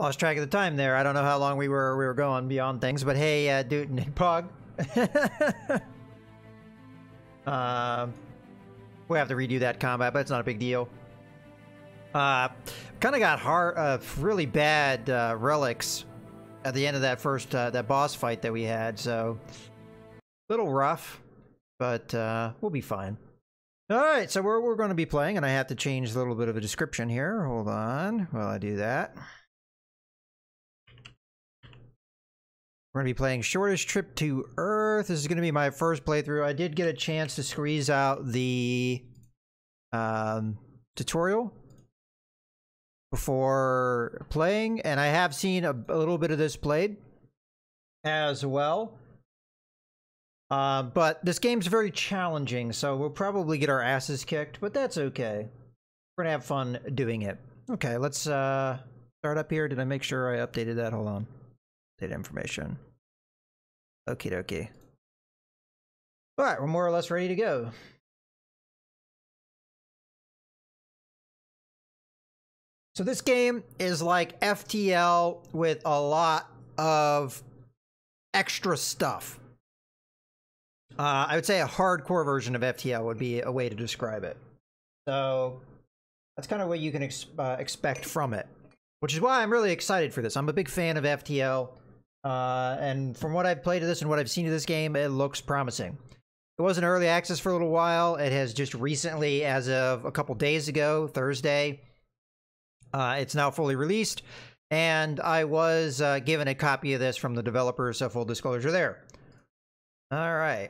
Lost track of the time there. I don't know how long we were going beyond things, but hey, dude, Nick Pog. We have to redo that combat, but it's not a big deal. Kind of got really bad relics at the end of that first that boss fight that we had, so a little rough, but we'll be fine. All right, so we're going to be playing, and I have to change a little bit of a description here. Hold on while I do that. We're going to be playing Shortest Trip to Earth. This is going to be my first playthrough. I did get a chance to squeeze out the tutorial before playing, and I have seen a little bit of this played as well. But this game's very challenging, so we'll probably get our asses kicked, but that's okay. We're going to have fun doing it. Okay, let's start up here. Did I make sure I updated that? Hold on. Data information. Okie dokie. Alright, we're more or less ready to go. So this game is like FTL with a lot of extra stuff. I would say a hardcore version of FTL would be a way to describe it. So that's kind of what you can expect from it, which is why I'm really excited for this. I'm a big fan of FTL. And from what I've played of this and what I've seen of this game, it looks promising. It was in early access for a little while. It has just recently, as of a couple days ago, Thursday, it's now fully released. And I was given a copy of this from the developers, so full disclosure there. All right.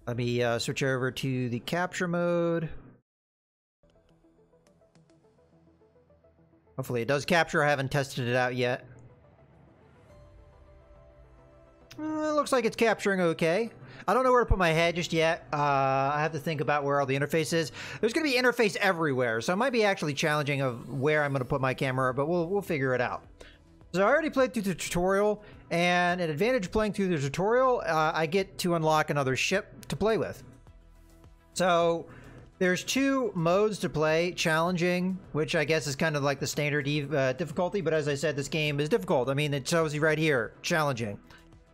Let me switch over to the capture mode. Hopefully it does capture. I haven't tested it out yet. It looks like it's capturing okay. I don't know where to put my head just yet. I have to think about where all the interface is. There's going to be interface everywhere, so it might be actually challenging of where I'm going to put my camera, but we'll figure it out. So I already played through the tutorial, and an advantage of playing through the tutorial, I get to unlock another ship to play with. So there's two modes to play: challenging, which I guess is kind of like the standard difficulty, but as I said, this game is difficult. I mean, it shows you right here, challenging.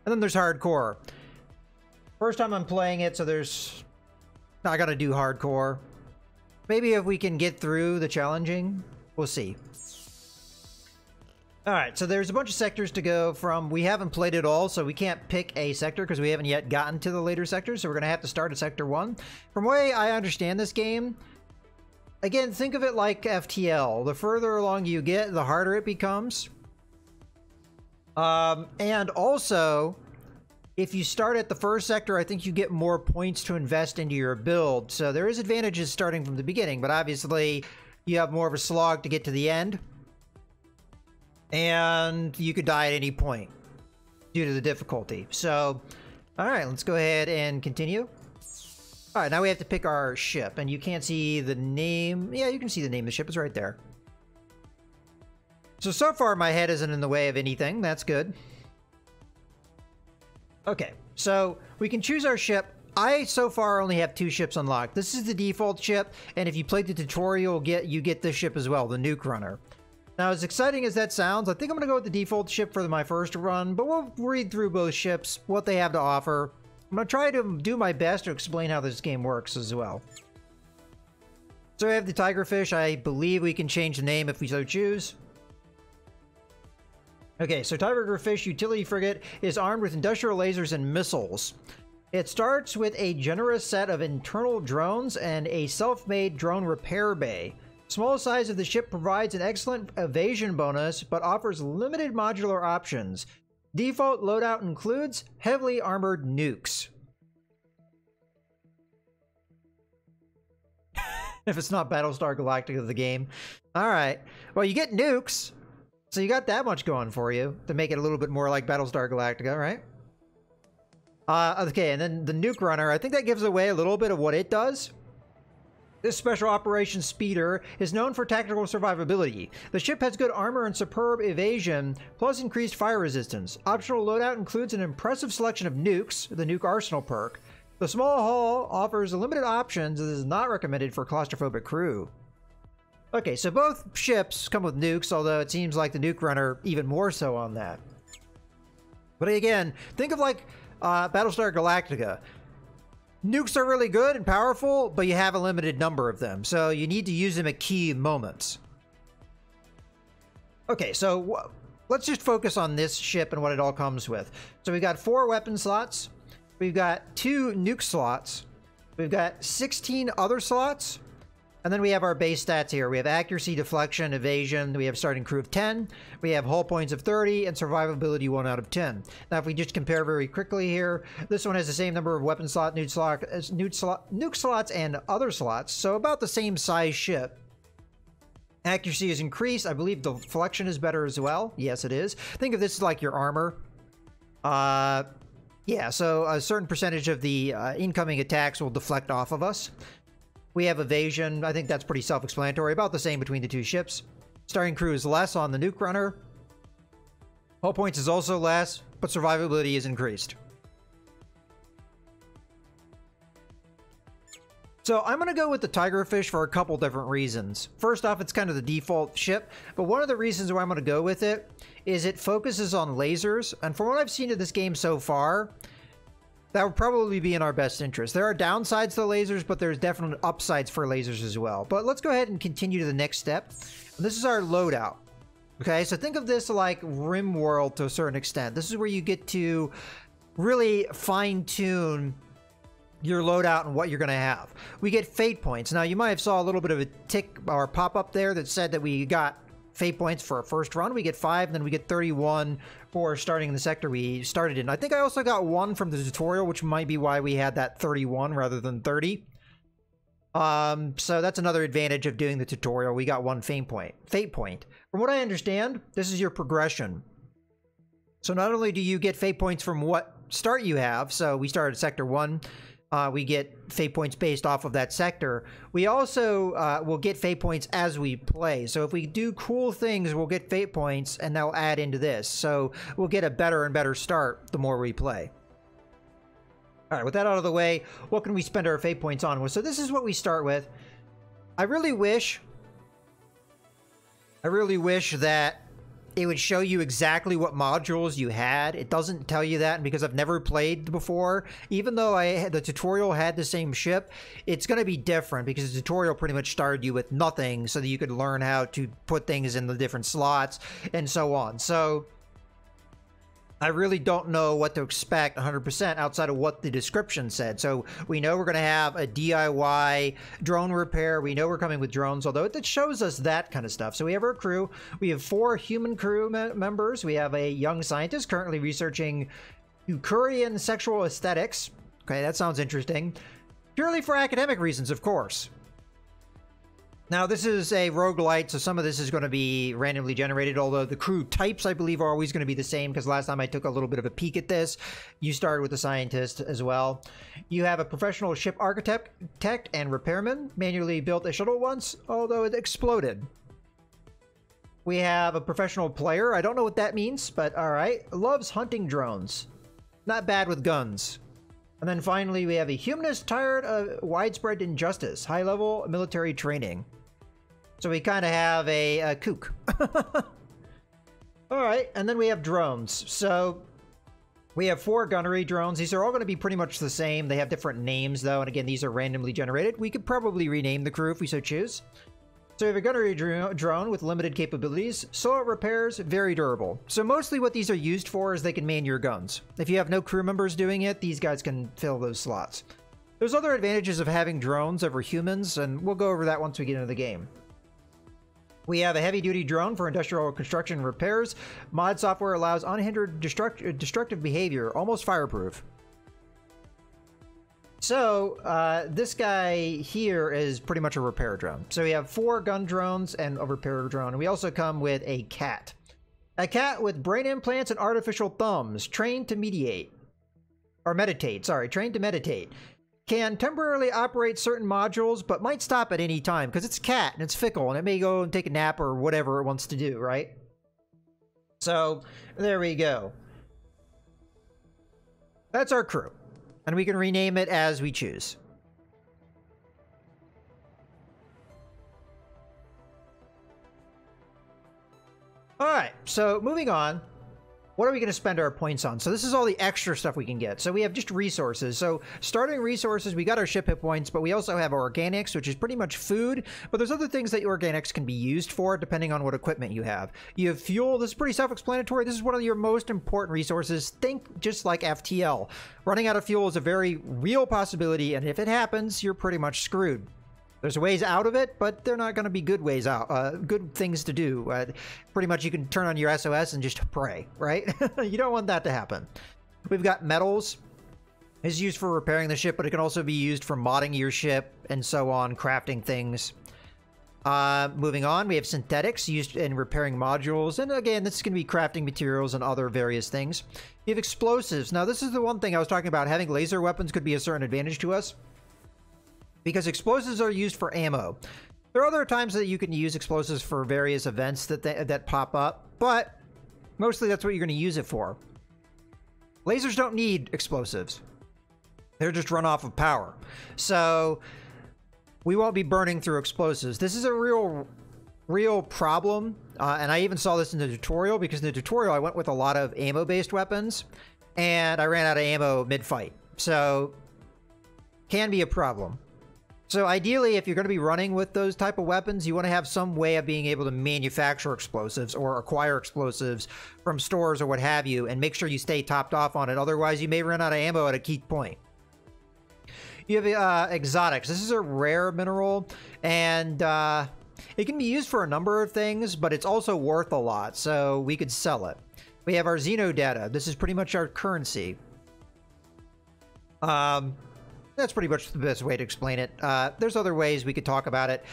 And then there's hardcore. First time I'm playing it, so I gotta do hardcore. Maybe if we can get through the challenging, we'll see. Alright, so there's a bunch of sectors to go from. We haven't played it all, so we can't pick a sector because we haven't yet gotten to the later sectors, so we're gonna have to start at Sector 1. From the way I understand this game, again, think of it like FTL. The further along you get, the harder it becomes. And also, if you start at the first sector, I think you get more points to invest into your build. So there is advantages starting from the beginning, but obviously you have more of a slog to get to the end. And you could die at any point due to the difficulty. So, alright, let's go ahead and continue. Alright, now we have to pick our ship, and you can't see the name. Yeah, you can see the name of the ship. It's right there. So far my head isn't in the way of anything. That's good. Okay, so we can choose our ship. I so far only have 2 ships unlocked. This is the default ship, and if you played the tutorial, you get this ship as well, the Nuke Runner. Now, as exciting as that sounds, I think I'm going to go with the default ship for my first run, but we'll read through both ships, what they have to offer. I'm going to try to do my best to explain how this game works as well. So we have the Tigerfish. I believe we can change the name if we so choose. Okay, so Tigerfish Utility Frigate is armed with industrial lasers and missiles. It starts with a generous set of internal drones and a self-made drone repair bay. Small size of the ship provides an excellent evasion bonus, but offers limited modular options. Default loadout includes heavily armored nukes. If it's not Battlestar Galactica, the game. Alright, well, you get nukes. So you got that much going for you to make it a little bit more like Battlestar Galactica, right? Okay, and then the Nuke Runner, I think that gives away a little bit of what it does. This Special Operations Speeder is known for tactical survivability. The ship has good armor and superb evasion, plus increased fire resistance. Optional loadout includes an impressive selection of nukes, the Nuke Arsenal perk. The small hull offers limited options and is not recommended for claustrophobic crew. Okay, so both ships come with nukes, although it seems like the nuke runner even more so on that. But again, think of like Battlestar Galactica. Nukes are really good and powerful, but you have a limited number of them, so you need to use them at key moments. Okay, so let's just focus on this ship and what it all comes with. So we've got 4 weapon slots, we've got 2 nuke slots, we've got 16 other slots, and then we have our base stats here. We have accuracy, deflection, evasion, we have starting crew of 10, we have hull points of 30, and survivability 1 out of 10. Now if we just compare very quickly here, this one has the same number of weapon slot, nuke slots, and other slots, so about the same size ship. Accuracy is increased. I believe the deflection is better as well. Yes, it is. Think of this as like your armor. Yeah, so a certain percentage of the incoming attacks will deflect off of us. We have evasion. I think that's pretty self-explanatory. About the same between the 2 ships. Starting crew is less on the nuke runner. Hull points is also less, but survivability is increased. So I'm going to go with the Tigerfish for a couple different reasons. First off, it's kind of the default ship, but one of the reasons why I'm going to go with it is it focuses on lasers, and from what I've seen of this game so far, that would probably be in our best interest. There are downsides to the lasers, but there's definite upsides for lasers as well. But let's go ahead and continue to the next step. And this is our loadout. Okay, so think of this like RimWorld to a certain extent. This is where you get to really fine-tune your loadout and what you're going to have. We get fate points. Now, you might have saw a little bit of a tick or pop-up there that said that we got fate points for our first run. We get 5, and then we get 31 for starting in the sector we started in. I think I also got 1 from the tutorial, which might be why we had that 31 rather than 30. So that's another advantage of doing the tutorial. We got 1 fate point. From what I understand, this is your progression. So not only do you get fate points from what start you have, so we started at sector 1, we get fate points based off of that sector. We also will get fate points as we play. So if we do cool things, we'll get fate points, and they'll add into this. So we'll get a better and better start the more we play. All right, with that out of the way, what can we spend our fate points on? So this is what we start with. I really wish that it would show you exactly what modules you had. It doesn't tell you that, and because I've never played before, even though the tutorial had the same ship, it's going to be different because the tutorial pretty much started you with nothing so that you could learn how to put things in the different slots and so on. So I really don't know what to expect 100% outside of what the description said. So we know we're going to have a DIY drone repair. We know we're coming with drones, although it shows us that kind of stuff. So we have our crew. We have 4 human crew members. We have a young scientist currently researching Epicurean sexual aesthetics. Okay, that sounds interesting. Purely for academic reasons, of course. Now, this is a roguelite, so some of this is going to be randomly generated, although the crew types, I believe, are always going to be the same, because last time I took a little bit of a peek at this, you started with a scientist as well. You have a professional ship architect and repairman, manually built a shuttle once, although it exploded. We have a professional player. I don't know what that means, but all right. Loves hunting drones. Not bad with guns. And then finally, we have a humanist tired of widespread injustice, high-level military training. So we kind of have a kook. All right, and then we have drones. So we have 4 gunnery drones. These are all going to be pretty much the same. They have different names, though, and again, these are randomly generated. We could probably rename the crew if we so choose. So we have a gunnery drone with limited capabilities. Solar repairs, very durable. So mostly what these are used for is they can man your guns. If you have no crew members doing it, these guys can fill those slots. There's other advantages of having drones over humans, and we'll go over that once we get into the game. We have a heavy-duty drone for industrial construction repairs. Mod software allows unhindered destructive behavior, almost fireproof. So, this guy here is pretty much a repair drone. So we have 4 gun drones and a repair drone. We also come with a cat. A cat with brain implants and artificial thumbs, trained to meditate. Can temporarily operate certain modules, but might stop at any time, because it's a cat, and it's fickle, and it may go and take a nap or whatever it wants to do, right? So, there we go. That's our crew. And we can rename it as we choose. All right, so moving on. What are we going to spend our points on? So this is all the extra stuff we can get. So we have just resources. So starting resources, we got our ship hit points, but we also have organics, which is pretty much food. But there's other things that organics can be used for depending on what equipment you have. You have fuel. This is pretty self-explanatory. This is one of your most important resources. Think just like FTL. Running out of fuel is a very real possibility, and if it happens, you're pretty much screwed. There's ways out of it, but they're not going to be good ways out, good things to do. Pretty much you can turn on your SOS and just pray, right? You don't want that to happen. We've got metals. It's used for repairing the ship, but it can also be used for modding your ship and so on, crafting things. Moving on, we have synthetics used in repairing modules. And again, this is going to be crafting materials and other various things. You have explosives. Now, this is the one thing I was talking about. Having laser weapons could be a certain advantage to us, because explosives are used for ammo. There are other times that you can use explosives for various events that pop up, but mostly that's what you're going to use it for. Lasers don't need explosives. They're just run off of power. So we won't be burning through explosives. This is a real problem, and I even saw this in the tutorial, because in the tutorial I went with a lot of ammo-based weapons, and I ran out of ammo mid-fight. So can be a problem. So ideally, if you're going to be running with those type of weapons, you want to have some way of being able to manufacture explosives or acquire explosives from stores or what have you, and make sure you stay topped off on it. Otherwise, you may run out of ammo at a key point. You have exotics. This is a rare mineral, and it can be used for a number of things, but it's also worth a lot, so we could sell it. We have our Xeno data. This is pretty much our currency. That's pretty much the best way to explain it. There's other ways we could talk about it.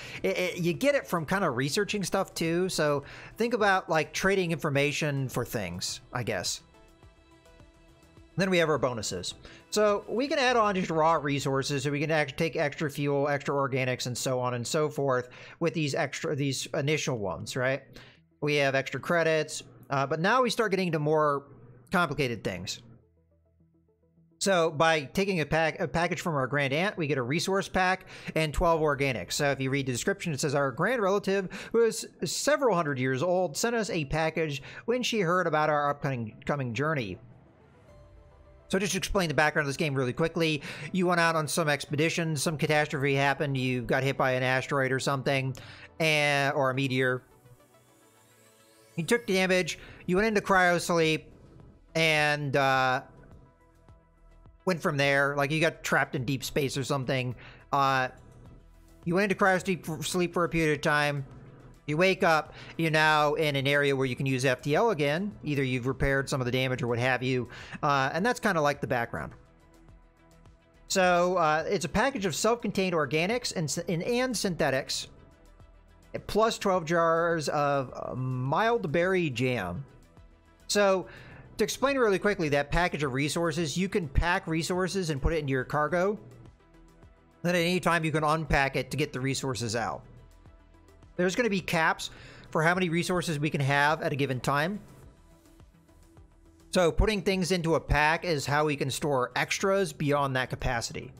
You get it from kind of researching stuff too. So think about like trading information for things, I guess. Then we have our bonuses. So we can add on just raw resources. So we can actually take extra fuel, extra organics, and so on and so forth with these initial ones, right? We have extra credits, but now we start getting into more complicated things. So by taking a package from our Grand Aunt, we get a resource pack and 12 organics. So if you read the description, it says our grand relative, who is several hundred years old, sent us a package when she heard about our upcoming journey. So just to explain the background of this game really quickly, you went out on some expedition, some catastrophe happened, you got hit by an asteroid or something, or a meteor. You took damage, you went into cryosleep, and went from there. Like you got trapped in deep space or something. You went into cryosleep for a period of time. You wake up, you're now in an area where you can use FTL again. Either you've repaired some of the damage or what have you. And that's kind of like the background. So it's a package of self-contained organics and synthetics, plus 12 jars of mild berry jam. So to explain really quickly, that package of resources, you can pack resources and put it into your cargo. Then at any time you can unpack it to get the resources out. There's going to be caps for how many resources we can have at a given time. So putting things into a pack is how we can store extras beyond that capacity.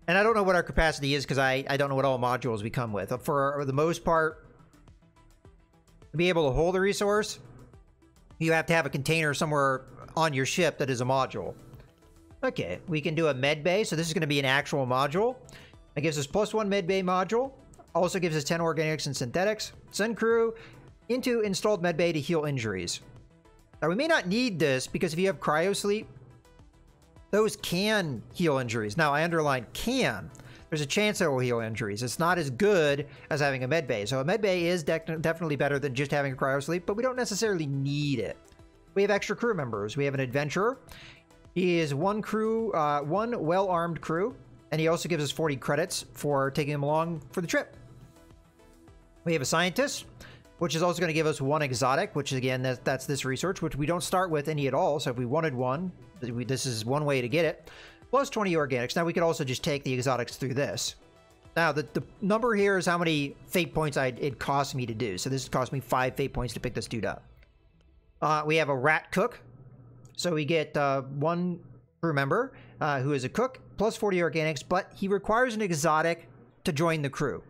And I don't know what our capacity is because I don't know what all modules we come with. For the most part, to be able to hold a resource, you have to have a container somewhere on your ship that is a module. Okay, we can do a med bay. So this is going to be an actual module. It gives us +1 med bay module. Also gives us 10 organics and synthetics. Send crew into installed med bay to heal injuries. Now we may not need this because if you have cryosleep, those can heal injuries. Now I underline can. There's a chance it will heal injuries. It's not as good as having a med bay. So a med bay is definitely better than just having a cryosleep, but we don't necessarily need it. We have extra crew members. We have an adventurer. He is one well-armed crew, and he also gives us 40 credits for taking him along for the trip. We have a scientist, which is also going to give us 1 exotic, which again, that's this research, which we don't start with any at all. So if we wanted one, this is one way to get it. Plus 20 organics. Now we could also just take the exotics through this. Now the number here is how many fate points it cost me to do. So this cost me 5 fate points to pick this dude up. We have a rat cook. So we get 1 crew member who is a cook, plus 40 organics, but he requires an exotic to join the crew.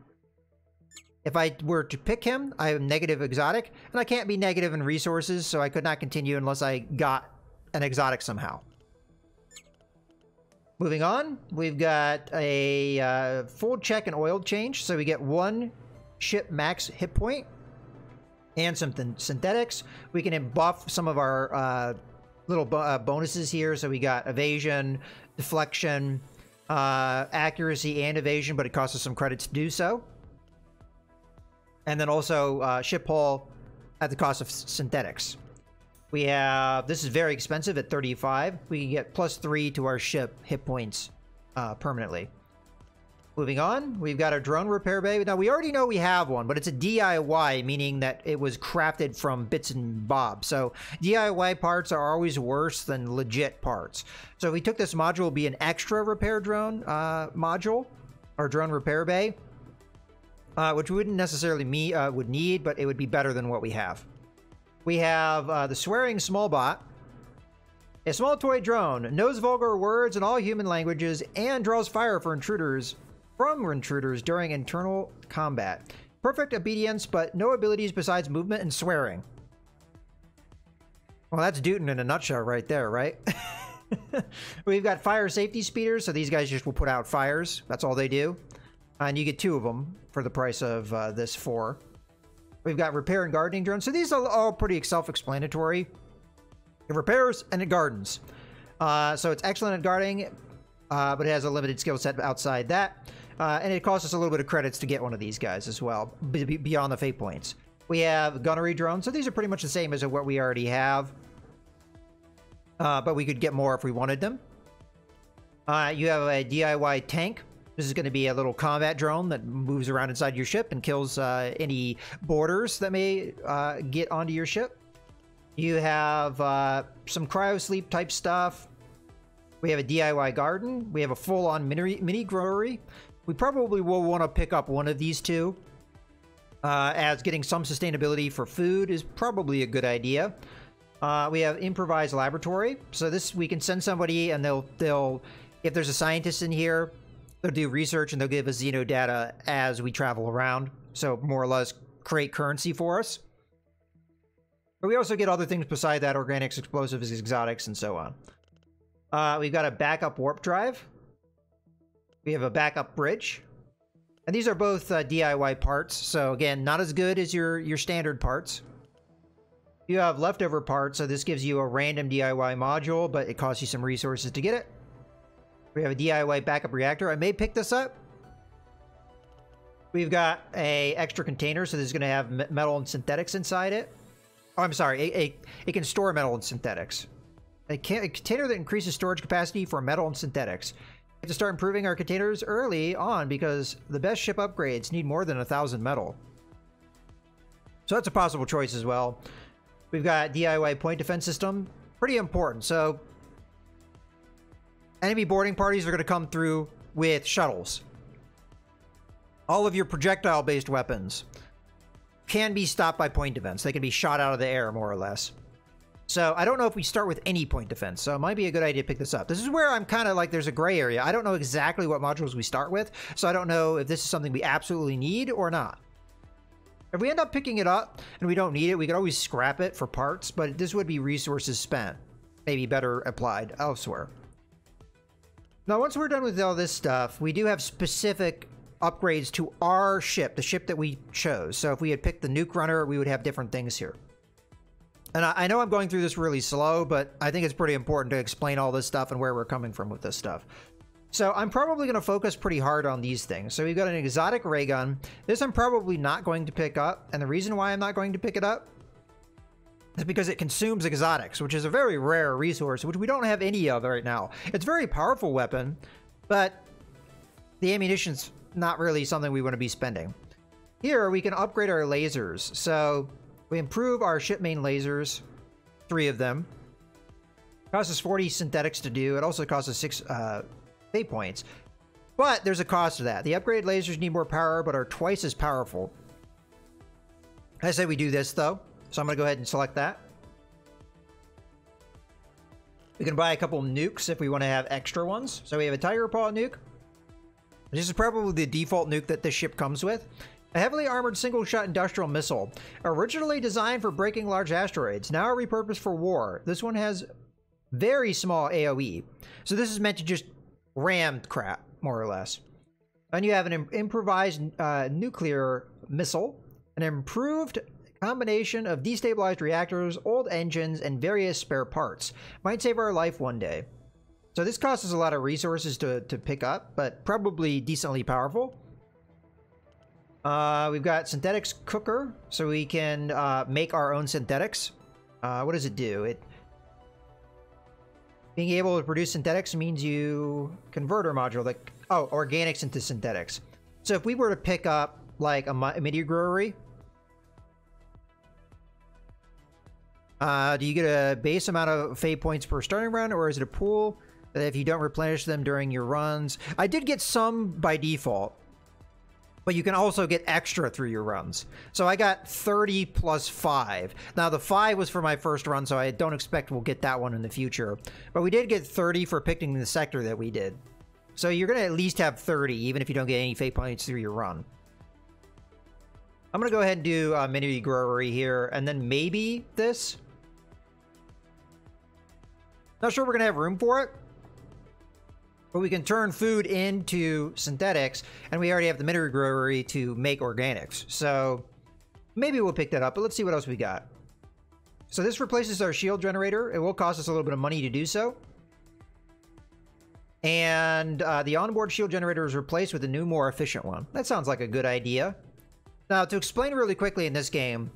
If I were to pick him, I am negative exotic, and I can't be negative in resources, so I could not continue unless I got an exotic somehow. Moving on, we've got a full check and oil change, so we get 1 ship max hit point and something synthetics. We can buff some of our little bonuses here, so we got evasion, deflection, accuracy, and evasion, but it costs us some credits to do so. And then also ship hull at the cost of synthetics. We have, this is very expensive at 35. We can get +3 to our ship hit points permanently. Moving on, we've got our drone repair bay. Now, we already know we have one, but it's a DIY, meaning that it was crafted from bits and bobs. So DIY parts are always worse than legit parts. So if we took this module, it would be an extra repair drone module, or drone repair bay, which we wouldn't necessarily would need, but it would be better than what we have. We have the Swearing Small Bot. A small toy drone, knows vulgar words in all human languages, and draws fire for intruders during internal combat. Perfect obedience, but no abilities besides movement and swearing. Well, that's Dootin in a nutshell right there, right? We've got fire safety speeders, so these guys just will put out fires. That's all they do. And you get 2 of them for the price of this 4. We've got repair and gardening drones. So these are all pretty self-explanatory. It repairs and it gardens. So it's excellent at gardening, but it has a limited skill set outside that. And it costs us a little bit of credits to get one of these guys as well, beyond the fate points. We have gunnery drones. So these are pretty much the same as what we already have. But we could get more if we wanted them. You have a DIY tank. This is going to be a little combat drone that moves around inside your ship and kills any boarders that may get onto your ship. You have some cryo sleep type stuff. We have a DIY garden. We have a full-on mini growery. We probably will want to pick up one of these 2, as getting some sustainability for food is probably a good idea. We have improvised laboratory. So this, we can send somebody and they'll if there's a scientist in here, they'll do research and they'll give us Xeno data as we travel around. So more or less create currency for us. But we also get other things beside that, organics, explosives, exotics, and so on. We've got a backup warp drive. We have a backup bridge. And these are both DIY parts. So again, not as good as your standard parts. You have leftover parts, so this gives you a random DIY module, but it costs you some resources to get it. We have a DIY backup reactor. I may pick this up. We've got a extra container, so this is going to have metal and synthetics inside it. Oh, I'm sorry. It can store metal and synthetics. A container that increases storage capacity for metal and synthetics. We have to start improving our containers early on because the best ship upgrades need more than 1,000 metal. So that's a possible choice as well. We've got DIY point defense system. Pretty important. So enemy boarding parties are going to come through with shuttles. All of your projectile-based weapons can be stopped by point defense. They can be shot out of the air, more or less. So I don't know if we start with any point defense, so it might be a good idea to pick this up. This is where I'm kind of like, there's a gray area. I don't know exactly what modules we start with, so I don't know if this is something we absolutely need or not. If we end up picking it up and we don't need it, we could always scrap it for parts, but this would be resources spent. Maybe better applied elsewhere. Now, once we're done with all this stuff, we do have specific upgrades to our ship, the ship that we chose. So if we had picked the nuke runner, we would have different things here. And I know I'm going through this really slow, but I think it's pretty important to explain all this stuff and where we're coming from with this stuff. So I'm probably going to focus pretty hard on these things. So we've got an exotic ray gun. This I'm probably not going to pick up. And the reason why I'm not going to pick it up is because it consumes exotics, which is a very rare resource, which we don't have any of right now. It's a very powerful weapon, but the ammunition's not really something we want to be spending. Here, we can upgrade our lasers. So we improve our ship main lasers, 3 of them. It costs us 40 synthetics to do. It also costs us 6 fate points. But there's a cost to that. The upgraded lasers need more power, but are twice as powerful. I say we do this, though. So I'm going to go ahead and select that. We can buy a couple nukes if we want to have extra ones. So we have a Tiger Paw nuke. This is probably the default nuke that this ship comes with. A heavily armored single-shot industrial missile. Originally designed for breaking large asteroids, now repurposed for war. This one has very small AoE. So this is meant to just ram crap, more or less. And you have an improvised nuclear missile, an improved combination of destabilized reactors, old engines, and various spare parts. Might save our life one day. So this costs us a lot of resources to pick up, but probably decently powerful. We've got synthetics cooker, so we can make our own synthetics. What does it do? Being able to produce synthetics means you converter module, like, oh, organics into synthetics. So if we were to pick up like a meteor brewery, do you get a base amount of fate points per starting run, or is it a pool that if you don't replenish them during your runs? I did get some by default, but you can also get extra through your runs. So I got 30 plus 5. Now the 5 was for my first run, so I don't expect we'll get that one in the future. But we did get 30 for picking the sector that we did. So you're going to at least have 30, even if you don't get any fate points through your run. I'm going to go ahead and do mini growery here, and then maybe this. Not sure we're going to have room for it. But we can turn food into synthetics, and we already have the mineral brewery to make organics. So maybe we'll pick that up, but let's see what else we got. So this replaces our shield generator. It will cost us a little bit of money to do so. And the onboard shield generator is replaced with a new, more efficient one. That sounds like a good idea. Now, to explain really quickly in this game,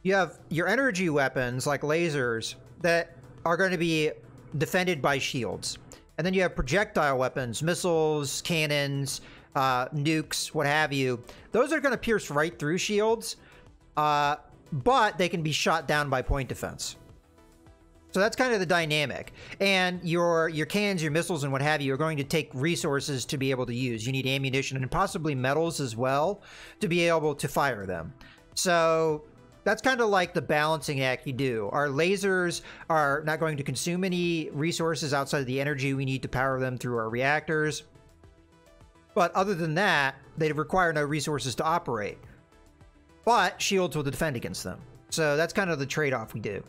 you have your energy weapons, like lasers, that are going to be defended by shields. And then you have projectile weapons, missiles, cannons, nukes, what have you. Those are going to pierce right through shields, but they can be shot down by point defense. So that's kind of the dynamic. And your cannons, your missiles, and what have you are going to take resources to be able to use. You need ammunition and possibly metals as well to be able to fire them. So that's kind of like the balancing act you do. Our lasers are not going to consume any resources outside of the energy we need to power them through our reactors. But other than that, they require no resources to operate. But shields will defend against them. So that's kind of the trade-off we do.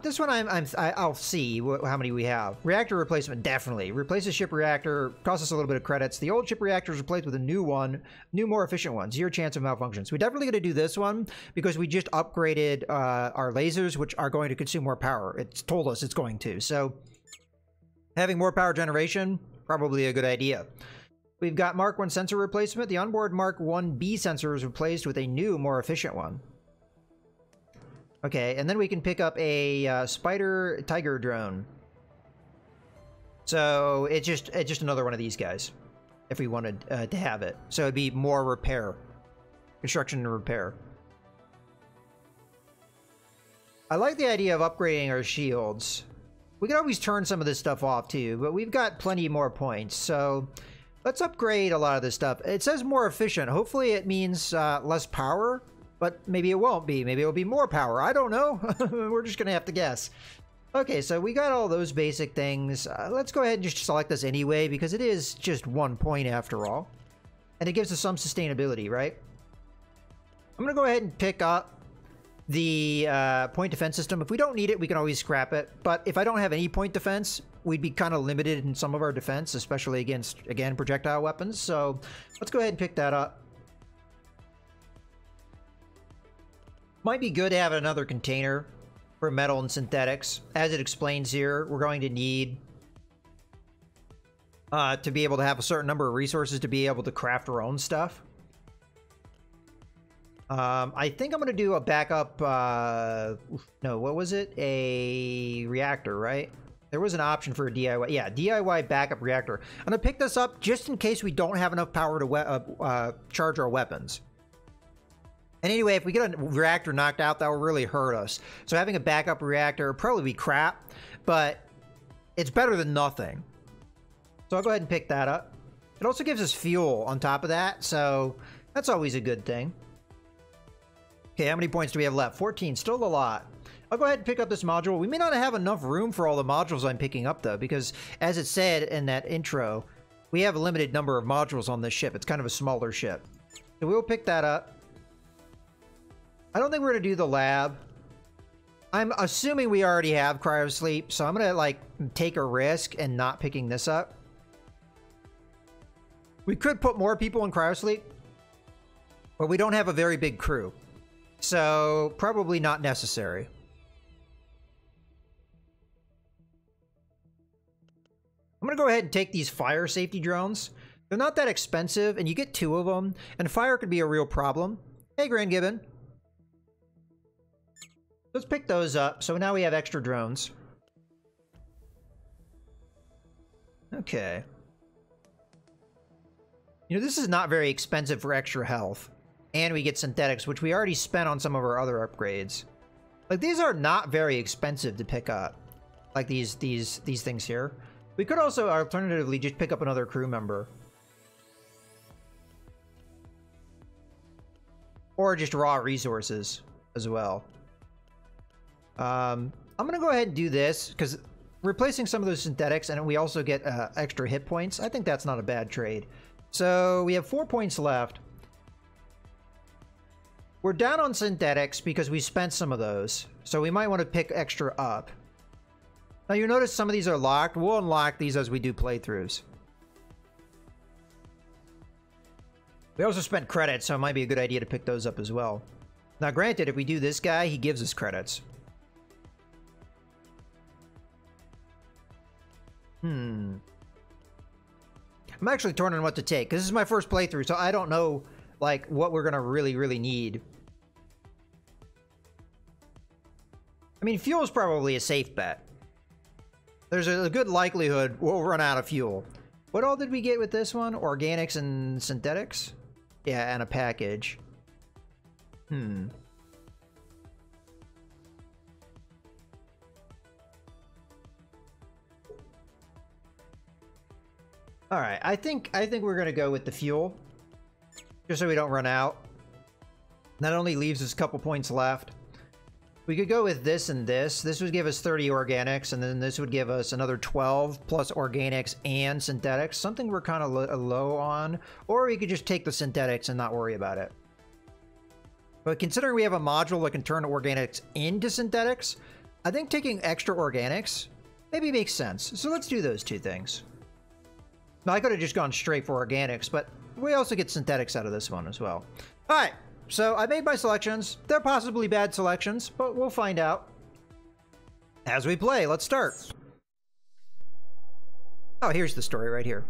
This one I'll see how many we have. Reactor replacement, definitely. Replace a ship reactor, costs us a little bit of credits. The old ship reactor is replaced with a new one, more efficient one. 0 chance of malfunctions. We're definitely going to do this one because we just upgraded our lasers, which are going to consume more power. It's told us it's going to. So having more power generation, probably a good idea. We've got Mark 1 sensor replacement. The onboard Mark 1B sensor is replaced with a new, more efficient one. Okay, and then we can pick up a Spider Tiger drone. So it's just another one of these guys, if we wanted to have it. So it'd be more repair, construction and repair. I like the idea of upgrading our shields. We can always turn some of this stuff off too, but we've got plenty more points. So let's upgrade a lot of this stuff. It says more efficient. Hopefully it means less power. But maybe it won't be. Maybe it'll be more power. I don't know. We're just going to have to guess. Okay, so we got all those basic things. Let's go ahead and just select this anyway, because it is just 1 point after all. And it gives us some sustainability, right? I'm going to go ahead and pick up the point defense system. If we don't need it, we can always scrap it. But if I don't have any point defense, we'd be kind of limited in some of our defense, especially against, again, projectile weapons. So let's go ahead and pick that up. Might be good to have another container for metal and synthetics. As it explains here, we're going to need to be able to have a certain number of resources to be able to craft our own stuff. I think I'm going to do a backup, no, what was it? A reactor, right? There was an option for a DIY. Yeah, DIY backup reactor. I'm going to pick this up just in case we don't have enough power to charge our weapons. And anyway, if we get a reactor knocked out, that will really hurt us. So having a backup reactor would probably be crap, but it's better than nothing. So I'll go ahead and pick that up. It also gives us fuel on top of that, so that's always a good thing. Okay, how many points do we have left? 14, still a lot. I'll go ahead and pick up this module. We may not have enough room for all the modules I'm picking up, though, because as it said in that intro, we have a limited number of modules on this ship. It's kind of a smaller ship. So we'll pick that up. I don't think we're going to do the lab. I'm assuming we already have cryosleep, so I'm going to like take a risk and not picking this up. We could put more people in cryosleep, but we don't have a very big crew. So probably not necessary. I'm going to go ahead and take these fire safety drones. They're not that expensive, and you get 2 of them, and fire could be a real problem. Hey, Grand Gibbon. Let's pick those up. So now we have extra drones. Okay. You know, this is not very expensive for extra health. And we get synthetics, which we already spent on some of our other upgrades. Like, these are not very expensive to pick up. Like these things here. We could also alternatively just pick up another crew member. Or just raw resources as well. I'm going to go ahead and do this, because replacing some of those synthetics, and we also get extra hit points. I think that's not a bad trade. So we have 4 points left. We're down on synthetics because we spent some of those. So we might want to pick extra up. Now you notice some of these are locked. We'll unlock these as we do playthroughs. We also spent credits, so it might be a good idea to pick those up as well. Now granted, if we do this guy, he gives us credits. I'm actually torn on what to take, because this is my first playthrough, so I don't know, like, what we're gonna really need. I mean, fuel is probably a safe bet. There's a good likelihood we'll run out of fuel. What all did we get with this one? Organics and synthetics? Yeah, and a package. Alright, I think we're gonna go with the fuel. Just so we don't run out. That only leaves us a couple points left. We could go with this and this. This would give us 30 organics, and then this would give us another 12 plus organics and synthetics. Something we're kind of low on. Or we could just take the synthetics and not worry about it. But considering we have a module that can turn organics into synthetics, I think taking extra organics maybe makes sense. So let's do those 2 things. Now, I could have just gone straight for organics, but we also get synthetics out of this one as well. Alright, so I made my selections. They're possibly bad selections, but we'll find out as we play. Let's start. Oh, here's the story right here.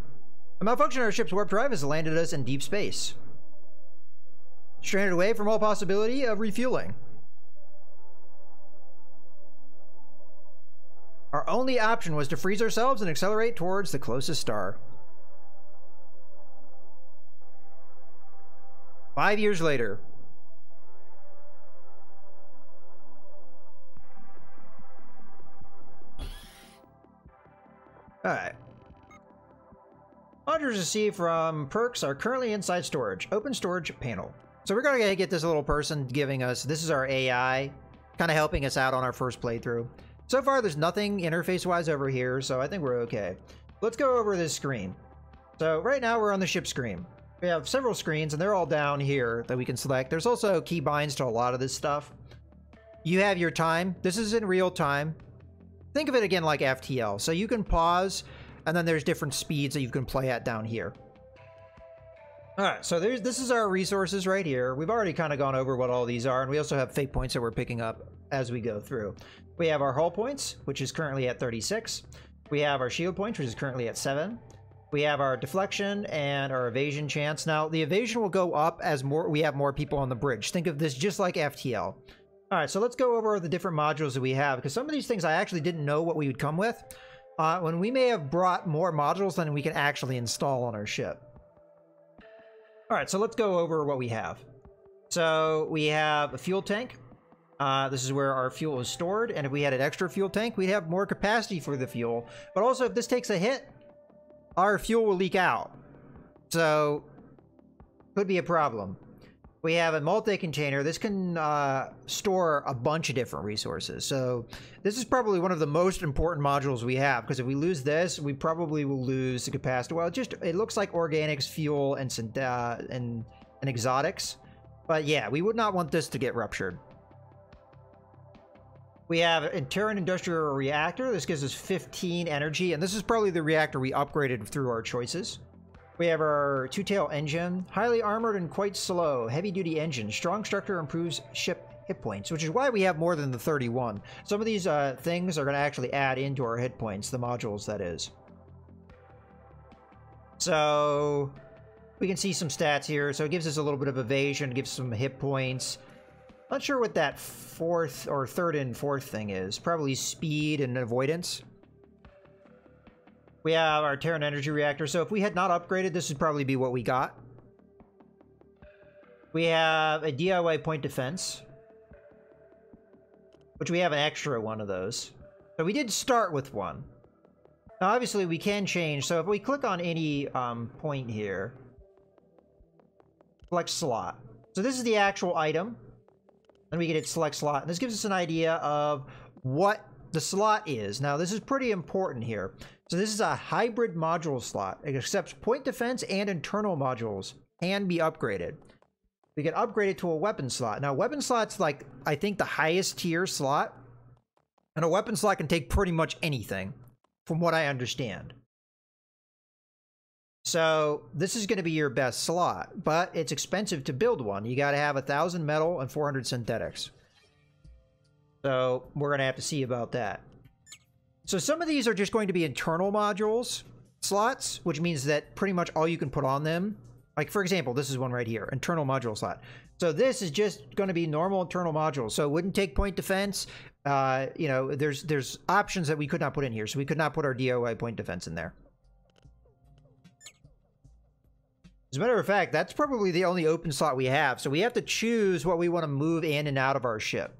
A malfunction in our ship's warp drive has landed us in deep space. Stranded away from all possibility of refueling. Our only option was to freeze ourselves and accelerate towards the closest star. 5 years later. Alright. Modules received from perks are currently inside storage. Open storage panel. So we're going to get this little person giving us... This is our AI, kind of helping us out on our first playthrough. So far, there's nothing interface-wise over here, so I think we're okay. Let's go over this screen. So right now, we're on the ship screen. We have several screens, and they're all down here that we can select. There's also keybinds to a lot of this stuff. You have your time. This is in real time. Think of it again like FTL. So you can pause, and then there's different speeds that you can play at down here. Alright, so this is our resources right here. We've already kind of gone over what all these are, and we also have fate points that we're picking up as we go through. We have our hull points, which is currently at 36. We have our shield points, which is currently at 7. We have our deflection and our evasion chance. Now, the evasion will go up as we have more people on the bridge. Think of this just like FTL. Alright, so let's go over the different modules that we have, because some of these things I actually didn't know what we would come with. When we may have brought more modules than we can actually install on our ship. Alright, so let's go over what we have. So we have a fuel tank. This is where our fuel is stored, and if we had an extra fuel tank, we'd have more capacity for the fuel. But also, if this takes a hit, our fuel will leak out. So, could be a problem. We have a multi-container. This can store a bunch of different resources. So, this is probably one of the most important modules we have, because if we lose this, we probably will lose the capacity. Well, it looks like organics, fuel, and and exotics. But yeah, we would not want this to get ruptured. We have a Terran Industrial Reactor. This gives us 15 energy, and this is probably the reactor we upgraded through our choices. We have our two-tail engine. Highly armored and quite slow. Heavy-duty engine. Strong structure improves ship hit points, which is why we have more than the 31. Some of these things are going to actually add into our hit points, the modules, that is. So we can see some stats here. So it gives us a little bit of evasion, gives some hit points. Not sure what that fourth or third and fourth thing is. Probably speed and avoidance. We have our Terran Energy Reactor. So if we had not upgraded, this would probably be what we got. We have a DIY point defense, which we have an extra one of those. So we did start with one. Now, obviously, we can change. So if we click on any point here, select slot. So this is the actual item. Then we get it select slot. And this gives us an idea of what the slot is. Now, this is pretty important here. So this is a hybrid module slot. It accepts point defense and internal modules. Can be upgraded. We can upgrade it to a weapon slot. Now, weapon slot's like, I think, the highest tier slot. And a weapon slot can take pretty much anything, from what I understand. So this is going to be your best slot, but it's expensive to build one. You got to have 1,000 metal and 400 synthetics. So we're going to have to see about that. So some of these are just going to be internal modules slots, which means that pretty much all you can put on them. Like, for example, this is one right here, internal module slot. So this is just going to be normal internal modules. So it wouldn't take point defense. You know, there's options that we could not put in here. So we could not put our DOI point defense in there. As a matter of fact, that's probably the only open slot we have. So we have to choose what we want to move in and out of our ship.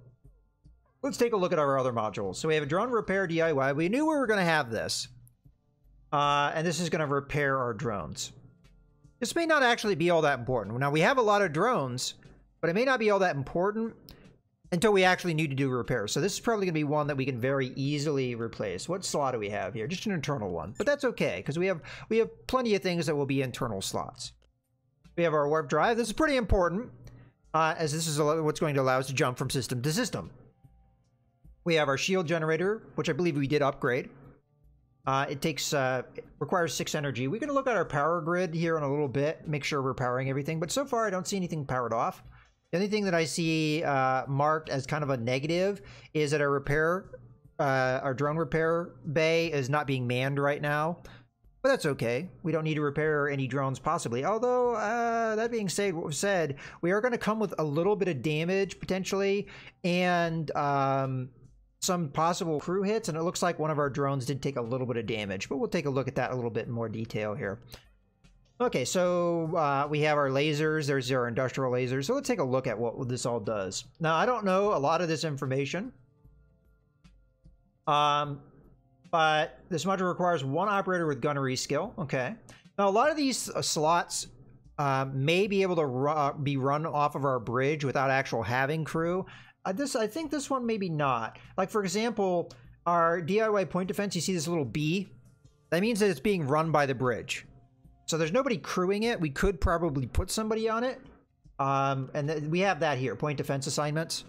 Let's take a look at our other modules. So we have a drone repair DIY. We knew we were going to have this. And this is going to repair our drones. This may not actually be all that important. Now, we have a lot of drones, but it may not be all that important until we actually need to do repairs. So this is probably going to be one that we can very easily replace. What slot do we have here? Just an internal one. But that's okay, because we have plenty of things that will be internal slots. We have our warp drive. This is pretty important, as this is what's going to allow us to jump from system to system. We have our shield generator, which I believe we did upgrade. It requires 6 energy. We're going to look at our power grid here in a little bit, make sure we're powering everything. But so far, I don't see anything powered off. The only thing that I see marked as kind of a negative is that our drone repair bay is not being manned right now. But that's okay. We don't need to repair any drones possibly. Although, that being said, we are going to come with a little bit of damage potentially, and some possible crew hits, and it looks like one of our drones did take a little bit of damage, but we'll take a look at that a little bit in more detail here. Okay, so we have our lasers. There's our industrial lasers. So let's take a look at what this all does. Now, I don't know a lot of this information, but this module requires 1 operator with gunnery skill. Okay. Now, a lot of these slots may be able to be run off of our bridge without actual having crew. I think this one maybe not. Like, for example, our DIY point defense, you see this little B? That means that it's being run by the bridge. So there's nobody crewing it. We could probably put somebody on it. And we have that here, point defense assignments.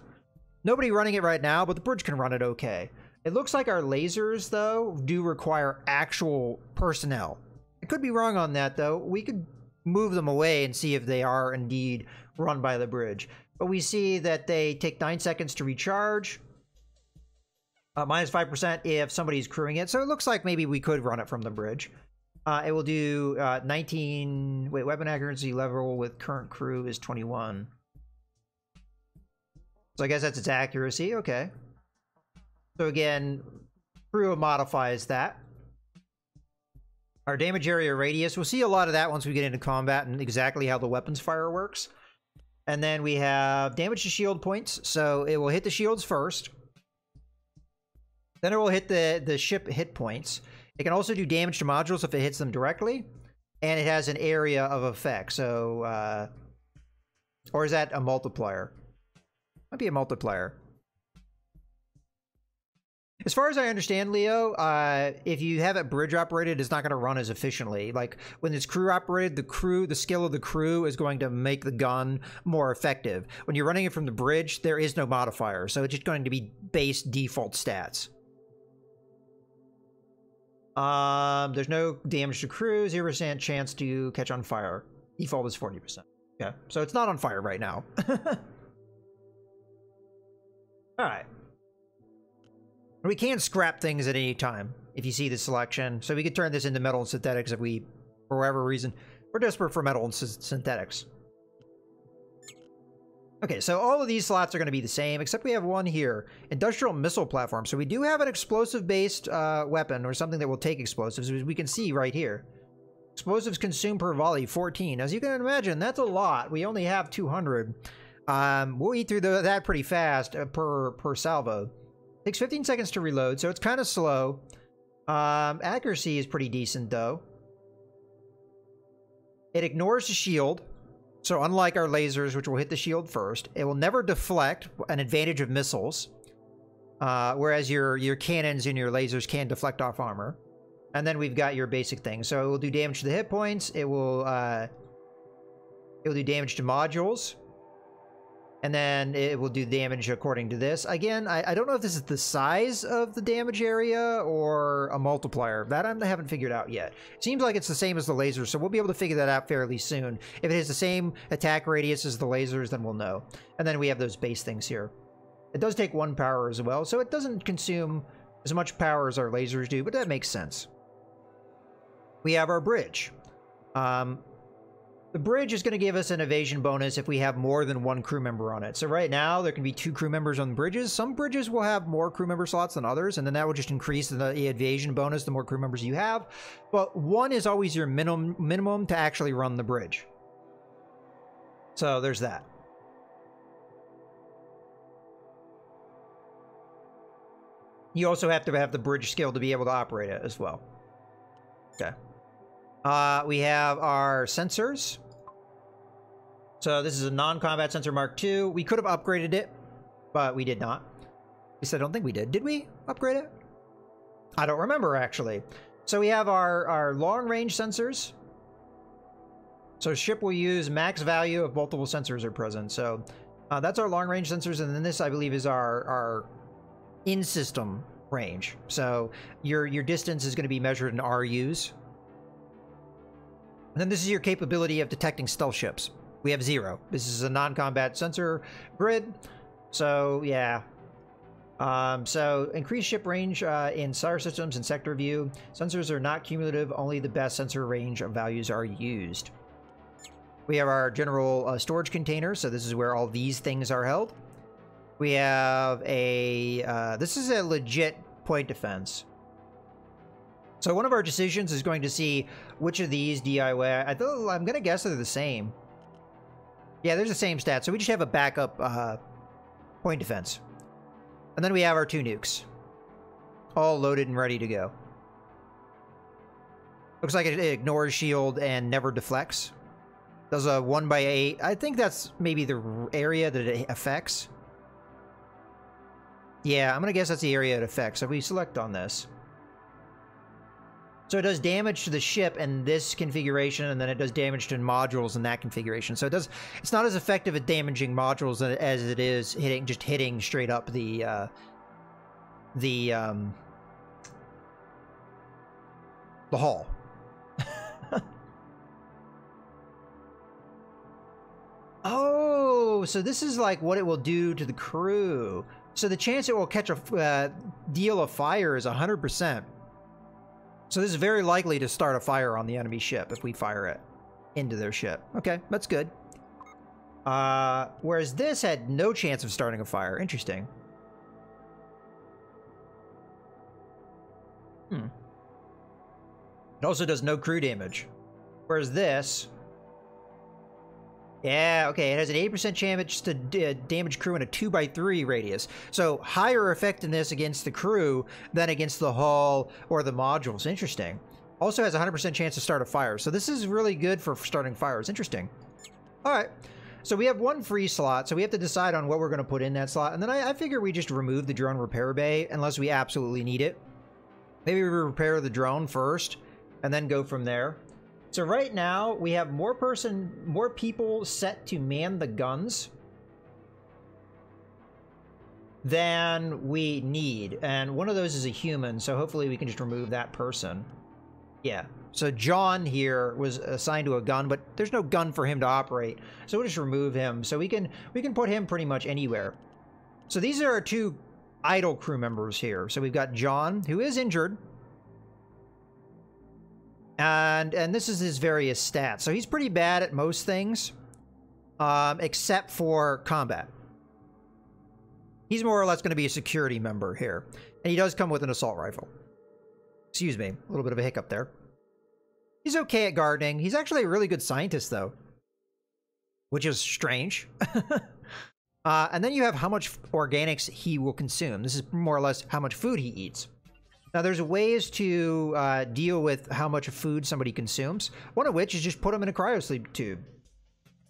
Nobody running it right now, but the bridge can run it okay. It looks like our lasers, though, do require actual personnel. I could be wrong on that, though. We could move them away and see if they are indeed run by the bridge. But we see that they take 9 seconds to recharge. Minus 5% if somebody's crewing it. So it looks like maybe we could run it from the bridge. It will do 19... Wait, weapon accuracy level with current crew is 21. So I guess that's its accuracy. Okay. So again, crew modifies that. Our damage area radius. We'll see a lot of that once we get into combat and exactly how the weapons fire works. And then we have damage to shield points. So it will hit the shields first. Then it will hit the ship hit points. It can also do damage to modules if it hits them directly. And it has an area of effect. So, or is that a multiplier? Might be a multiplier. As far as I understand, Leo, if you have it bridge operated, it's not going to run as efficiently. Like when it's crew operated, the skill of the crew is going to make the gun more effective. When you're running it from the bridge, there is no modifier, so it's just going to be base default stats. There's no damage to crew, 0% chance to catch on fire. Default is 40%. Okay, so it's not on fire right now. All right. We can scrap things at any time if you see the selection. So we could turn this into metal and synthetics if we, for whatever reason, we're desperate for metal and synthetics. Okay, so all of these slots are going to be the same, except we have one here. Industrial missile platform. So we do have an explosive-based weapon, or something that will take explosives, as we can see right here. Explosives consumed per volley, 14. As you can imagine, that's a lot. We only have 200. We'll eat through that pretty fast per salvo. Takes 15 seconds to reload, so it's kind of slow. Accuracy is pretty decent, though. It ignores the shield. So unlike our lasers, which will hit the shield first, it will never deflect, an advantage of missiles. Whereas your cannons and your lasers can deflect off armor. And then we've got your basic thing. So it will do damage to the hit points. It will do damage to modules. And then it will do damage according to this. Again, I don't know if this is the size of the damage area or a multiplier. That I haven't figured out yet. It seems like it's the same as the lasers, so we'll be able to figure that out fairly soon. If it has the same attack radius as the lasers, then we'll know. And then we have those base things here. It does take 1 power as well, so it doesn't consume as much power as our lasers do, but that makes sense. We have our bridge. The bridge is going to give us an evasion bonus if we have more than 1 crew member on it. So right now, there can be 2 crew members on bridges. Some bridges will have more crew member slots than others, and then that will just increase the evasion bonus the more crew members you have. But 1 is always your minimum to actually run the bridge. So there's that. You also have to have the bridge skill to be able to operate it as well. Okay. We have our sensors. So this is a non-combat sensor Mark II. We could have upgraded it, but we did not. At least I don't think we did. Did we upgrade it? I don't remember, actually. So we have our long-range sensors. So ship will use max value if multiple sensors are present. So that's our long-range sensors, and then this, I believe, is our in-system range. So your distance is going to be measured in RUs. And then this is your capability of detecting stealth ships. We have 0. This is a non-combat sensor grid. So, yeah. So, increased ship range in star systems and sector view. Sensors are not cumulative. Only the best sensor range of values are used. We have our general storage container. So, this is where all these things are held. We have a... this is a legit point defense. So one of our decisions is going to see which of these DIY. I'm going to guess they're the same. Yeah, there's the same stat. So we just have a backup point defense. And then we have our 2 nukes. All loaded and ready to go. Looks like it ignores shield and never deflects. Does a 1/8. I think that's maybe the area that it affects. Yeah, I'm going to guess that's the area it affects. So we select on this. So it does damage to the ship in this configuration, and then it does damage to modules in that configuration. So it's not as effective at damaging modules as it is hitting straight up the hull. Oh, so this is like what it will do to the crew. So the chance it will catch a deal of fire is 100%. So this is very likely to start a fire on the enemy ship if we fire it into their ship. Okay, that's good. Whereas this had no chance of starting a fire. Interesting. It also does no crew damage. Whereas this... Yeah, okay, it has an 80% chance to damage crew in a 2x3 radius. So higher effectiveness against the crew than against the hull or the modules. Interesting. Also has a 100% chance to start a fire. So this is really good for starting fires. Interesting. All right. So we have one free slot, so we have to decide on what we're going to put in that slot. And then I figure we just remove the drone repair bay unless we absolutely need it. Maybe we repair the drone first and then go from there. So right now we have more people set to man the guns than we need. And one of those is a human, so hopefully we can just remove that person. Yeah. So John here was assigned to a gun, but there's no gun for him to operate. So we'll just remove him. So we can put him pretty much anywhere. So these are our two idle crew members here. So we've got John, who is injured. And this is his various stats. So he's pretty bad at most things, except for combat. He's more or less going to be a security member here. And he does come with an assault rifle. Excuse me, a little bit of a hiccup there. He's okay at gardening. He's actually a really good scientist, though, which is strange. And then you have how much organics he will consume. This is more or less how much food he eats. Now, there's ways to deal with how much food somebody consumes, one of which is just put them in a cryosleep tube.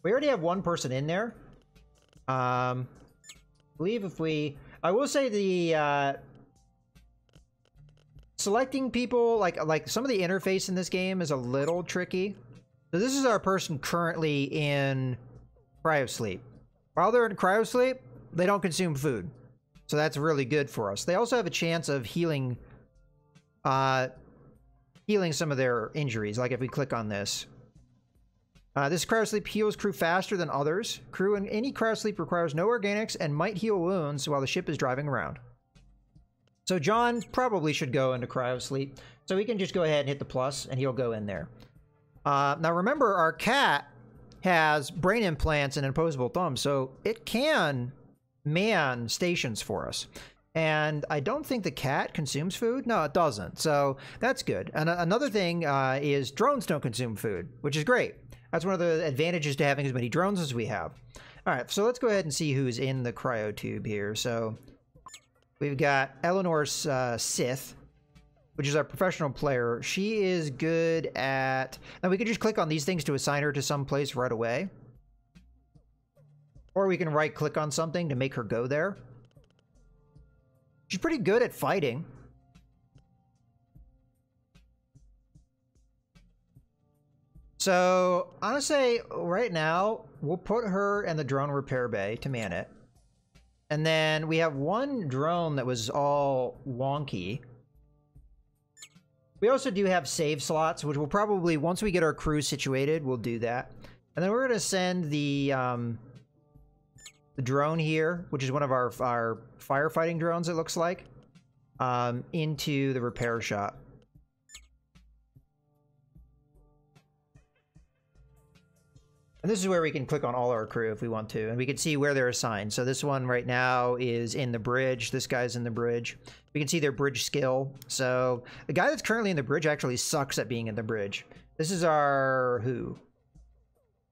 We already have one person in there. I believe if we... I will say the... selecting people, like some of the interface in this game is a little tricky. So this is our person currently in cryosleep. While they're in cryosleep, they don't consume food. So that's really good for us. They also have a chance of healing some of their injuries, like if we click on this. This cryosleep heals crew faster than others. Crew in any cryosleep requires no organics and might heal wounds while the ship is driving around. So John probably should go into cryosleep. So we can just go ahead and hit the plus, and he'll go in there. Now remember, our cat has brain implants and an opposable thumb, so it can man stations for us. And I don't think the cat consumes food. No, it doesn't. So that's good. And another thing is drones don't consume food, which is great. That's one of the advantages to having as many drones as we have. All right, so let's go ahead and see who's in the cryo tube here. So we've got Eleanor Sith, which is our professional player. She is good at... Now, we can just click on these things to assign her to some place right away. Or we can right-click on something to make her go there. She's pretty good at fighting. So, I'm gonna say, right now, we'll put her in the drone repair bay to man it. And then we have one drone that was all wonky. We also do have save slots, which we'll probably, once we get our crew situated, we'll do that. And then we're going to send the drone here, which is one of our firefighting drones, it looks like, into the repair shop. And this is where we can click on all our crew if we want to, and we can see where they're assigned. So this one right now is in the bridge. This guy's in the bridge. We can see their bridge skill. So the guy that's currently in the bridge actually sucks at being in the bridge. This is our who?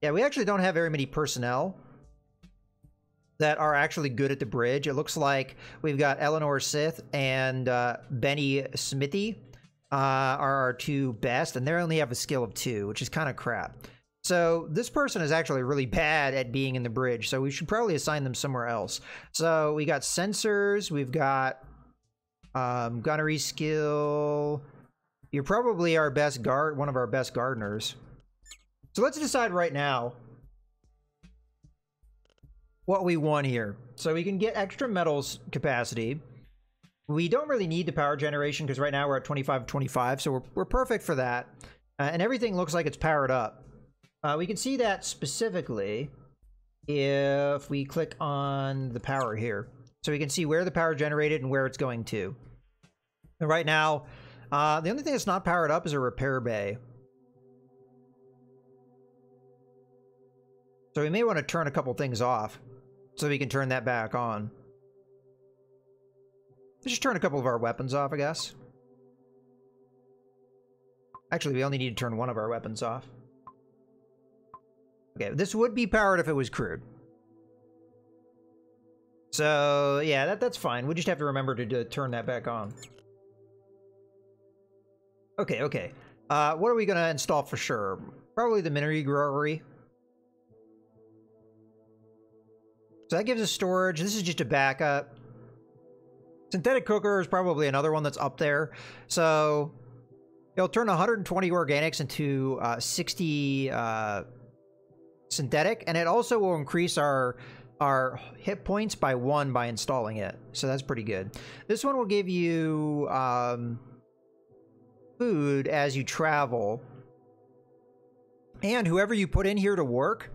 Yeah, we actually don't have very many personnel that are actually good at the bridge. It looks like we've got Eleanor Sith and Benny Smithy are our two best, and they only have a skill of 2, which is kind of crap. So this person is actually really bad at being in the bridge, so we should probably assign them somewhere else. So we got sensors, we've got gunnery skill. You're probably our best one of our best gardeners. So let's decide right now what we want here. So we can get extra metals capacity. We don't really need the power generation because right now we're at 25-25, so we're perfect for that. And everything looks like it's powered up. We can see that specifically if we click on the power here. So we can see where the power generated and where it's going to. And right now, the only thing that's not powered up is a repair bay. So we may want to turn a couple things off so we can turn that back on. Let's just turn a couple of our weapons off, I guess. Actually, we only need to turn one of our weapons off. Okay, this would be powered if it was crewed. So, yeah, that's fine. We just have to remember to turn that back on. Okay. What are we going to install for sure? Probably the mineral growery. So that gives us storage. This is just a backup. Synthetic cooker is probably another one that's up there. So it'll turn 120 organics into 60 synthetic, and it also will increase our hit points by 1 by installing it. So that's pretty good. This one will give you food as you travel, and whoever you put in here to work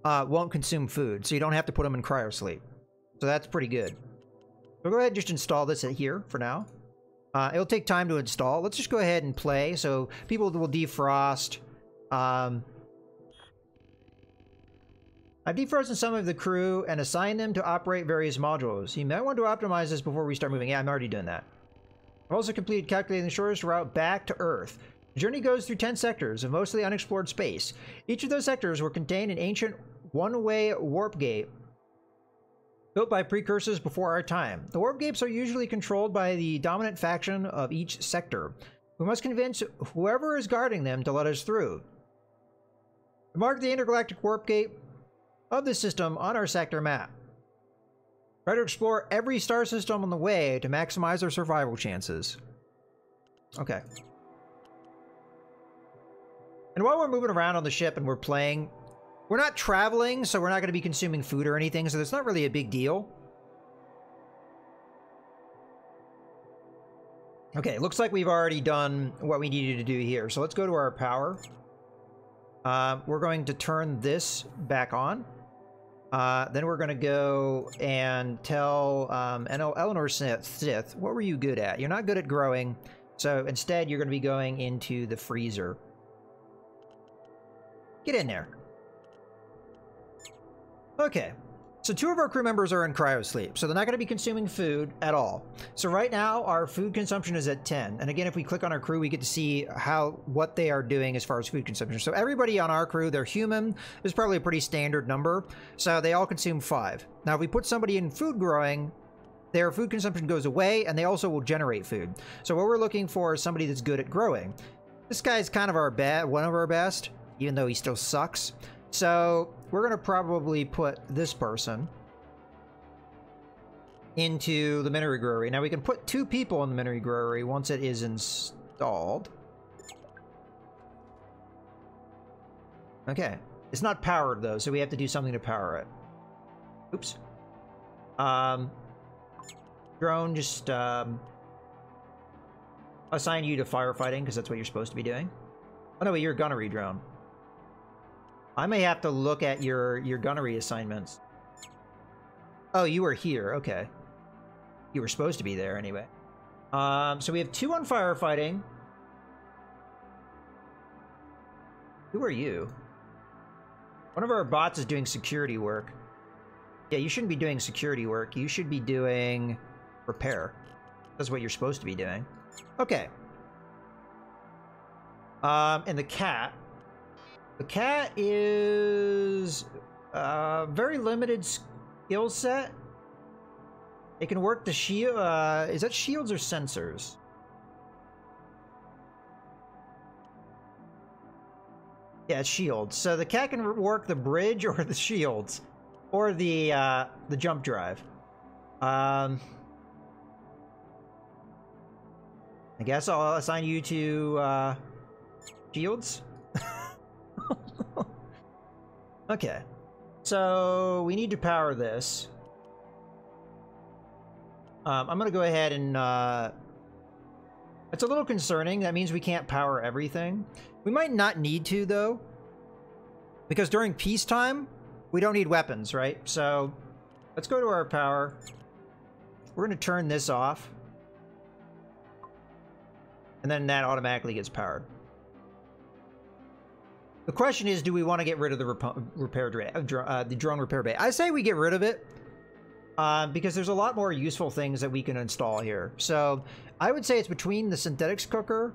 won't consume food, so you don't have to put them in cryosleep. So that's pretty good. We'll go ahead and just install this here for now. It'll take time to install. Let's just go ahead and play. So people will defrost. I've defrosted some of the crew and assigned them to operate various modules. You might want to optimize this before we start moving. Yeah, I'm already doing that. I've also completed calculating the shortest route back to Earth. The journey goes through 10 sectors of mostly unexplored space. Each of those sectors will contain an ancient one-way warp gate built by precursors before our time. The warp gates are usually controlled by the dominant faction of each sector. We must convince whoever is guarding them to let us through. Mark the intergalactic warp gate of the system on our sector map. Try to explore every star system on the way to maximize our survival chances. Okay. And while we're moving around on the ship and we're playing, we're not traveling, so we're not going to be consuming food or anything, so it's not really a big deal. Okay, looks like we've already done what we needed to do here. So let's go to our power. We're going to turn this back on. Then we're going to go and tell Eleanor Sith, what were you good at? You're not good at growing, so instead you're going to be going into the freezer. Get in there. Okay, so 2 of our crew members are in cryosleep, so they're not going to be consuming food at all. So right now, our food consumption is at 10. And again, if we click on our crew, we get to see what they are doing as far as food consumption. So everybody on our crew, they're human. This is probably a pretty standard number. So they all consume 5. Now, if we put somebody in food growing, their food consumption goes away, and they also will generate food. So what we're looking for is somebody that's good at growing. This guy's kind of one of our best, even though he still sucks. So we're going to probably put this person into the minery brewery. Now we can put 2 people in the minery brewery once it is installed. Okay. It's not powered though, so we have to do something to power it. Oops. Drone, just assign you to firefighting because that's what you're supposed to be doing. Oh no, wait, you're a gunnery drone. I may have to look at your gunnery assignments. Oh, you were here. Okay. You were supposed to be there anyway. So we have 2 on firefighting. Who are you? One of our bots is doing security work. Yeah, you shouldn't be doing security work. You should be doing repair. That's what you're supposed to be doing. Okay. And the cat. The cat is very limited skill set. It can work the shield. Is that shields or sensors? Yeah, it's shields. So the cat can work the bridge or the shields, or the jump drive. I guess I'll assign you to shields. Okay, so we need to power this. I'm gonna go ahead and it's a little concerning. That means we can't power everything. We might not need to though, because during peacetime we don't need weapons, right? So let's go to our power. We're gonna turn this off, and then that automatically gets powered. The question is, do we want to get rid of the the drone repair bay? I say we get rid of it because there's a lot more useful things that we can install here. So I would say it's between the synthetics cooker.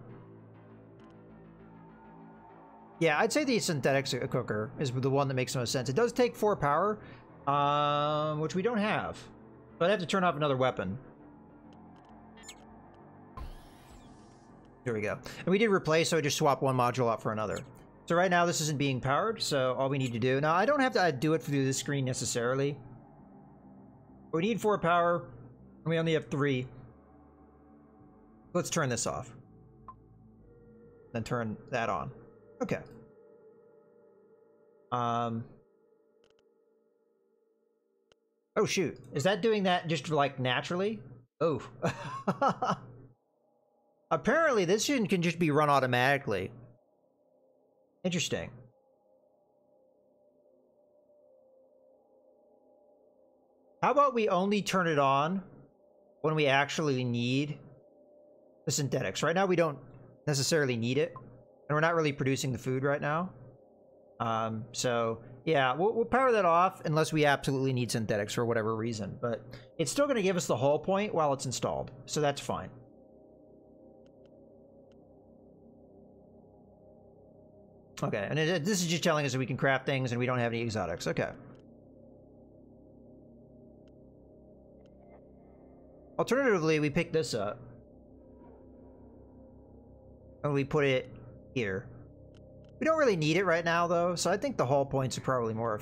Yeah, I'd say the synthetics cooker is the one that makes the most sense. It does take 4 power, which we don't have. But I have to turn off another weapon. Here we go. And we did replace, so I just swapped one module out for another. So right now this isn't being powered, so all we need to do... Now, I don't have to do it through this screen necessarily. We need 4 power, and we only have 3. Let's turn this off. Then turn that on. Okay. Oh shoot. Is that doing that just like naturally? Oh. Apparently this can just be run automatically. Interesting. How about we only turn it on when we actually need the synthetics? Right now we don't necessarily need it, and we're not really producing the food right now. So yeah, we'll power that off unless we absolutely need synthetics for whatever reason, but it's still going to give us the hull point while it's installed, so that's fine. Okay, and this is just telling us that we can craft things and we don't have any exotics. Okay. Alternatively, we pick this up and we put it here. We don't really need it right now, though, so I think the hull points are probably more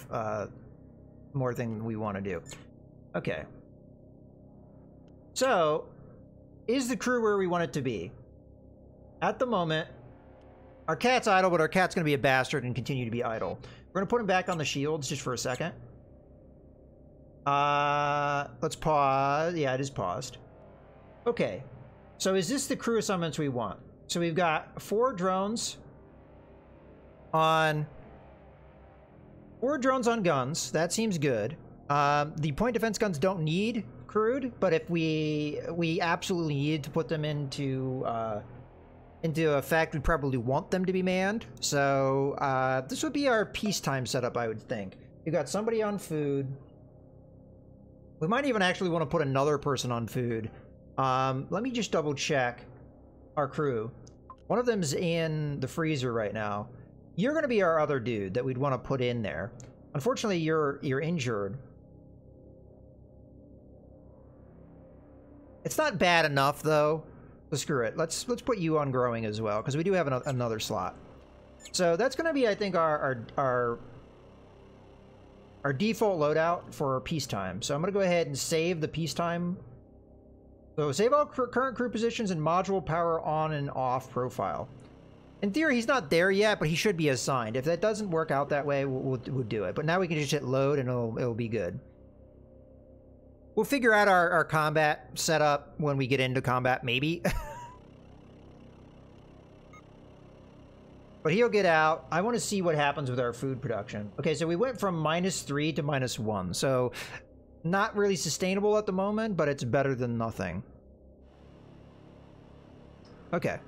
thing we want to do. Okay. So, is the crew where we want it to be? At the moment, our cat's idle, but our cat's going to be a bastard and continue to be idle. We're going to put him back on the shields just for a second. Let's pause. Yeah, it is paused. Okay. So is this the crew assignments we want? So we've got 4 drones on guns. That seems good. The point defense guns don't need crewed, but if we absolutely need to put them into effect, we probably want them to be manned. So this would be our peacetime setup, I would think. We've got somebody on food. We might even actually want to put another person on food. Let me just double check our crew. One of them's in the freezer right now. You're going to be our other dude that we'd want to put in there. Unfortunately, you're injured. It's not bad enough though. So screw it. Let's put you on growing as well, because we do have another slot. So that's going to be, I think, our default loadout for peacetime. So I'm going to go ahead and save the peacetime. So save all current crew positions and module power on and off profile. In theory, he's not there yet, but he should be assigned. If that doesn't work out that way, we'll do it. But now we can just hit load and it'll be good. We'll figure out our combat setup when we get into combat, maybe. But he'll get out. I want to see what happens with our food production. Okay, so we went from -3 to -1. So not really sustainable at the moment, but it's better than nothing. Okay.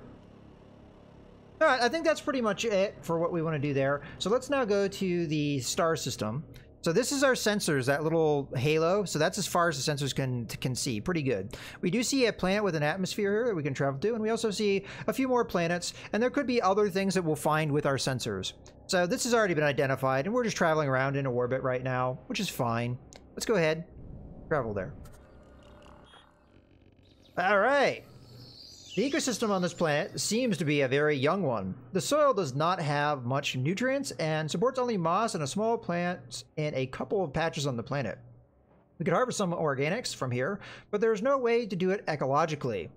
All right, I think that's pretty much it for what we want to do there. So let's now go to the star system. So this is our sensors, that little halo. So that's as far as the sensors can see. Pretty good. We do see a planet with an atmosphere here that we can travel to, and we also see a few more planets, and there could be other things that we'll find with our sensors. So this has already been identified, and we're just traveling around in orbit right now, which is fine. Let's go ahead. Travel there. All right. The ecosystem on this planet seems to be a very young one. The soil does not have much nutrients and supports only moss and a small plant in a couple of patches on the planet. We could harvest some organics from here, but there's no way to do it ecologically.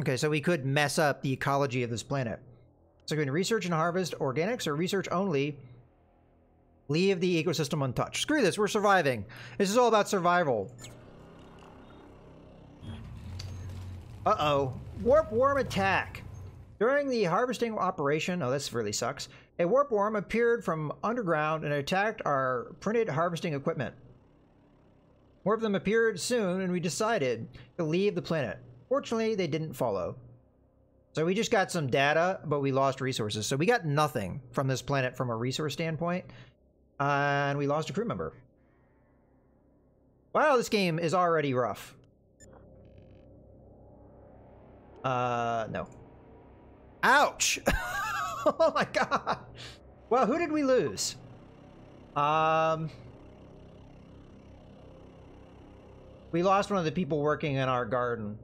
Okay, so we could mess up the ecology of this planet. So we can research and harvest organics or research only. Leave the ecosystem untouched. Screw this, we're surviving. This is all about survival. Uh-oh. Warp worm attack. During the harvesting operation, oh, this really sucks. A warp worm appeared from underground and attacked our printed harvesting equipment. More of them appeared soon, and we decided to leave the planet. Fortunately, they didn't follow. So we just got some data, but we lost resources. So we got nothing from this planet from a resource standpoint, and we lost a crew member. Wow, this game is already rough. No. Ouch! Oh my god! Well, who did we lose? We lost one of the people working in our garden.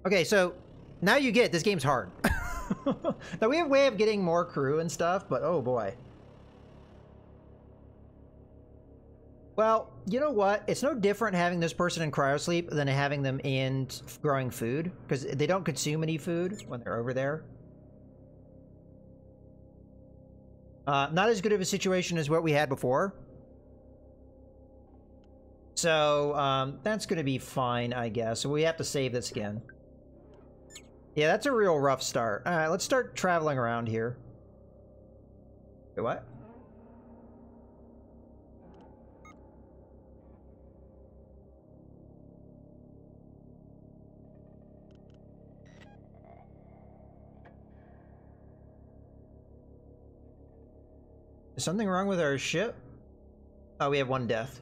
Okay, so now you get this game's hard. Now we have a way of getting more crew and stuff, but oh boy. Well, you know what? It's no different having this person in cryosleep than having them in growing food, because they don't consume any food when they're over there. Not as good of a situation as what we had before. So, that's going to be fine, I guess. So we have to save this again. Yeah, that's a real rough start. Alright, let's start traveling around here. Wait, what? Is something wrong with our ship? Oh, we have one death.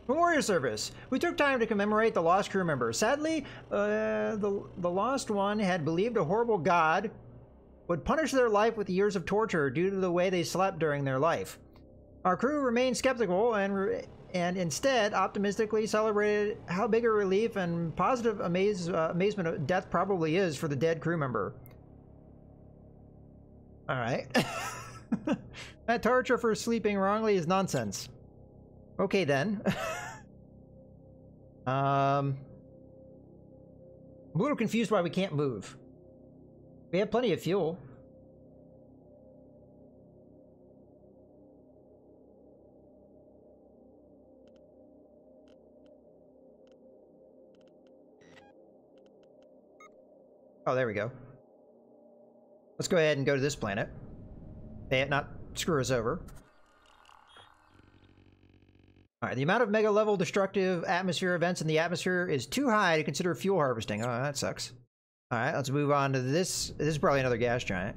Memorial service. We took time to commemorate the lost crew member. Sadly, the lost one had believed a horrible god would punish their life with years of torture due to the way they slept during their life. Our crew remained skeptical and instead optimistically celebrated how big a relief and positive amazement of death probably is for the dead crew member. All right. That torture for sleeping wrongly is nonsense. Okay then. I'm a little confused why we can't move. We have plenty of fuel. Oh, there we go. Let's go ahead and go to this planet. May it not screw us over. Alright, the amount of mega-level destructive atmosphere events in the atmosphere is too high to consider fuel harvesting. Oh, that sucks. Alright, let's move on to this. This is probably another gas giant.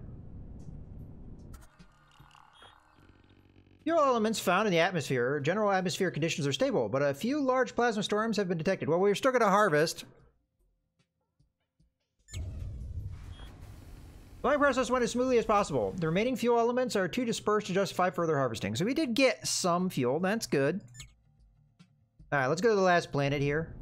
Fuel elements found in the atmosphere. General atmosphere conditions are stable, but a few large plasma storms have been detected. Well, we're still going to harvest. The mining process went as smoothly as possible. The remaining fuel elements are too dispersed to justify further harvesting. So we did get some fuel. That's good. Alright, let's go to the last planet here.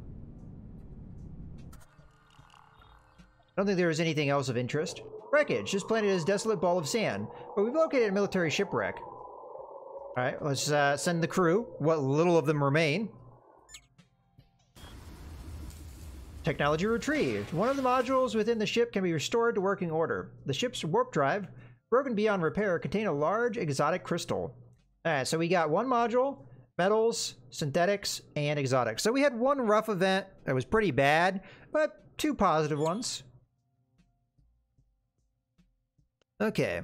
I don't think there is anything else of interest. Wreckage. This planet is a desolate ball of sand, but we've located a military shipwreck. Alright, let's send the crew, what little of them remain. Technology retrieved. One of the modules within the ship can be restored to working order. The ship's warp drive, broken beyond repair, contain a large exotic crystal. Alright, so we got one module, metals, synthetics, and exotics. So we had one rough event that was pretty bad, but two positive ones. Okay.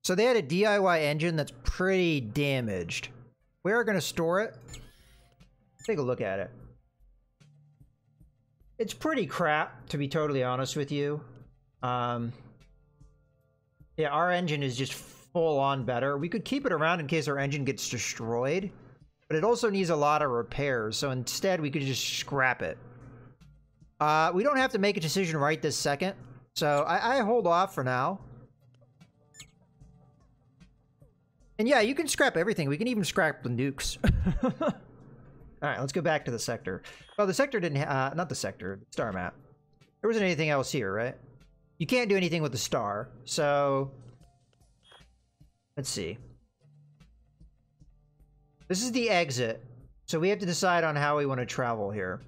So they had a DIY engine that's pretty damaged. We are going to store it. Take a look at it. It's pretty crap, to be totally honest with you. Yeah, our engine is just full on better. We could keep it around in case our engine gets destroyed, but it also needs a lot of repairs, so instead we could just scrap it. We don't have to make a decision right this second, so I hold off for now. And yeah, you can scrap everything. We can even scrap the nukes. Alright, let's go back to the sector. Well, the sector didn't not the sector, the star map. There wasn't anything else here, right? You can't do anything with the star, so... Let's see. This is the exit, so we have to decide on how we want to travel here.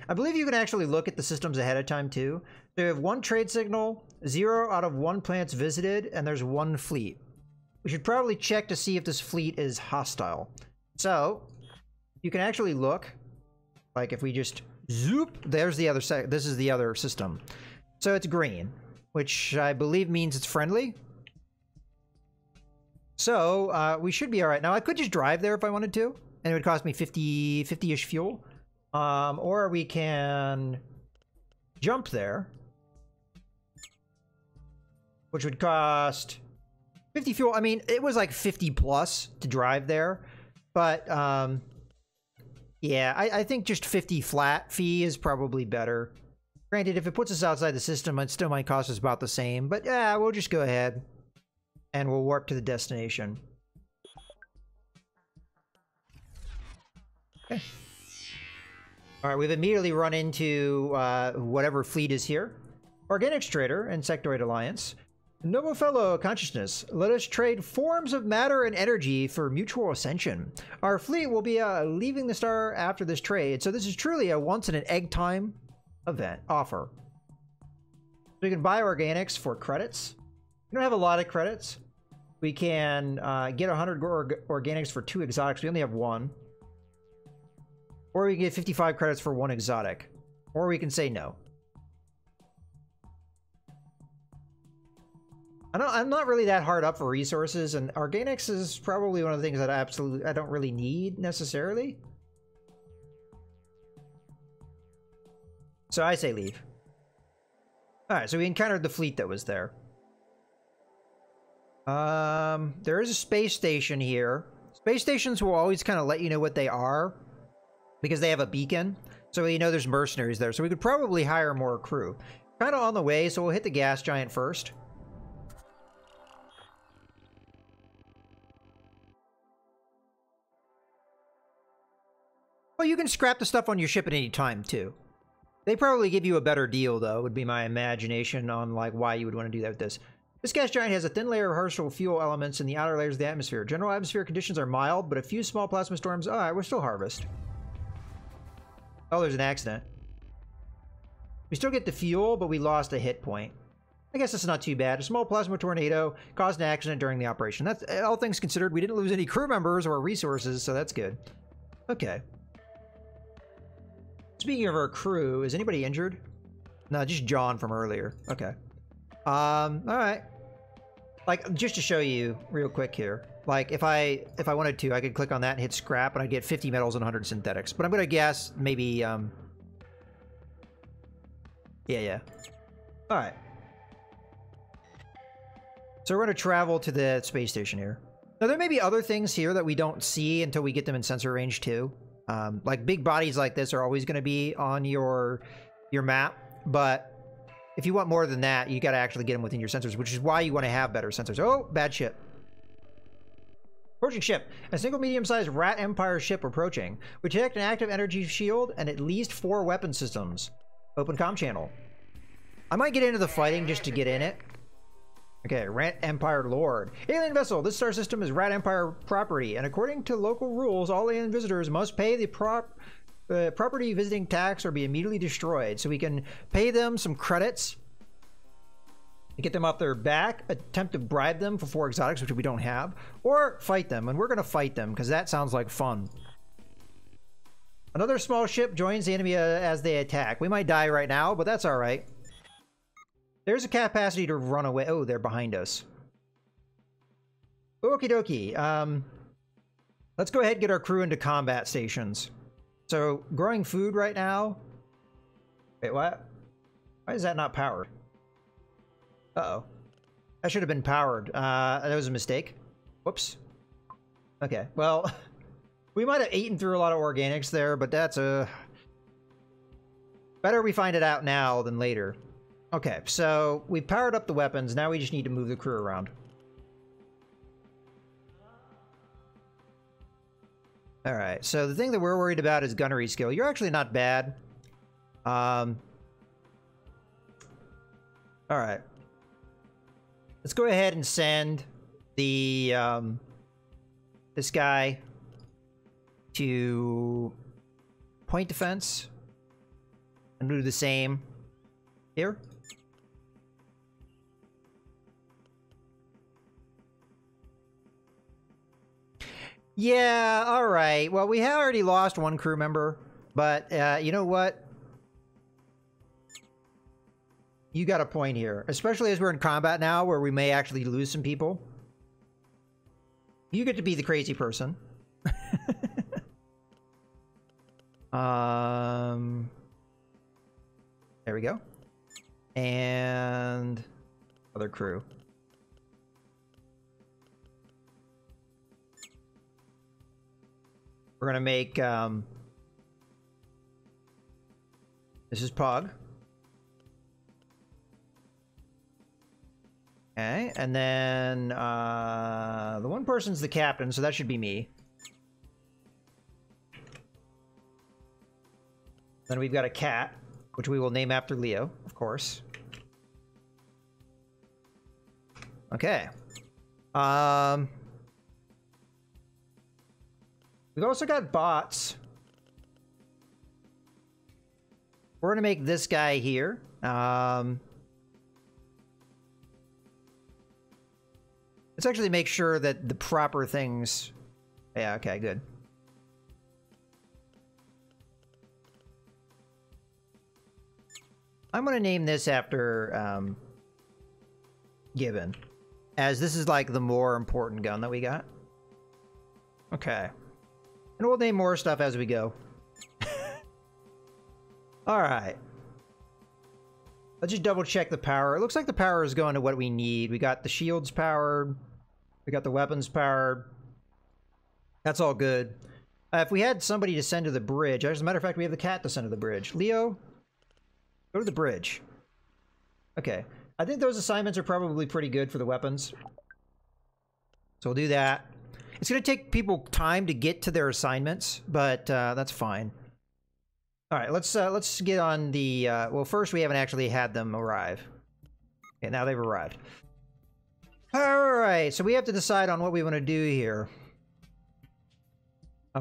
I believe you can actually look at the systems ahead of time, too. So you have one trade signal, 0 out of 1 planets visited, and there's 1 fleet. We should probably check to see if this fleet is hostile. So, you can actually look, like if we just zoop, there's the other this is the other system. So it's green, which I believe means it's friendly. So, we should be alright. Now, I could just drive there if I wanted to, and it would cost me 50-ish fuel. Or we can jump there, which would cost 50 fuel. I mean, it was like 50 plus to drive there, but yeah, I think just 50 flat fee is probably better. Granted, if it puts us outside the system, it still might cost us about the same, but yeah, we'll just go ahead and we'll warp to the destination. Okay. Alright, we've immediately run into whatever fleet is here. Organics Trader and Sectoid Alliance. Noble fellow consciousness, let us trade forms of matter and energy for mutual ascension. Our fleet will be leaving the star after this trade, so this is truly a once-in-an-egg time event offer. We can buy organics for credits. We don't have a lot of credits. We can get 100 organics for 2 exotics. We only have 1. Or we can get 55 credits for 1 exotic. Or we can say no. I'm not really that hard up for resources, and organics is probably one of the things that I don't really need necessarily. So I say leave. Alright, so we encountered the fleet that was there. There is a space station here. Space stations will always kind of let you know what they are, because they have a beacon. So you know there's mercenaries there. So we could probably hire more crew. Kind of on the way, so we'll hit the gas giant first. Well, you can scrap the stuff on your ship at any time, too. They probably give you a better deal, though, would be my imagination on, like, why you would want to do that with this. This gas giant has a thin layer of harmful fuel elements in the outer layers of the atmosphere. General atmospheric conditions are mild, but a few small plasma storms... Alright, we're still harvest. Oh, there's an accident. We still get the fuel, but we lost a hit point. I guess that's not too bad. A small plasma tornado caused an accident during the operation. That's all things considered. We didn't lose any crew members or resources, so that's good. Okay. Speaking of our crew, is anybody injured? No, just John from earlier. Okay. Alright. Like, just to show you real quick here. Like, if I wanted to, I could click on that and hit scrap, and I'd get 50 metals and 100 synthetics. But I'm gonna guess maybe, yeah. Alright. So we're gonna travel to the space station here. Now, there may be other things here that we don't see until we get them in sensor range, too. Like, big bodies like this are always gonna be on your map, but if you want more than that, you gotta actually get them within your sensors, which is why you want to have better sensors. Oh, bad ship. Approaching ship. A single medium-sized Rat Empire ship approaching. We detect an active energy shield and at least 4 weapon systems. Open comm channel. I might get into the fighting just to get in it. Okay, Rat Empire Lord. Alien vessel. This star system is Rat Empire property, and according to local rules, all alien visitors must pay the property visiting tax or be immediately destroyed. So we can pay them some credits to get them off their back, attempt to bribe them for 4 exotics, which we don't have, or fight them. And we're going to fight them because that sounds like fun. Another small ship joins the enemy as they attack. We might die right now, but that's all right. There's a capacity to run away. Oh, they're behind us. Okie dokie. Let's go ahead and get our crew into combat stations. So, growing food right now. Wait, what? Why is that not powered? Uh-oh. That should have been powered. That was a mistake. Whoops. Okay, well, we might have eaten through a lot of organics there, but that's a... Better we find it out now than later. Okay, so we powered up the weapons. Now we just need to move the crew around. Alright, so the thing that we're worried about is gunnery skill. You're actually not bad. Alright. Let's go ahead and send the, this guy to point defense. And do the same here. Yeah, alright. Well, we have already lost 1 crew member, but you know what? You got a point here, especially as we're in combat now where we may actually lose some people. You get to be the crazy person. There we go. And other crew. We're gonna make this is Pog. Okay, and then the one person's the captain, so that should be me. Then we've got a cat, which we will name after Leo, of course. Okay. We've also got bots. We're gonna make this guy here. Let's actually make sure that the proper things... Yeah, okay, good. I'm gonna name this after Gibbon, as this is like the more important gun that we got. Okay. And we'll name more stuff as we go. Alright. Let's just double check the power. It looks like the power is going to what we need. We got the shields powered. We got the weapons powered. That's all good. If we had somebody to send to the bridge, as a matter of fact, we have the cat to send to the bridge. Leo, go to the bridge. Okay. I think those assignments are probably pretty good for the weapons. So we'll do that. It's going to take people time to get to their assignments, but that's fine. All right, let's get on the... well, first we haven't actually had them arrive. Okay, now they've arrived. All right, so we have to decide on what we want to do here.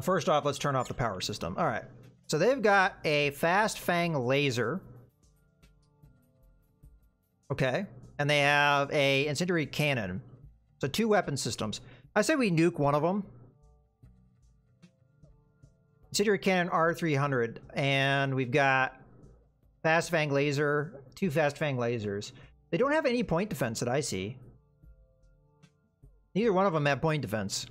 First off, let's turn off the power system. All right, so they've got a fast fang laser. Okay, and they have a incendiary cannon. So 2 weapon systems. I say we nuke one of them. Incendiary cannon R300, and we've got fast fang laser, 2 fast fang lasers. They don't have any point defense that I see. Neither one of them have point defense.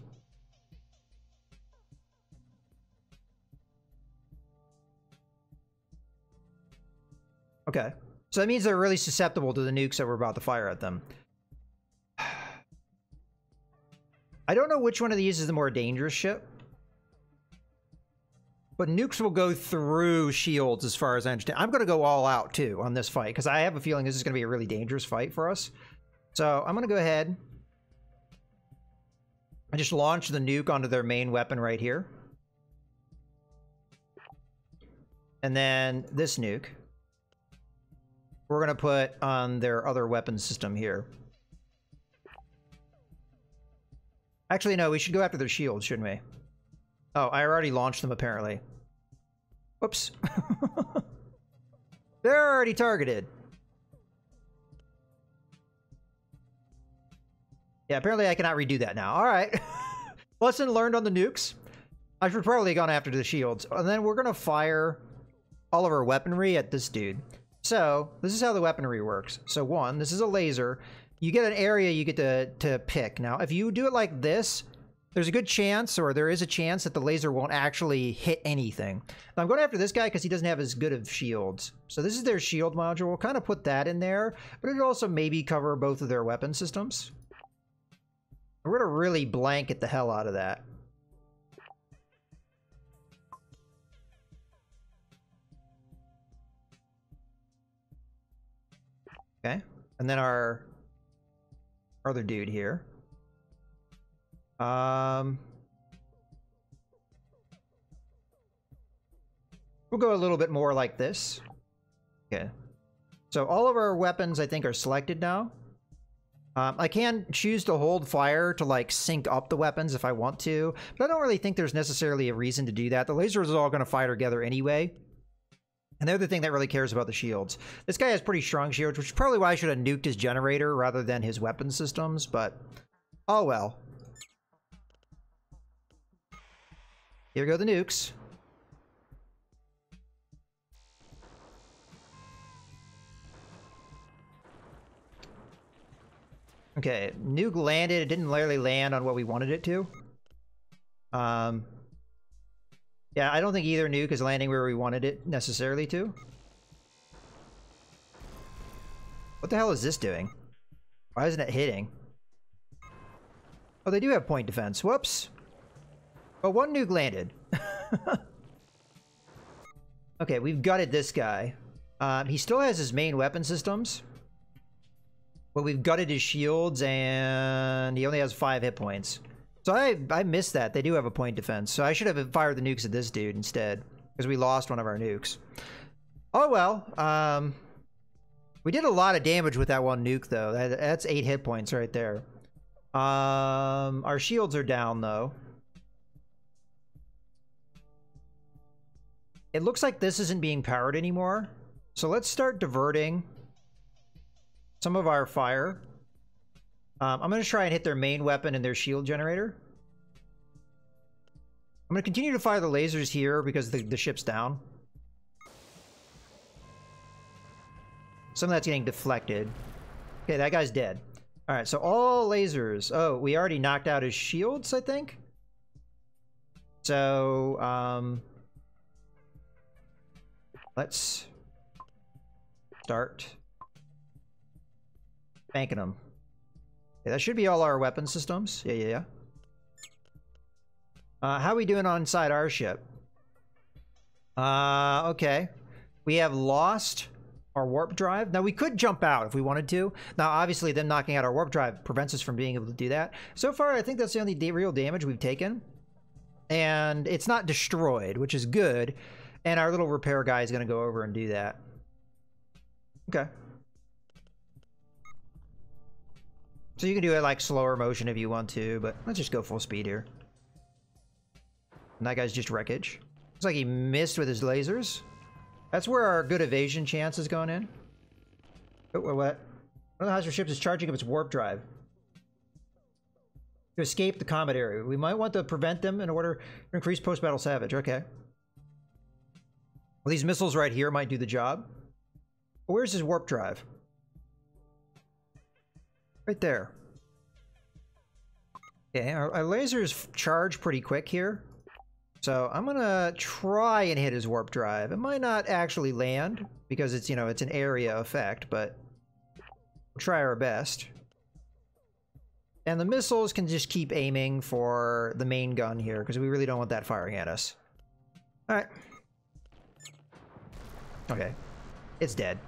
Okay. So that means they're really susceptible to the nukes that we're about to fire at them. I don't know which one of these is the more dangerous ship. But nukes will go through shields as far as I understand. I'm going to go all out, too, on this fight, because I have a feeling this is going to be a really dangerous fight for us. So I'm going to go ahead and just launch the nuke onto their main weapon right here. And then this nuke we're going to put on their other weapon system here. Actually, no, we should go after their shields, shouldn't we? Oh, I already launched them, apparently. Whoops. They're already targeted. Yeah, apparently I cannot redo that now. All right. Lesson learned on the nukes. I should probably have gone after the shields. And then we're going to fire all of our weaponry at this dude. So, this is how the weaponry works. So, 1, this is a laser. You get an area you get to pick. Now, if you do it like this, there's a good chance, or there is a chance, that the laser won't actually hit anything. Now, I'm going after this guy because he doesn't have as good of shields. So this is their shield module. We'll kind of put that in there, but it'll also maybe cover both of their weapon systems. We're going to really blanket the hell out of that. Okay, and then our other dude here. We'll go a little bit more like this. Okay. So all of our weapons, I think, are selected now. I can choose to hold fire to, like, sync up the weapons if I want to, but I don't really think there's necessarily a reason to do that. The lasers are all going to fire together anyway. And they're the thing that really cares about the shields. This guy has pretty strong shields, which is probably why I should have nuked his generator rather than his weapon systems, but oh well. Here go the nukes. Okay, nuke landed. It didn't literally land on what we wanted it to. Yeah, I don't think either nuke is landing where we wanted it necessarily to. What the hell is this doing? Why isn't it hitting? Oh, they do have point defense. Whoops. But one nuke landed. Okay, we've gutted this guy. He still has his main weapon systems. But we've gutted his shields, and he only has 5 hit points. So I missed that. They do have a point defense. So I should have fired the nukes at this dude instead, because we lost one of our nukes. Oh well. We did a lot of damage with that one nuke, though. That's 8 hit points right there. Our shields are down, though. It looks like this isn't being powered anymore. So let's start diverting some of our fire. I'm going to try and hit their main weapon and their shield generator. I'm going to continue to fire the lasers here because the ship's down. Some of that's getting deflected. Okay, that guy's dead. All right, so all lasers. Oh, we already knocked out his shields, I think. So, let's start banking them. Okay, that should be all our weapon systems. Yeah. How are we doing on inside our ship? Okay. We have lost our warp drive. Now, we could jump out if we wanted to. Now, obviously, them knocking out our warp drive prevents us from being able to do that. So far, I think that's the only real damage we've taken. And it's not destroyed, which is good. And our little repair guy is going to go over and do that. Okay. So you can do it like slower motion if you want to, but let's just go full speed here. And that guy's just wreckage. Looks like he missed with his lasers. That's where our good evasion chance is going in. Oh, what? One of the hostile ships is charging up its warp drive to escape the combat area. We might want to prevent them in order to increase post-battle salvage. Okay. Well, these missiles right here might do the job. Where's his warp drive? Right there. Okay, our lasers charge pretty quick here. So I'm gonna try and hit his warp drive. It might not actually land because it's, you know, it's an area effect, but we'll try our best. And the missiles can just keep aiming for the main gun here because we really don't want that firing at us. All right. Okay. It's dead.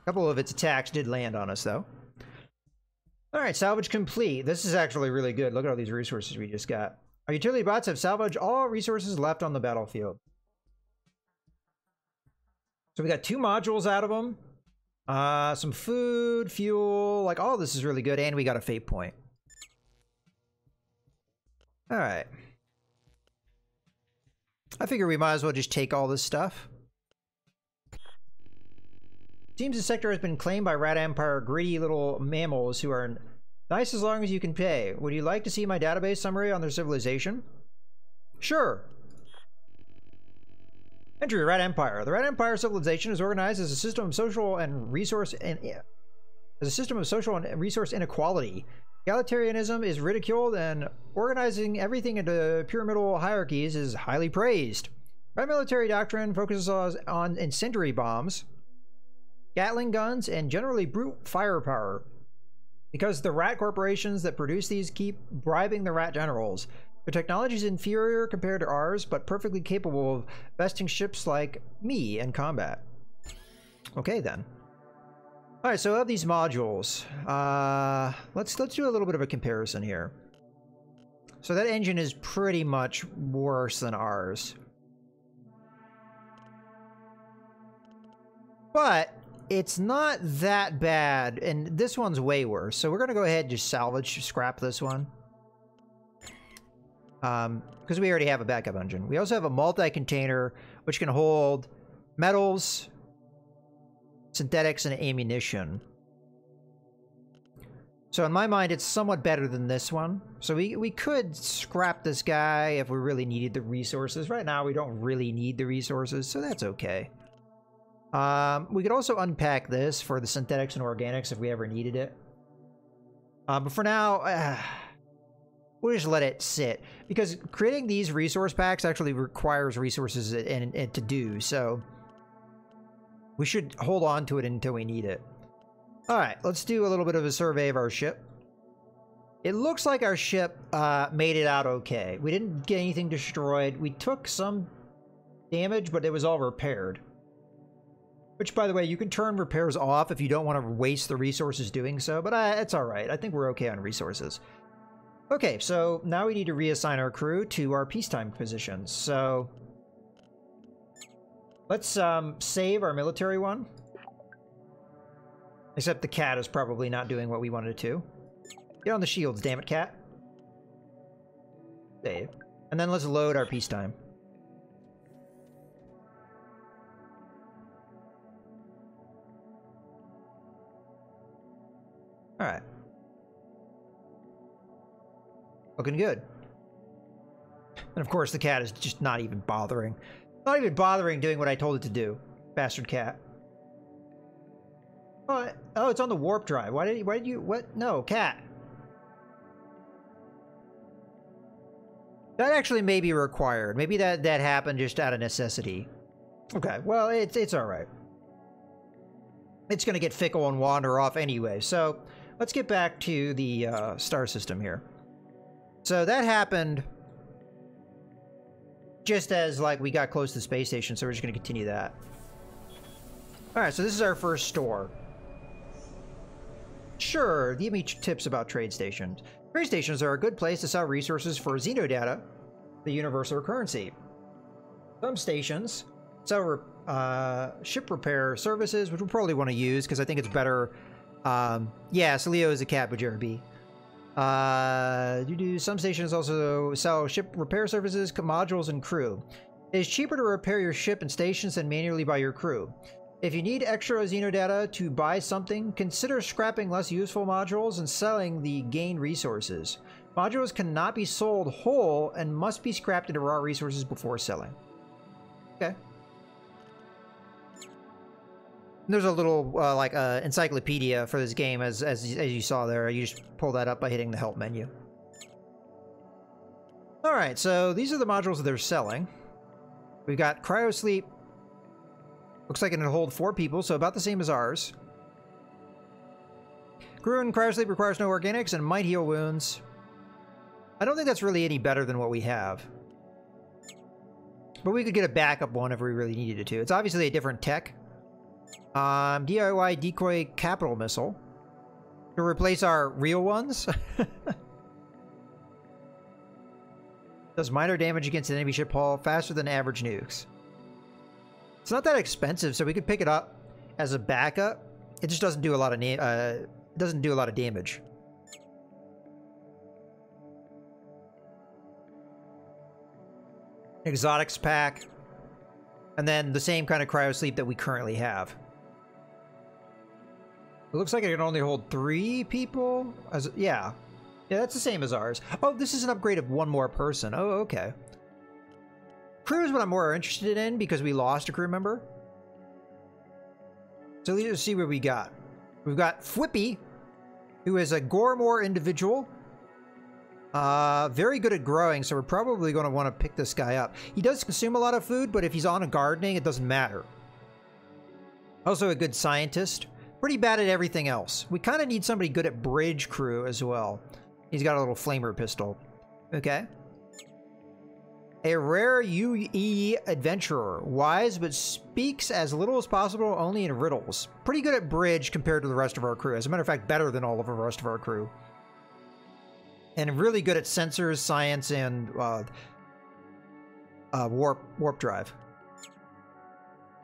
A couple of its attacks did land on us, though. All right, salvage complete. This is actually really good. Look at all these resources we just got. Our utility bots have salvaged all resources left on the battlefield. So we got 2 modules out of them. Some food, fuel, like all this is really good. And we got a fate point. All right. I figure we might as well just take all this stuff. Seems the sector has been claimed by Rat Empire greedy little mammals who are nice as long as you can pay. Would you like to see my database summary on their civilization? Sure. Entry, Rat Empire. The Rat Empire civilization is organized as a system of social and resource inequality. Egalitarianism is ridiculed, and organizing everything into pyramidal hierarchies is highly praised. Rat military doctrine focuses on incendiary bombs, Gatling guns, and generally brute firepower. Because the rat corporations that produce these keep bribing the rat generals. Their technology is inferior compared to ours, but perfectly capable of besting ships like me in combat. Okay, then. All right, so of these modules, let's do a little bit of a comparison here. So that engine is pretty much worse than ours. But it's not that bad, and this one's way worse. So we're going to go ahead and just scrap this one. Because we already have a backup engine. We also have a multi-container, which can hold metals, synthetics, and ammunition. So in my mind, it's somewhat better than this one. So we could scrap this guy if we really needed the resources. Right now, we don't really need the resources, so that's okay. We could also unpack this for the synthetics and organics if we ever needed it. But for now, we'll just let it sit. Because creating these resource packs actually requires resources and to do, so we should hold on to it until we need it. Alright, let's do a little bit of a survey of our ship. It looks like our ship made it out okay. We didn't get anything destroyed. We took some damage, but it was all repaired. Which, by the way, you can turn repairs off if you don't want to waste the resources doing so, but it's alright. I think we're okay on resources. Okay, so now we need to reassign our crew to our peacetime positions. So Let's save our military one. Except the cat is probably not doing what we wanted it to. Get on the shields, damn it, cat. Save. And then let's load our peacetime. Alright. Looking good. And of course the cat is just not even bothering. Not even bothering doing what I told it to do. Bastard cat. Oh, it's on the warp drive. Why did you, what? No, cat. That actually may be required. Maybe that happened just out of necessity. Okay, well, it's alright. It's gonna get fickle and wander off anyway, so let's get back to the star system here. So that happened just as, like, we got close to the space station, so we're just gonna continue that. Alright, so this is our first store. Sure, give me tips about trade stations. Trade stations are a good place to sell resources for Xenodata, the universal currency. Some stations sell ship repair services, which we'll probably want to use because I think it's better. Yeah, so Leo is a cat, but JRB. Some stations also sell ship repair services, modules, and crew. It is cheaper to repair your ship and stations than manually by your crew. If you need extra Xenodata to buy something, consider scrapping less useful modules and selling the gained resources. Modules cannot be sold whole and must be scrapped into raw resources before selling. Okay. There's a little encyclopedia for this game, as you saw there. You just pull that up by hitting the help menu. All right, so these are the modules that they're selling. We've got cryosleep. Looks like it can hold 4 people, so about the same as ours. Crew and cryosleep requires no organics and might heal wounds. I don't think that's really any better than what we have. But we could get a backup one if we really needed it to. It's obviously a different tech. DIY decoy capital missile. To replace our real ones. Does minor damage against an enemy ship hull faster than average nukes. It's not that expensive, so we could pick it up as a backup. It just doesn't do a lot of damage. Exotics pack, and then the same kind of cryosleep that we currently have. It looks like it can only hold 3 people. Yeah, that's the same as ours. Oh, this is an upgrade of 1 more person. Oh, okay. Crew is what I'm more interested in because we lost a crew member. So let's see what we got. We've got Flippy, who is a Gormore individual. Very good at growing, so we're probably going to want to pick this guy up. He does consume a lot of food, but if he's on a gardening, it doesn't matter. Also a good scientist. Pretty bad at everything else. We kind of need somebody good at bridge crew as well. He's got a little flamer pistol. Okay. A rare UE adventurer. Wise, but speaks as little as possible, only in riddles. Pretty good at bridge compared to the rest of our crew. As a matter of fact, better than all of the rest of our crew. And really good at sensors, science, and warp drive.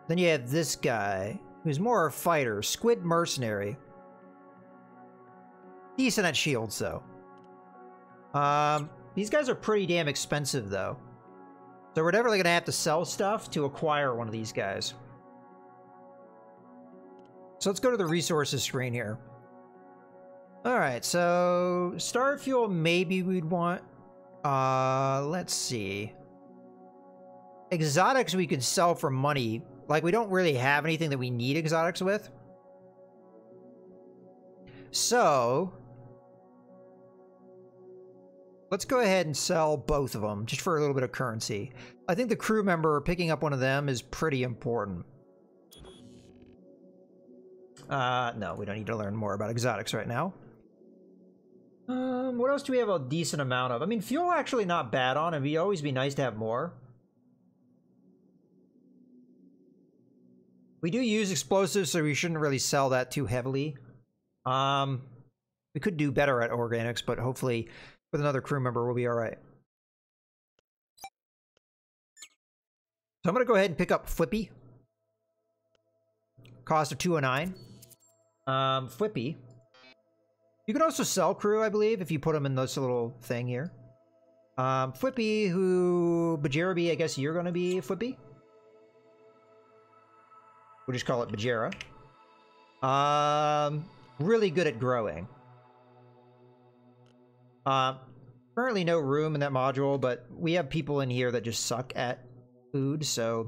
Then you have this guy, who's more a fighter. Squid mercenary. Decent at shields, though. These guys are pretty damn expensive, though. So we're definitely going to have to sell stuff to acquire one of these guys. So let's go to the resources screen here. Alright, so star fuel maybe we'd want. Let's see. Exotics we could sell for money. Like, we don't really have anything that we need exotics with. So let's go ahead and sell both of them, just for a little bit of currency. I think the crew member picking up one of them is pretty important. No, we don't need to learn more about exotics right now. What else do we have a decent amount of? I mean, fuel actually not bad on, and it'd always be nice to have more. We do use explosives, so we shouldn't really sell that too heavily. We could do better at organics, but hopefully with another crew member we'll be alright. So I'm going to go ahead and pick up Flippy. cost of 209. Flippy. You can also sell crew, I believe, if you put them in this little thing here. Flippy, who... Bajira, I guess you're going to be Flippy. We'll just call it Bajira. Really good at growing. Currently no room in that module, but we have people in here that just suck at food, so...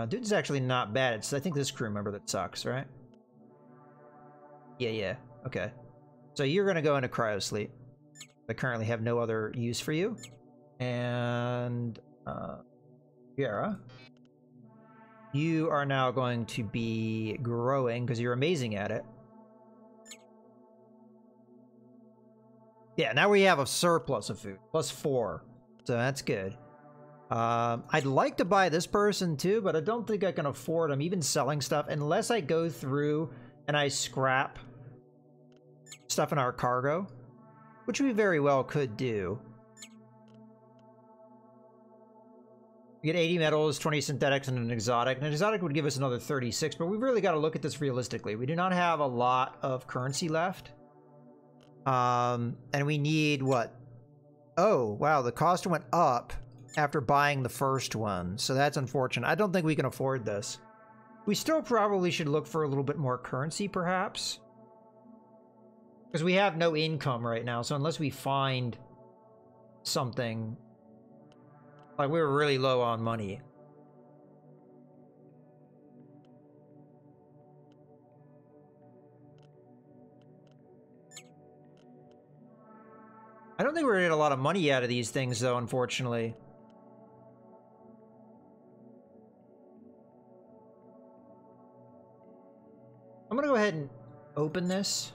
dude's actually not bad. It's, I think, this crew member that sucks, right? Yeah, okay. So you're gonna go into cryo sleep. I currently have no other use for you. And, Yara. You are now going to be growing, because you're amazing at it. Yeah, now we have a surplus of food. +4. So that's good. I'd like to buy this person too, but I don't think I can afford them, even selling stuff, unless I go through and I scrap stuff in our cargo, which we very well could do. We get 80 metals, 20 synthetics, and an exotic. An exotic would give us another 36, but we've really got to look at this realistically. We do not have a lot of currency left. And we need what? Oh, wow, the cost went up after buying the first one, so that's unfortunate. I don't think we can afford this. We still probably should look for a little bit more currency, perhaps. Because we have no income right now, so unless we find something... Like, we were really low on money. I don't think we're gonna get a lot of money out of these things, though, unfortunately. I'm gonna go ahead and open this.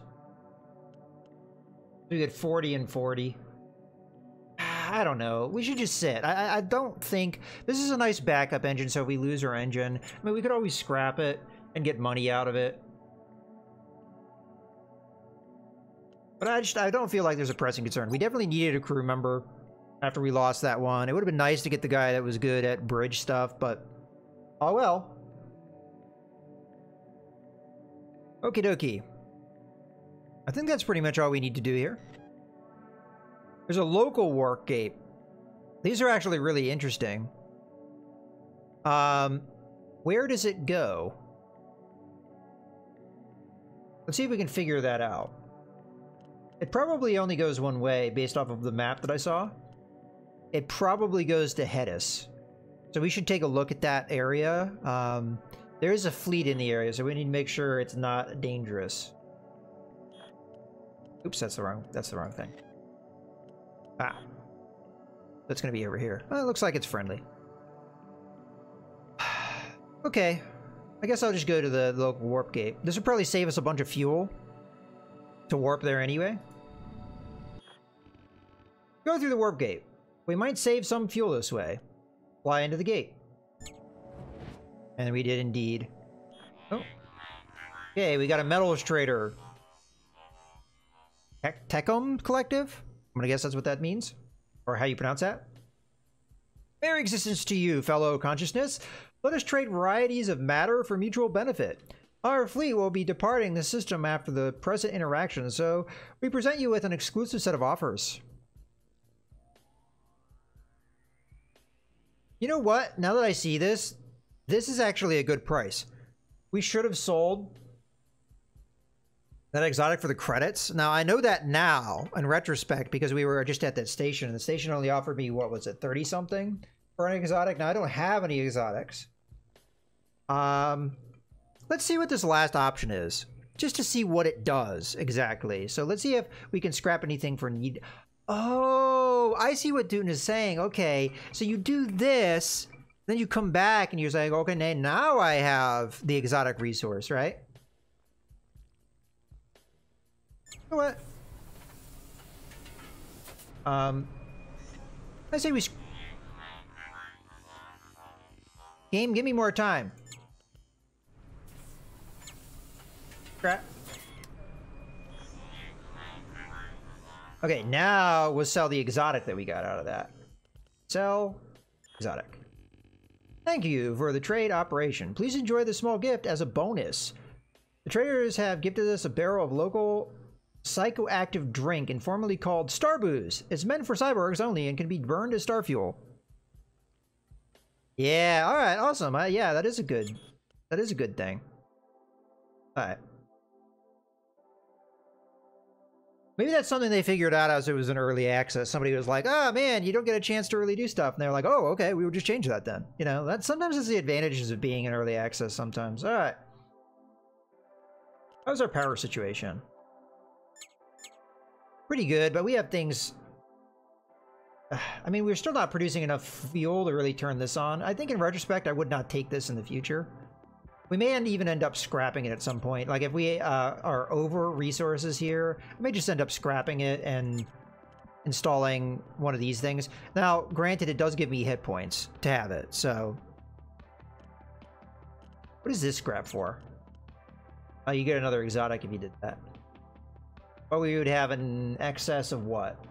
We get 40 and 40. I don't know. We should just sit. I don't think... This is a nice backup engine, so if we lose our engine... I mean, we could always scrap it and get money out of it. But I don't feel like there's a pressing concern. We definitely needed a crew member after we lost that one. It would have been nice to get the guy that was good at bridge stuff, but... Oh well. Okie dokie. I think that's pretty much all we need to do here. There's a local warp gate. These are actually really interesting. Where does it go? Let's see if we can figure that out. It probably only goes one way based off of the map that I saw. It probably goes to Hedis. So we should take a look at that area. There is a fleet in the area, so we need to make sure it's not dangerous. Oops, that's the wrong thing. Ah. That's gonna be over here. Well, it looks like it's friendly. Okay. I guess I'll just go to the local warp gate. This would probably save us a bunch of fuel to warp there anyway. Go through the warp gate. We might save some fuel this way. Fly into the gate. And we did indeed. Oh. Okay, we got a metals trader. Techum Collective? I'm gonna guess that's what that means. Or how you pronounce that. Merry existence to you, fellow consciousness. Let us trade varieties of matter for mutual benefit. Our fleet will be departing the system after the present interaction, so we present you with an exclusive set of offers. You know what? Now that I see this, this is actually a good price. We should have sold that exotic for the credits. Now, I know that now, in retrospect, because we were just at that station, and the station only offered me, what was it, 30-something for an exotic? Now, I don't have any exotics. Let's see what this last option is, just to see what it does exactly. So let's see if we can scrap anything for need. Oh, I see what Dune is saying. Okay, so you do this, then you come back, and you're saying, okay, now I have the exotic resource, right? You know what? I say we... Game, give me more time. Crap. Okay, now we'll sell the exotic that we got out of that. Sell exotic. Thank you for the trade operation. Please enjoy the small gift as a bonus. The traders have gifted us a barrel of local psychoactive drink, informally called Star Booze. It's meant for cyborgs only and can be burned as star fuel. Yeah, all right, awesome. Yeah, that is a good thing. All right. Maybe that's something they figured out as it was in early access. Somebody was like, "Oh man, you don't get a chance to really do stuff," and they're like, "Oh, okay, we will just change that then." You know, that sometimes is the advantages of being in early access. Sometimes. All right. How's our power situation? Pretty good, but we have things. I mean, we're still not producing enough fuel to really turn this on. I think in retrospect, I would not take this in the future. We may even end up scrapping it at some point. Like if we are over resources here, we may just end up scrapping it and installing one of these things. Now, granted, it does give me hit points to have it, so... What is this scrap for? Oh, you get another exotic if you did that. But we would have an excess of what?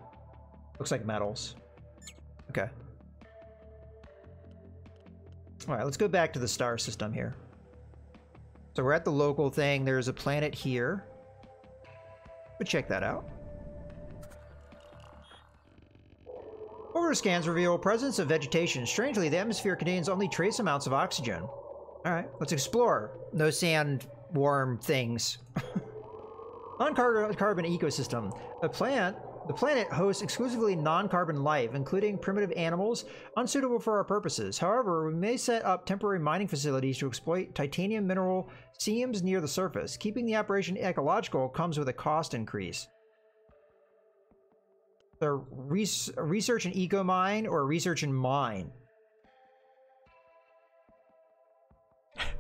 Looks like metals. Okay. Alright, let's go back to the star system here. So we're at the local thing. There's a planet here. But check that out. Orbiter scans reveal presence of vegetation. Strangely, the atmosphere contains only trace amounts of oxygen. Alright, let's explore. No sandworm things. Non-carbon ecosystem. The planet hosts exclusively non-carbon life, including primitive animals, unsuitable for our purposes. However, we may set up temporary mining facilities to exploit titanium mineral seams near the surface. Keeping the operation ecological comes with a cost increase. So, research and eco-mine or research and mine?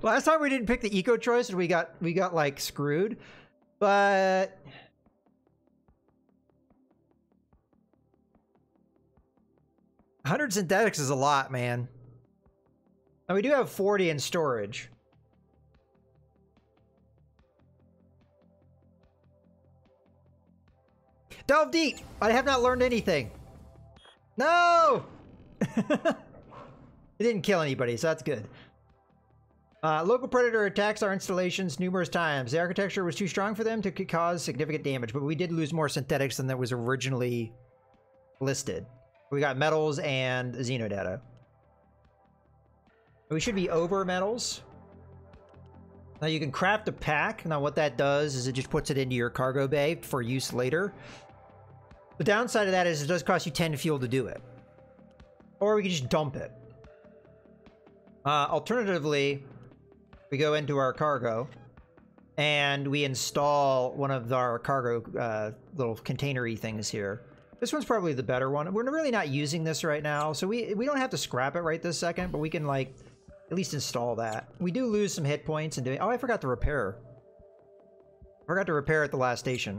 Last time we didn't pick the eco choice and we got like screwed, but... 100 synthetics is a lot, man. And we do have 40 in storage. Delve deep! I have not learned anything. No! It didn't kill anybody, so that's good. Local predator attacks our installations numerous times. The architecture was too strong for them to cause significant damage, but we did lose more synthetics than that was originally listed. We got metals and xenodata. We should be over metals. Now you can craft a pack. Now what that does is it just puts it into your cargo bay for use later. The downside of that is it does cost you 10 fuel to do it. Or we can just dump it. Alternatively, we go into our cargo and we install one of our cargo little container-y things here. This one's probably the better one. We're really not using this right now, so we don't have to scrap it right this second, but we can, like, at least install that. We do lose some hit points in doing... Oh, I forgot to repair. I forgot to repair at the last station.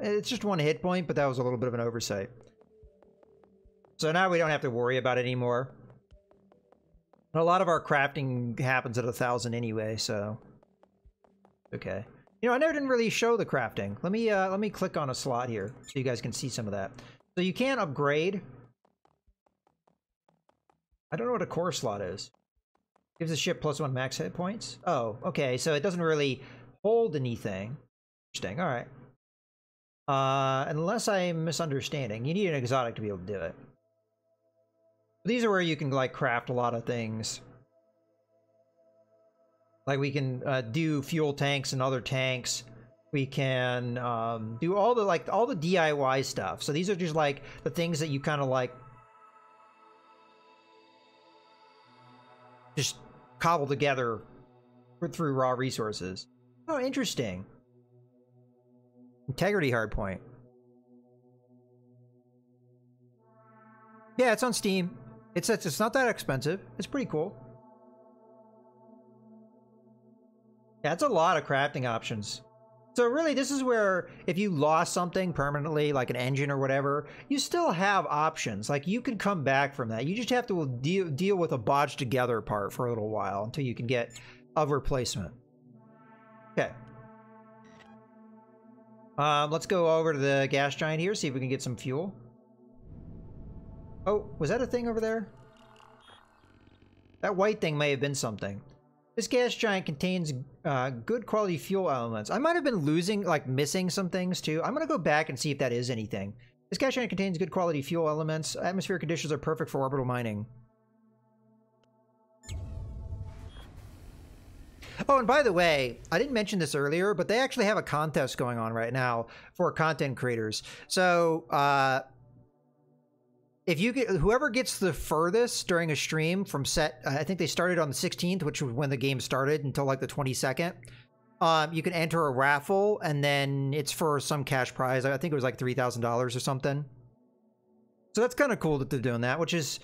It's just one hit point, but that was a little bit of an oversight. So now we don't have to worry about it anymore. A lot of our crafting happens at 1,000 anyway, so... Okay. You know, I never didn't really show the crafting. Let me click on a slot here so you guys can see some of that. So you can upgrade. I don't know what a core slot is. Gives the ship +1 max hit points. Oh, okay. So it doesn't really hold anything. Interesting. All right. Unless I'm misunderstanding, you need an exotic to be able to do it. These are where you can like craft a lot of things. Like we can do fuel tanks and other tanks. We can do all the DIY stuff. So these are just like the things that you kind of like just cobble together through raw resources. Oh, interesting. Integrity hardpoint. Yeah, it's on Steam. It's not that expensive. It's pretty cool. Yeah, it's a lot of crafting options. So really, this is where if you lost something permanently, like an engine or whatever, you still have options. Like you can come back from that. You just have to deal with a bodged together part for a little while until you can get a replacement. Okay. Let's go over to the gas giant here, see if we can get some fuel. Oh, was that a thing over there? That white thing may have been something. This gas giant contains good quality fuel elements. I might have been losing, like missing some things too. I'm gonna go back and see if that is anything. This gas giant contains good quality fuel elements. Atmospheric conditions are perfect for orbital mining. Oh, and by the way, I didn't mention this earlier, but they actually have a contest going on right now for content creators. So, if you get whoever gets the furthest during a stream from set, I think they started on the 16th, which was when the game started, until like the 22nd. You can enter a raffle, and then it's for some cash prize. I think it was like $3,000 or something. So that's kind of cool that they're doing that. Which is,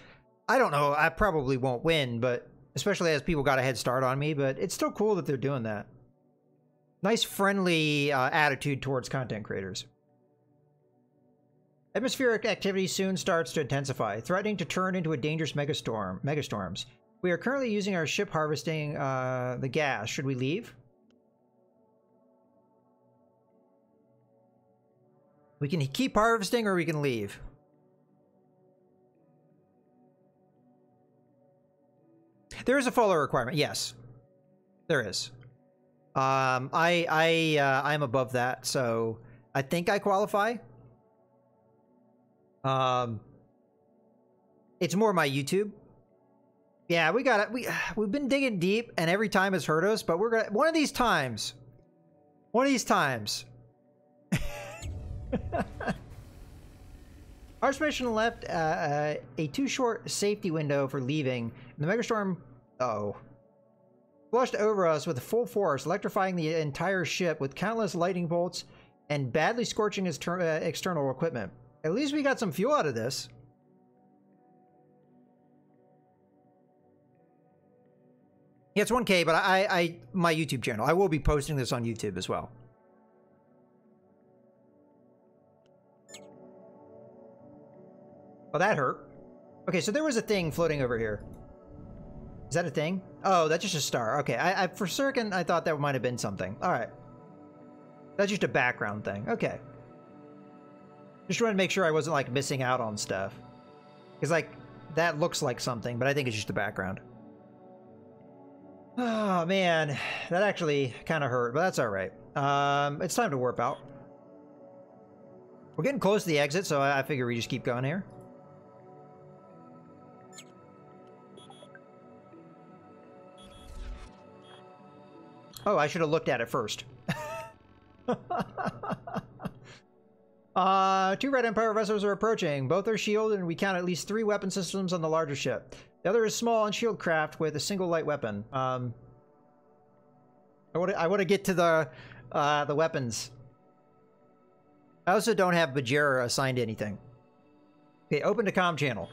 I don't know, I probably won't win, but especially as people got a head start on me. But it's still cool that they're doing that. Nice, friendly attitude towards content creators. Atmospheric activity soon starts to intensify, threatening to turn into a dangerous megastorms. We are currently using our ship harvesting the gas. Should we leave? We can keep harvesting or we can leave. There is a follow requirement. Yes, there is. I'm above that, so I think I qualify. It's more my YouTube. Yeah, we got it. We've been digging deep, and every time has hurt us. But we're gonna one of these times. Our station left a too short safety window for leaving. And the megastorm, flushed over us with full force, electrifying the entire ship with countless lightning bolts and badly scorching its external equipment. At least we got some fuel out of this. Yeah, it's 1K, but my YouTube channel. I will be posting this on YouTube as well. Oh, that hurt. Okay, so there was a thing floating over here. Is that a thing? Oh, that's just a star. Okay, I for certain I thought that might have been something. All right. That's just a background thing. Okay. Just wanted to make sure I wasn't, like, missing out on stuff. Because, like, that looks like something, but I think it's just a background. Oh, man. That actually kind of hurt, but that's all right. It's time to warp out. We're getting close to the exit, so I figure we just keep going here. Oh, I should have looked at it first. Two Red Empire vessels are approaching. Both are shielded, and we count at least 3 weapon systems on the larger ship. The other is small and shield craft with a single light weapon. I want to get to the weapons. I also don't have Bajera assigned to anything. Okay, open to comm channel.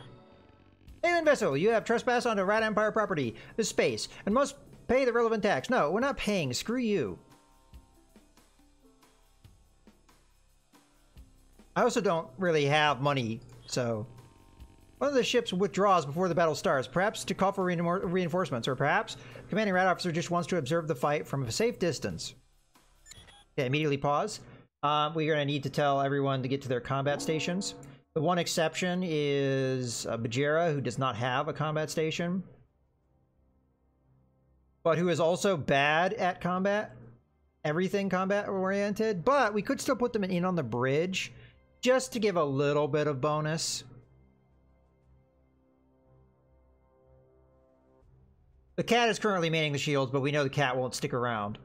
Alien vessel, you have trespassed onto Red Empire property, this space, and must pay the relevant tax. No, we're not paying. Screw you. I also don't really have money, so... One of the ships withdraws before the battle starts, perhaps to call for reinforcements, or perhaps the commanding rat officer just wants to observe the fight from a safe distance. Okay, immediately pause. We're going to need to tell everyone to get to their combat stations. The one exception is Bajera, who does not have a combat station, but who is also bad at combat. Everything combat-oriented, but we could still put them in on the bridge, just to give a little bit of bonus. The cat is currently manning the shields, but we know the cat won't stick around.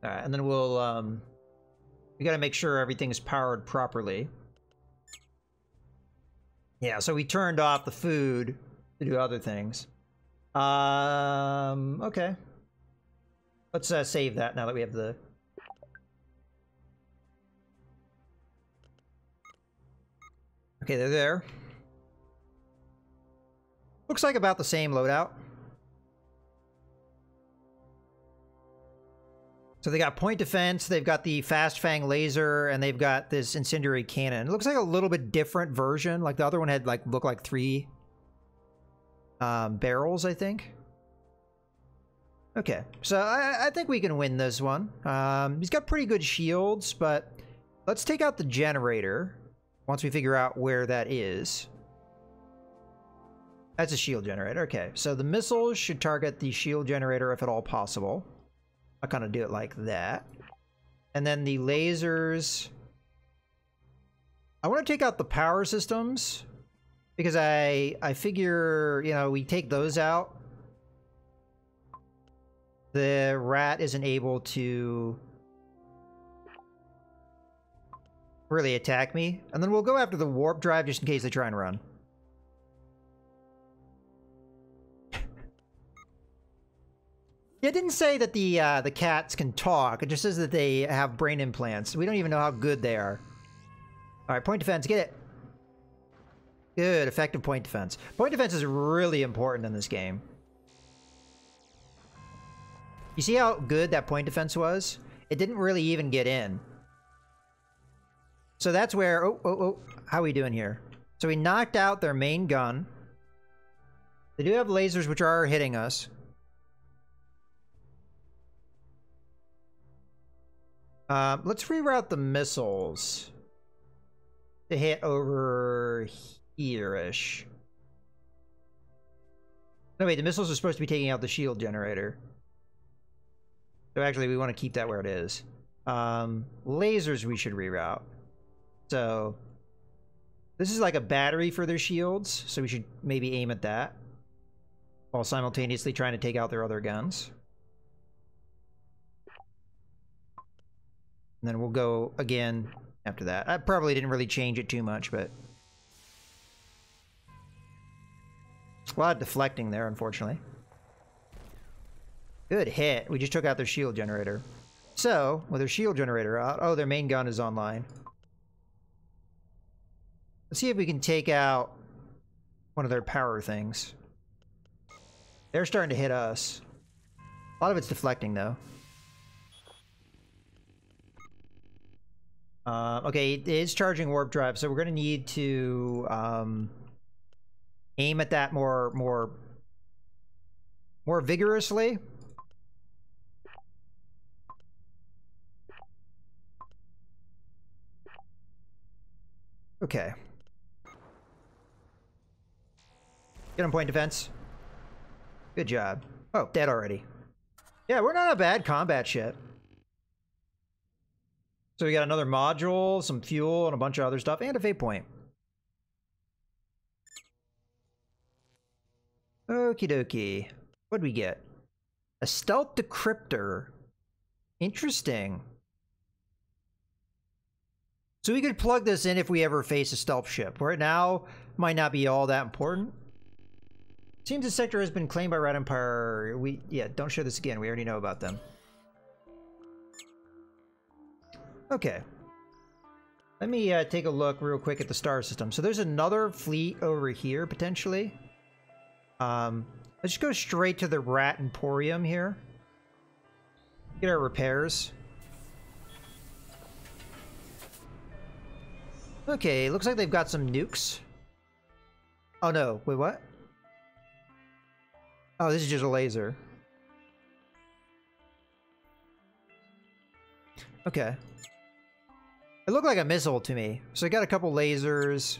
Alright, and then we'll, we gotta make sure everything's powered properly. Yeah, so we turned off the food to do other things. Okay. Let's save that now that we have the... Okay, they're there. Looks like about the same loadout. So they got point defense, they've got the fast fang laser, and they've got this incendiary cannon. It looks like a little bit different version. Like the other one had looked like 3 barrels, I think. Okay, so I think we can win this one. He's got pretty good shields, but let's take out the generator once we figure out where that is. That's a shield generator. Okay, so the missiles should target the shield generator if at all possible. I'll kind of do it like that. And then the lasers... I want to take out the power systems because I figure, you know, we take those out. The rat isn't able to really attack me. And then we'll go after the warp drive just in case they try and run. It didn't say that the cats can talk. It just says that they have brain implants. We don't even know how good they are. All right, point defense, get it. Good, effective point defense. Point defense is really important in this game. You see how good that point defense was? It didn't really even get in. So that's where... Oh, how are we doing here? So we knocked out their main gun. They do have lasers which are hitting us. Let's reroute the missiles to hit over here-ish. No, wait, the missiles are supposed to be taking out the shield generator. So actually, we want to keep that where it is. Lasers we should reroute. So this is like a battery for their shields, so we should maybe aim at that while simultaneously trying to take out their other guns. And then we'll go again after that. I probably didn't really change it too much, but... a lot of deflecting there, unfortunately. Good hit. We just took out their shield generator. So, with their shield generator out... oh, their main gun is online. Let's see if we can take out one of their power things. They're starting to hit us. A lot of it's deflecting, though. Okay, it is charging warp drive, so we're going to need to aim at that more vigorously. Okay. Get on point defense. Good job. Oh, dead already. Yeah, we're not a bad combat ship. So we got another module, some fuel, and a bunch of other stuff, and a fate point. Okie dokie. What'd we get? A stealth decryptor. Interesting. So we could plug this in if we ever face a stealth ship. Right now, might not be all that important. Seems the sector has been claimed by Rat Empire. Yeah, don't show this again. We already know about them. Okay. Let me take a look real quick at the star system. So there's another fleet over here, potentially. Let's just go straight to the Rat Emporium here. Get our repairs. Okay, looks like they've got some nukes. Oh no, wait, what? Oh, this is just a laser. Okay. It looked like a missile to me. So I got a couple lasers,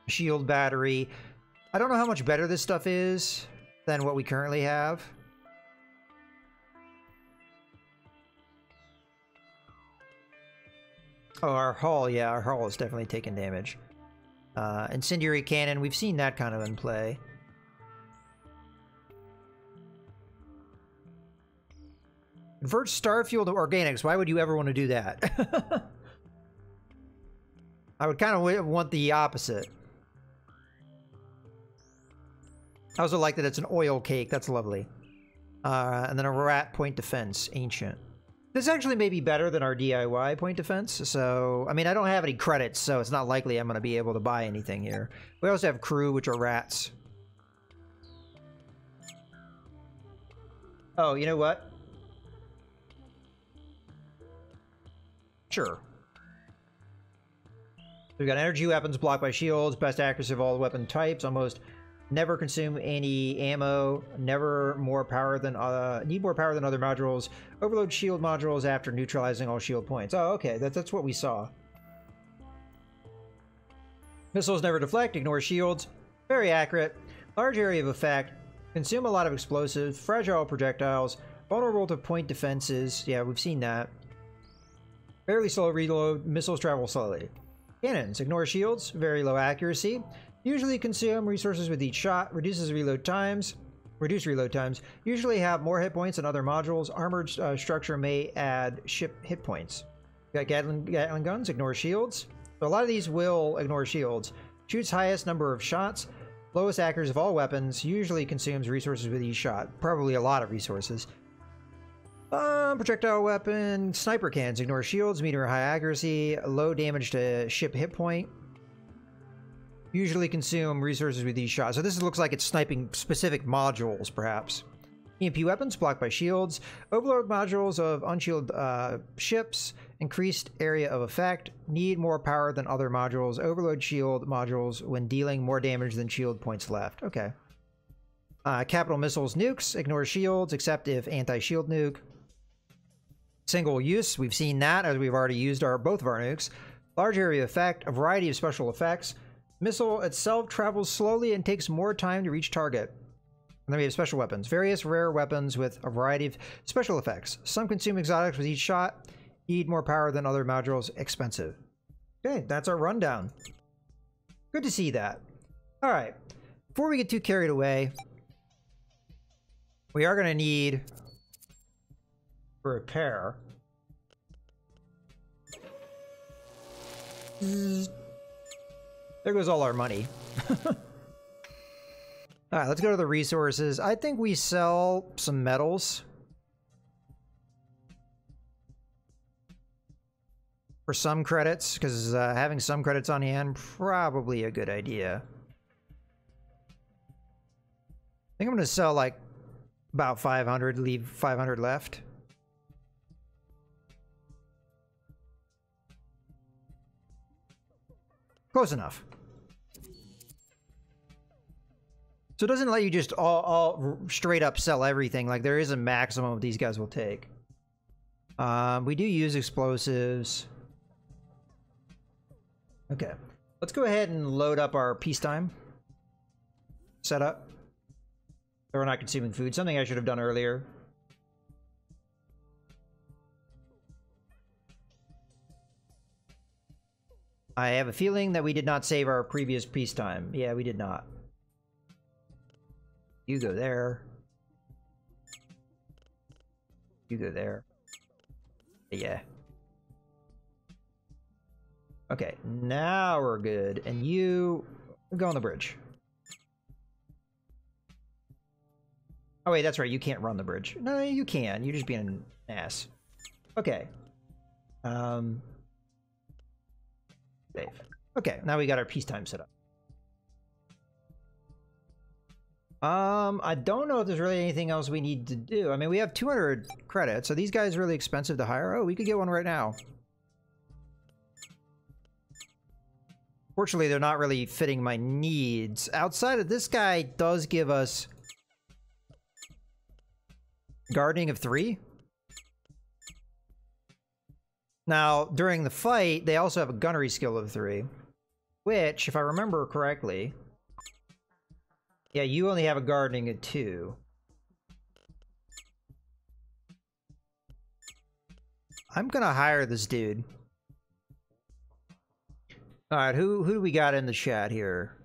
shield battery. I don't know how much better this stuff is than what we currently have. Oh, our hull, yeah, our hull is definitely taking damage. Incendiary cannon, we've seen that kind of in play. Convert star fuel to organics. Why would you ever want to do that? I would kind of want the opposite. I also like that it's an oil cake. That's lovely. And then a rat point defense, ancient. This actually may be better than our DIY point defense. So, I mean, I don't have any credits, so it's not likely I'm going to be able to buy anything here. We also have crew, which are rats. Oh, you know what? Sure. We've got energy weapons blocked by shields, best accuracy of all the weapon types, almost Never consume any ammo. Never more power than need more power than other modules. Overload shield modules after neutralizing all shield points. Oh, okay, that's what we saw. Missiles never deflect. Ignore shields. Very accurate. Large area of effect. Consume a lot of explosives. Fragile projectiles. Vulnerable to point defenses. Yeah, we've seen that. Fairly slow reload. Missiles travel slowly. Cannons. Ignore shields. Very low accuracy. Usually consume resources with each shot. Reduces reload times. Reduce reload times. Usually have more hit points than other modules. Armored structure may add ship hit points. Got Gatling guns. Ignore shields. So a lot of these will ignore shields. Shoots highest number of shots. Lowest accuracy of all weapons. Usually consumes resources with each shot. Probably a lot of resources. Projectile weapon. Sniper cannons. Ignore shields. Medium or high accuracy. Low damage to ship hit point. Usually consume resources with each shot. So this looks like it's sniping specific modules, perhaps. EMP weapons blocked by shields. Overload modules of unshielded ships. Increased area of effect. Need more power than other modules. Overload shield modules when dealing more damage than shield points left. Okay. Capital missiles nukes. Ignore shields except if anti-shield nuke. Single use. We've seen that as we've already used both of our nukes. Large area effect. A variety of special effects. Missile itself travels slowly and takes more time to reach target. And then we have special weapons. Various rare weapons with a variety of special effects. Some consume exotics with each shot. Need more power than other modules. Expensive. Okay, that's our rundown. Good to see that. Alright. Before we get too carried away, we are going to need a repair. There goes all our money. Alright, let's go to the resources. I think we sell some metals. For some credits, because having some credits on hand, probably a good idea. I think I'm going to sell like about 500, leave 500 left. Close enough. So it doesn't let you just all straight up sell everything. Like there is a maximum these guys will take. We do use explosives. Okay. Let's go ahead and load up our peacetime setup. So we're not consuming food. Something I should have done earlier. I have a feeling that we did not save our previous peacetime. Yeah, we did not. You go there. You go there. Yeah. Okay, now we're good. And you go on the bridge. Oh wait, that's right, you can't run the bridge. No, you can. You're just being an ass. Okay. Save. Okay, now we got our peacetime set up. I don't know if there's really anything else we need to do. I mean, we have 200 credits. Are these guys really expensive to hire? Oh, we could get one right now. Fortunately, they're not really fitting my needs. Outside of this guy does give us gardening of 3. Now, during the fight, they also have a gunnery skill of 3, which, if I remember correctly, yeah, you only have a gardening of 2. I'm gonna hire this dude. Alright, who do we got in the chat here?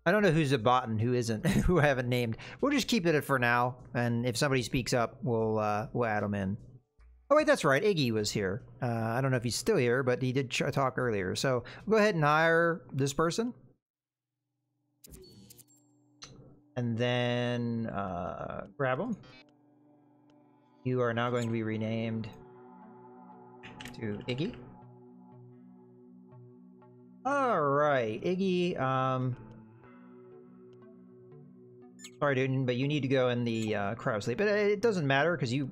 I don't know who's a bot and who isn't, who I haven't named. We'll just keep it for now, and if somebody speaks up, we'll add them in. Oh wait, that's right, Iggy was here. I don't know if he's still here, but he did talk earlier. So we'll go ahead and hire this person. And then grab them. You are now going to be renamed to Iggy. Alright, Iggy, sorry, dude, but you need to go in the cryo sleep. But it doesn't matter because you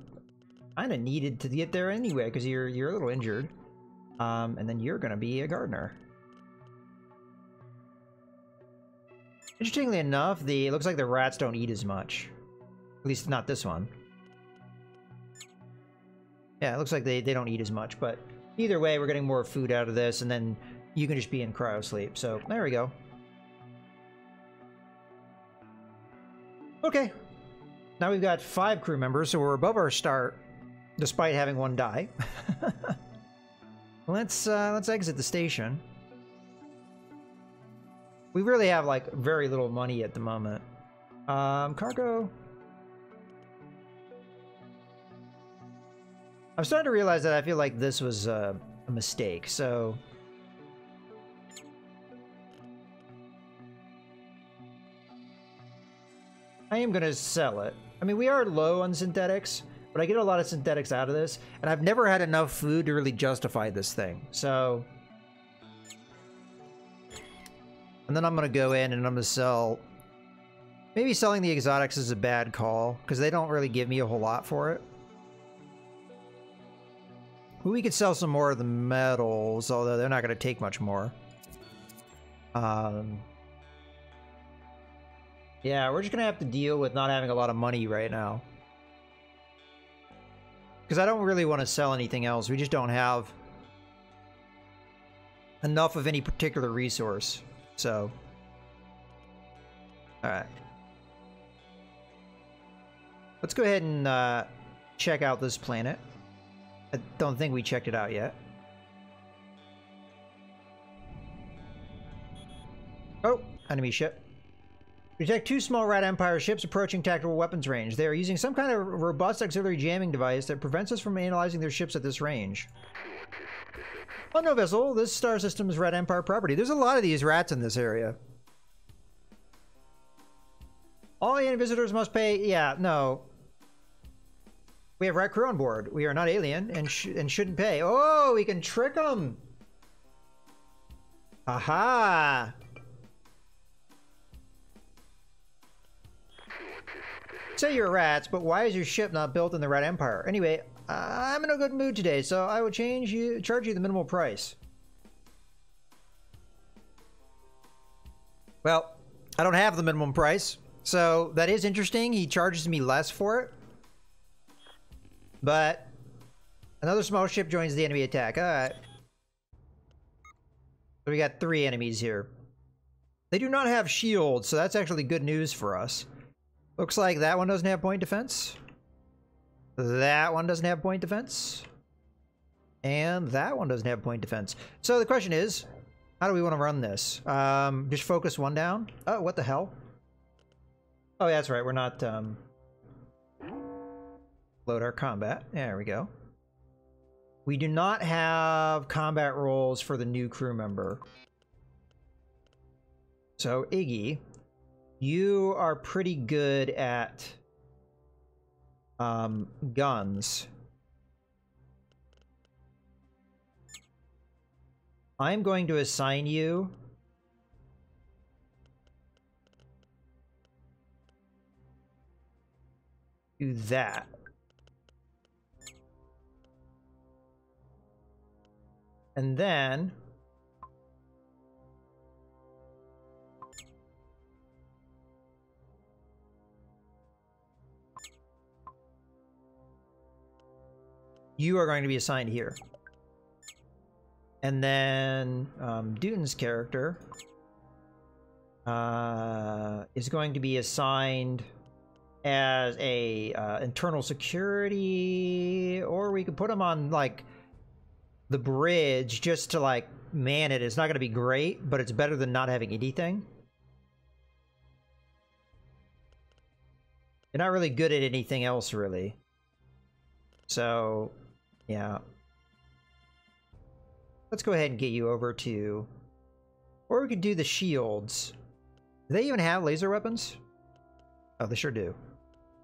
kind of needed to get there anyway because you're a little injured. And then you're gonna be a gardener. Interestingly enough, it looks like the rats don't eat as much. At least not this one. Yeah, it looks like they don't eat as much, but either way, we're getting more food out of this, and then you can just be in cryo sleep. So there we go. Okay. Now we've got 5 crew members, so we're above our start, despite having one die. Let's exit the station. We really have like very little money at the moment. Cargo. I'm starting to realize that I feel like this was a mistake, so... I am going to sell it. I mean, we are low on synthetics, but I get a lot of synthetics out of this, and I've never had enough food to really justify this thing, so... And then I'm going to go in and I'm going to sell... Maybe selling the exotics is a bad call, because they don't really give me a whole lot for it. We could sell some more of the metals, although they're not going to take much more. Yeah, we're just going to have to deal with not having a lot of money right now. Because I don't really want to sell anything else. We just don't have enough of any particular resource. So, alright. Let's go ahead and check out this planet. I don't think we checked it out yet. Oh, enemy ship. Detect 2 small Rat Empire ships approaching tactical weapons range. They are using some kind of robust auxiliary jamming device that prevents us from analyzing their ships at this range. Oh, no vessel. This star system is Rat Empire property. There's a lot of these rats in this area. All alien visitors must pay... Yeah, no. We have rat crew on board. We are not alien and shouldn't pay. Oh, we can trick them. Aha. Say you're rats, but why is your ship not built in the Rat Empire? Anyway, I'm in a good mood today, so I will charge you the minimal price. Well, I don't have the minimum price, so that is interesting. He charges me less for it. But another small ship joins the enemy attack. Alright. So we got 3 enemies here. They do not have shields, so that's actually good news for us. Looks like that one doesn't have point defense. That one doesn't have point defense. And that one doesn't have point defense. So the question is, how do we want to run this? Just focus one down? Oh, what the hell? Oh, yeah, that's right. We're not... Load our combat. There we go. We do not have combat roles for the new crew member. So, Iggy, you are pretty good at guns. I'm going to assign you to that. And then you are going to be assigned here. And then Dutton's character is going to be assigned as a internal security, or we could put him on like the bridge just to like man it. It's not going to be great, but it's better than not having anything. You're not really good at anything else, really. So, yeah. Let's go ahead and get you over to... Or we could do the shields. Do they even have laser weapons? Oh, they sure do.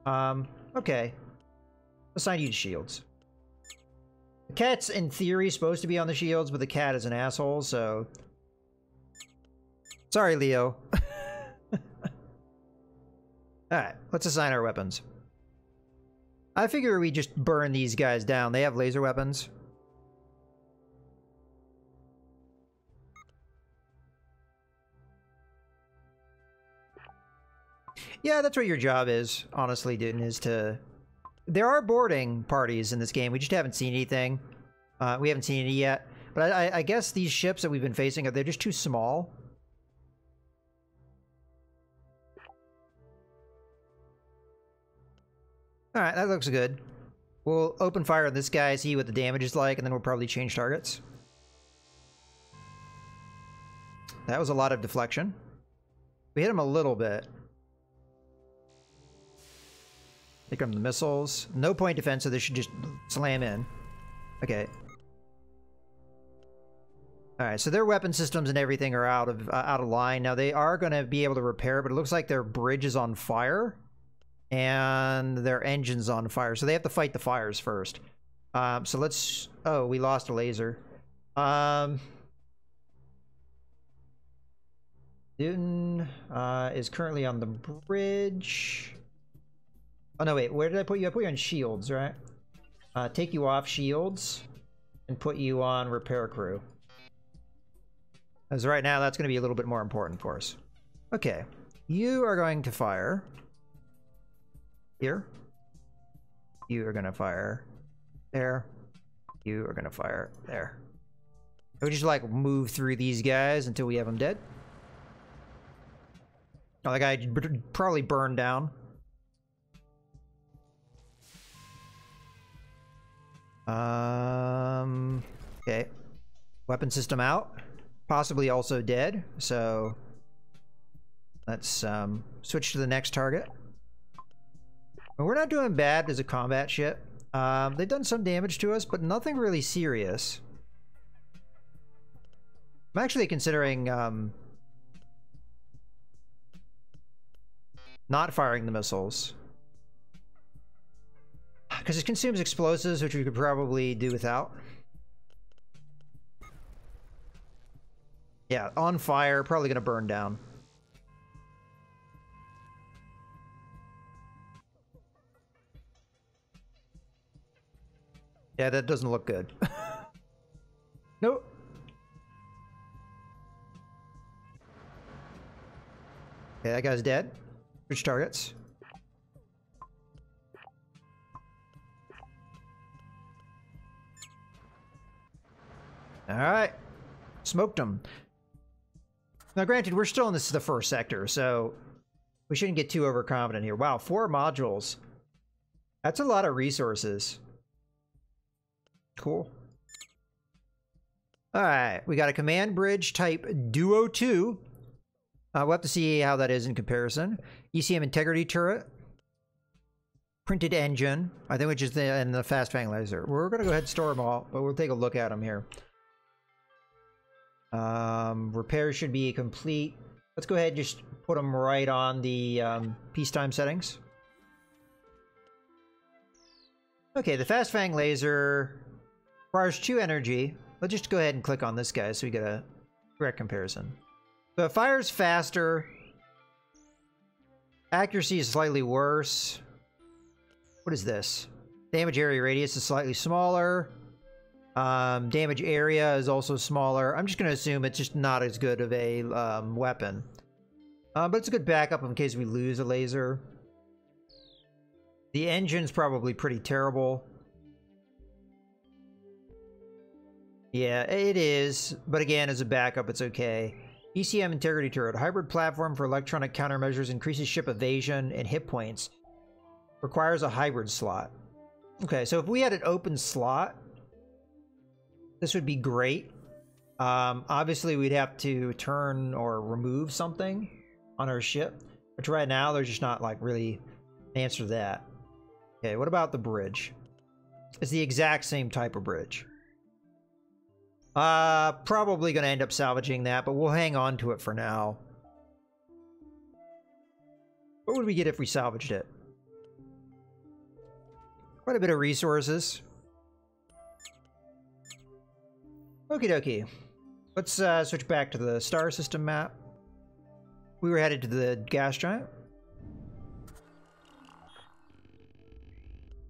Okay. Assign you to shields. The cat's, in theory, supposed to be on the shields, but the cat is an asshole, so... Sorry, Leo. Alright, let's assign our weapons. I figure we just burn these guys down. They have laser weapons. Yeah, that's what your job is, honestly, Duden, is to... There are boarding parties in this game. We just haven't seen anything. We haven't seen any yet. But I guess these ships that we've been facing, they're just too small. Alright, that looks good. We'll open fire on this guy, see what the damage is like, and then we'll probably change targets. That was a lot of deflection. We hit him a little bit. Here come the missiles. No point defense, so this should just slam in. Okay. Alright, so their weapon systems and everything are out of line. Now, they are going to be able to repair, but it looks like their bridge is on fire. And their engine's on fire. So they have to fight the fires first. So let's... Oh, we lost a laser. Newton is currently on the bridge. Oh, no, wait. Where did I put you? I put you on shields, right? Take you off shields and put you on repair crew. As right now, that's going to be a little bit more important for us. Okay. You are going to fire... Here. You are going to fire there. You are going to fire there. We just like move through these guys until we have them dead. Oh, that guy probably burned down. Okay. Weapon system out. Possibly also dead. So let's switch to the next target. We're not doing bad as a combat ship. They've done some damage to us, but nothing really serious. I'm actually considering not firing the missiles. Because it consumes explosives, which we could probably do without. Yeah, on fire, probably going to burn down. Yeah, that doesn't look good. Nope. Okay, that guy's dead. Switch targets. Alright. Smoked him. Now, granted, we're still in the first sector, so we shouldn't get too overconfident here. Wow, 4 modules. That's a lot of resources. Cool. Alright, we got a command bridge type Duo 2. We'll have to see how that is in comparison. ECM integrity turret. Printed engine. I think which is and the fast fang laser. We're going to go ahead and store them all, but we'll take a look at them here. Repairs should be complete. Let's go ahead and just put them right on the peacetime settings. Okay, the fast fang laser requires 2 energy. Let's just go ahead and click on this guy so we get a direct comparison. So it fires faster. Accuracy is slightly worse. What is this? Damage area radius is slightly smaller. Damage area is also smaller. I'm just going to assume it's just not as good of a weapon. But it's a good backup in case we lose a laser. The engine's probably pretty terrible. Yeah, it is. But again, as a backup, it's okay. ECM integrity turret. Hybrid platform for electronic countermeasures increases ship evasion and hit points. Requires a hybrid slot. Okay, so if we had an open slot, this would be great. Obviously, we'd have to turn or remove something on our ship. Which right now, there's just not, like, really an answer to that. Okay, what about the bridge? It's the exact same type of bridge. Probably going to end up salvaging that, but we'll hang on to it for now. What would we get if we salvaged it? Quite a bit of resources. Okie dokie. Let's switch back to the star system map. We were headed to the gas giant.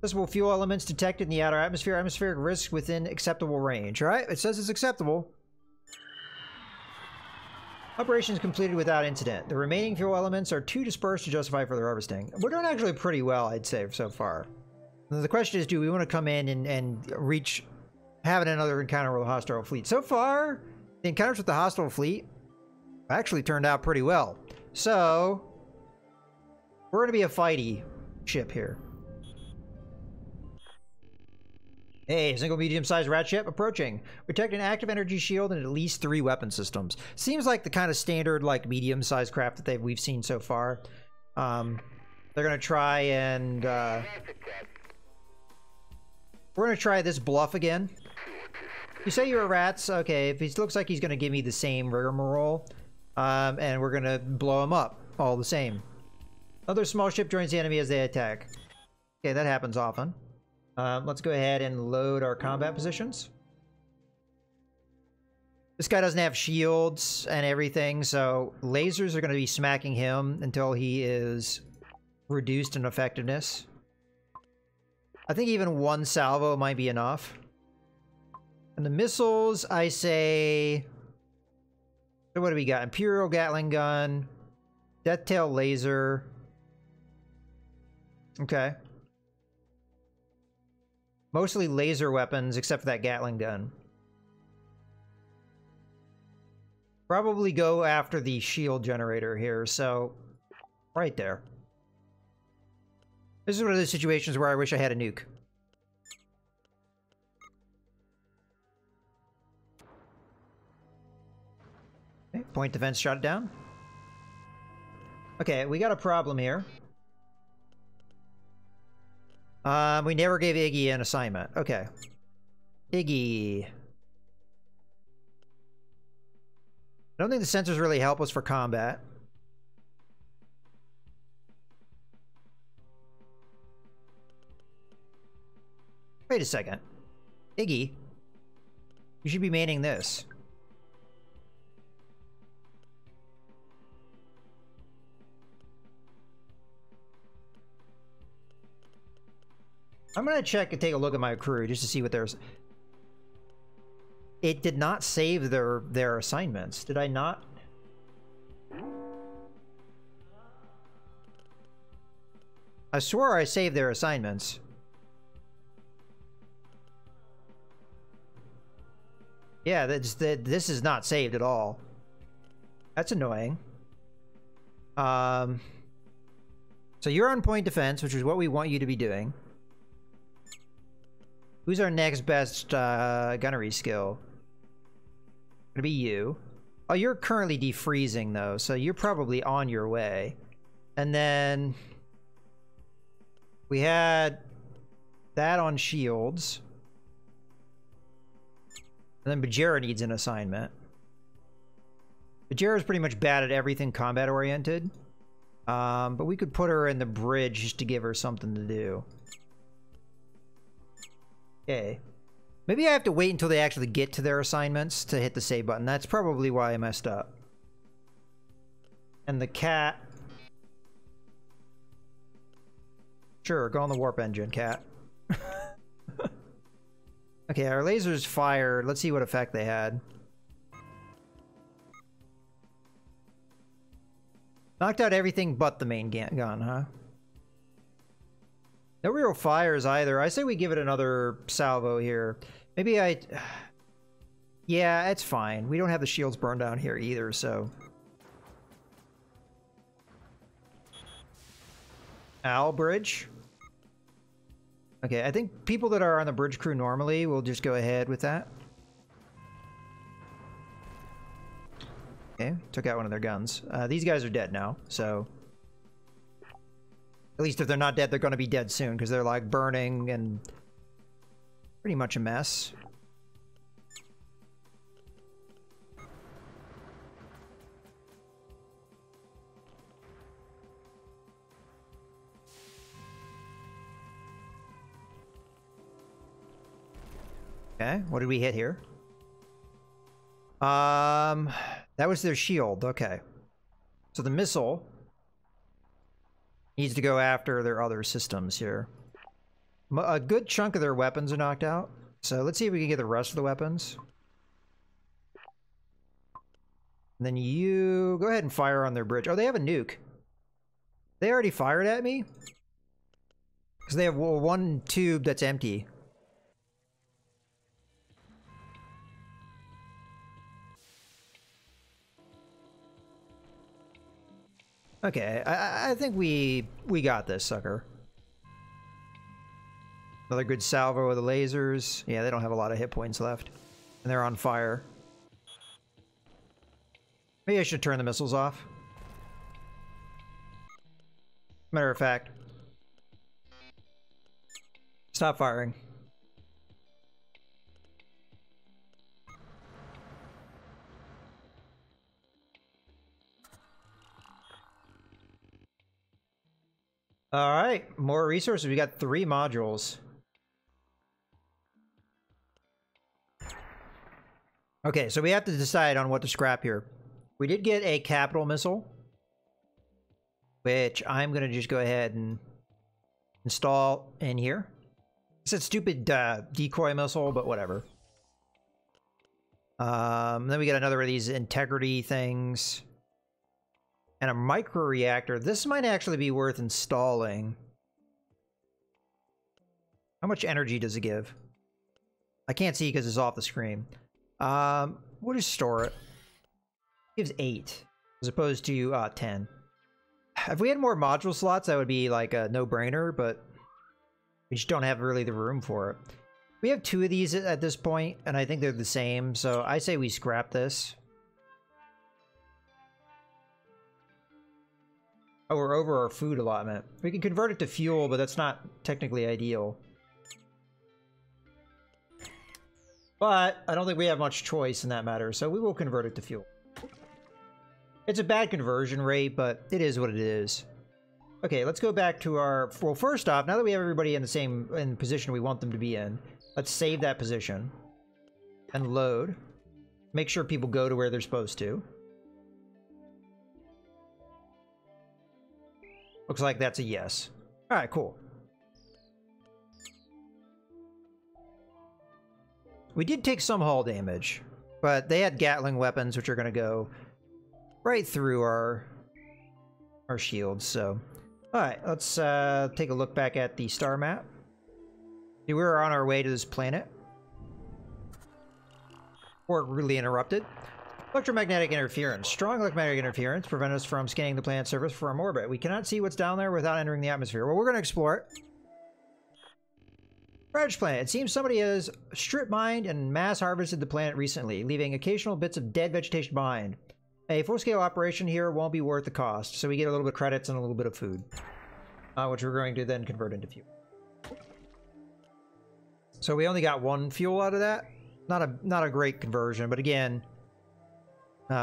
Possible fuel elements detected in the outer atmosphere. Atmospheric risk within acceptable range. Alright, it says it's acceptable. Operations completed without incident. The remaining fuel elements are too dispersed to justify further harvesting. We're doing actually pretty well, I'd say, so far. Now, the question is, do we want to come in and reach having another encounter with a hostile fleet? So far, the encounters with the hostile fleet actually turned out pretty well. So, we're going to be a fighty ship here. Hey, single medium-sized rat ship approaching. Protect an active energy shield and at least 3 weapon systems. Seems like the kind of standard, like, medium-sized craft that we've seen so far. They're gonna try and, we're gonna try this bluff again. You say you're rats? Okay, if he looks like he's gonna give me the same rigmarole, and we're gonna blow him up, all the same. Another small ship joins the enemy as they attack. Okay, that happens often. Let's go ahead and load our combat positions. This guy doesn't have shields and everything, so lasers are going to be smacking him until he is reduced in effectiveness. I think even 1 salvo might be enough. And the missiles, I say... So what do we got? Imperial Gatling Gun, Deathtail Laser. Okay. Mostly laser weapons, except for that Gatling gun. Probably go after the shield generator here, so... Right there. This is one of those situations where I wish I had a nuke. Okay, point defense shot it down. Okay, we got a problem here. We never gave Iggy an assignment. Okay. Iggy. I don't think the sensors really help us for combat. Wait a second. Iggy, you should be manning this. I'm gonna check and take a look at my crew just to see what there's. It did not save their assignments. Did I not? I swore I saved their assignments. Yeah, this is not saved at all. That's annoying. So you're on point defense, which is what we want you to be doing. Who's our next best gunnery skill? Gonna be you. Oh, you're currently defreezing though, so you're probably on your way. And then we had that on shields. And then Bajera needs an assignment. Bajera's pretty much bad at everything combat oriented. But we could put her in the bridge just to give her something to do. Okay. Maybe I have to wait until they actually get to their assignments to hit the save button. That's probably why I messed up. And the cat. Sure, go on the warp engine, cat. Okay, our lasers fired. Let's see what effect they had. Knocked out everything but the main gun, huh? No real fires either. I say we give it another salvo here. Maybe I... Yeah, it's fine. We don't have the shields burned down here either, so... Owl bridge. Okay, I think people that are on the bridge crew normally will just go ahead with that. Okay, took out one of their guns. These guys are dead now, so... At least if they're not dead, they're going to be dead soon, because they're, like, burning and pretty much a mess. Okay, what did we hit here? That was their shield, okay. So the missile needs to go after their other systems here. A good chunk of their weapons are knocked out. So let's see if we can get the rest of the weapons. And then you go ahead and fire on their bridge. Oh, they have a nuke. They already fired at me? Because they have one tube that's empty. Okay, I think we got this, sucker. Another good salvo with the lasers. Yeah, they don't have a lot of hit points left. And they're on fire. Maybe I should turn the missiles off. Matter of fact. Stop firing. All right, more resources. We got 3 modules. Okay, so we have to decide on what to scrap here. We did get a capital missile, which I'm going to just go ahead and install in here. It's a stupid decoy missile, but whatever. Then we got another of these integrity things. And a micro-reactor. This might actually be worth installing. How much energy does it give? I can't see because it's off the screen. We'll just store it. It gives 8 as opposed to 10. If we had more module slots, that would be like a no-brainer, but we just don't have really the room for it. We have 2 of these at this point, and I think they're the same, so I say we scrap this. Oh, we're over our food allotment. We can convert it to fuel, but that's not technically ideal. But I don't think we have much choice in that matter, so we will convert it to fuel. It's a bad conversion rate, but it is what it is. Okay, let's go back to our... Well, first off, now that we have everybody in the same position we want them to be in, let's save that position. And load. Make sure people go to where they're supposed to. Looks like that's a yes. Alright, cool. We did take some hull damage, but they had Gatling weapons, which are going to go right through our shields, so... Alright, let's take a look back at the star map. We were on our way to this planet. Or really interrupted. Electromagnetic interference. Strong electromagnetic interference prevent us from scanning the planet's surface from orbit. We cannot see what's down there without entering the atmosphere. Well, we're going to explore it. Reg planet. It seems somebody has strip mined and mass harvested the planet recently, leaving occasional bits of dead vegetation behind. A full-scale operation here won't be worth the cost, so we get a little bit of credits and a little bit of food, which we're going to then convert into fuel. So we only got 1 fuel out of that. Not a great conversion, but again...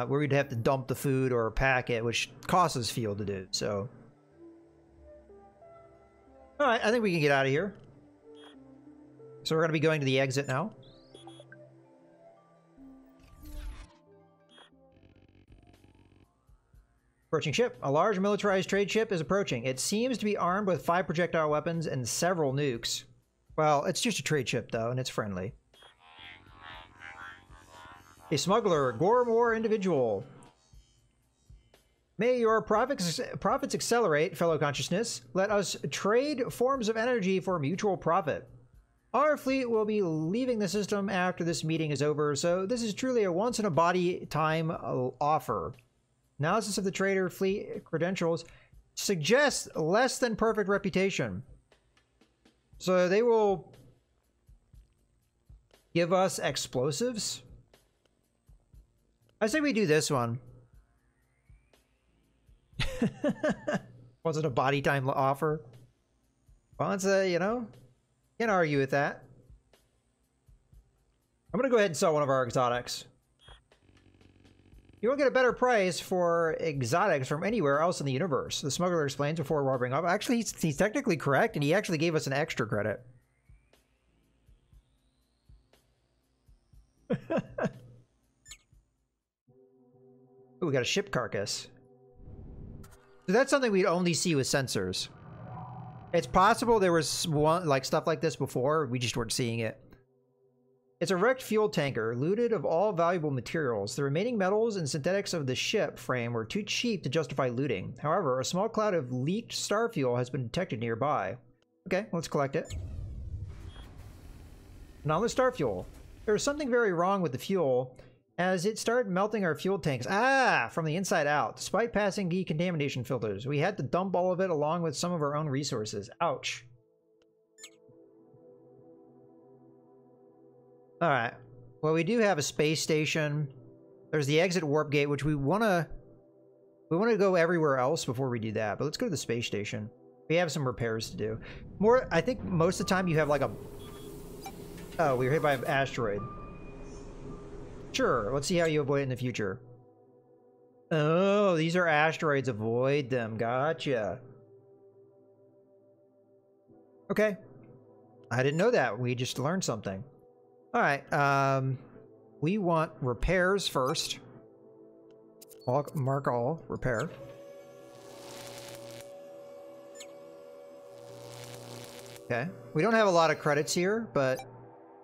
we'd have to dump the food or pack it, which costs us fuel to do, so... Alright, I think we can get out of here. So we're going to be going to the exit now. Approaching ship. A large militarized trade ship is approaching. It seems to be armed with 5 projectile weapons and several nukes. Well, it's just a trade ship, though, and it's friendly. A smuggler, Gormor individual. May your profits accelerate, fellow consciousness. Let us trade forms of energy for mutual profit. Our fleet will be leaving the system after this meeting is over, so this is truly a once-in-a-body time offer. Analysis of the trader fleet credentials suggests less than perfect reputation. So they will give us explosives. I say we do this one. Was it a body time offer? Well, it's a, you know, can't argue with that. I'm gonna go ahead and sell one of our exotics. You won't get a better price for exotics from anywhere else in the universe, the smuggler explains before warping off. Actually, he's technically correct, and he actually gave us an extra credit. Ooh, we got a ship carcass. So that's something we'd only see with sensors. It's possible there was one, like, stuff like this before, we just weren't seeing it. It's a wrecked fuel tanker, looted of all valuable materials. The remaining metals and synthetics of the ship frame were too cheap to justify looting. However, a small cloud of leaked star fuel has been detected nearby. Okay, let's collect it. Now the star fuel. There's something very wrong with the fuel, as it started melting our fuel tanks. From the inside out. Despite passing decontamination filters, we had to dump all of it along with some of our own resources. Ouch. Alright. Well, we do have a space station. There's the exit warp gate, which we want to go everywhere else before we do that. But let's go to the space station. We have some repairs to do. I think most of the time you have like a... Oh, we were hit by an asteroid. Sure, let's see how you avoid it in the future. Oh, these are asteroids. Avoid them. Gotcha. Okay. I didn't know that. We just learned something. Alright, we want repairs first. Mark all, repair. Okay. We don't have a lot of credits here, but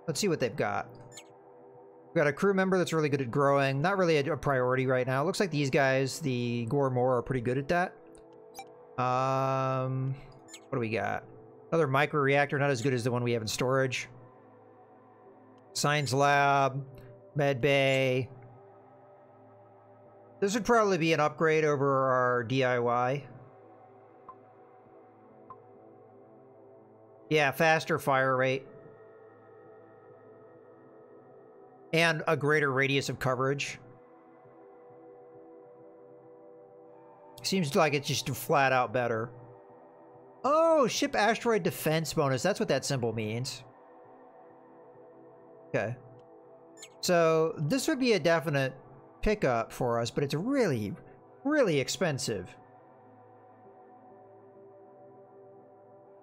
let's see what they've got. We've got a crew member that's really good at growing. Not really a priority right now. It looks like these guys, the Gormor, are pretty good at that. What do we got? Another micro-reactor, not as good as the one we have in storage. Science lab, med bay. This would probably be an upgrade over our DIY. Yeah, faster fire rate. And a greater radius of coverage. Seems like it's just flat out better. Oh, ship asteroid defense bonus. That's what that symbol means. Okay. So this would be a definite pickup for us, but it's really, really expensive.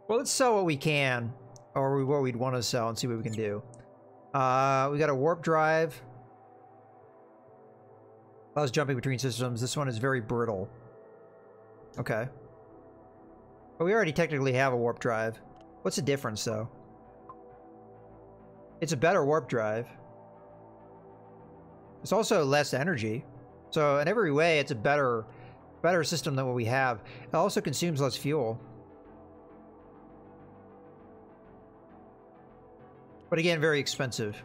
Well, let's sell what we can, or what we'd want to sell, and see what we can do. We got a warp drive. I was jumping between systems. This one is very brittle. Okay. But we already technically have a warp drive. What's the difference, though? It's a better warp drive. It's also less energy. So in every way, it's a better system than what we have. It also consumes less fuel. But again, very expensive.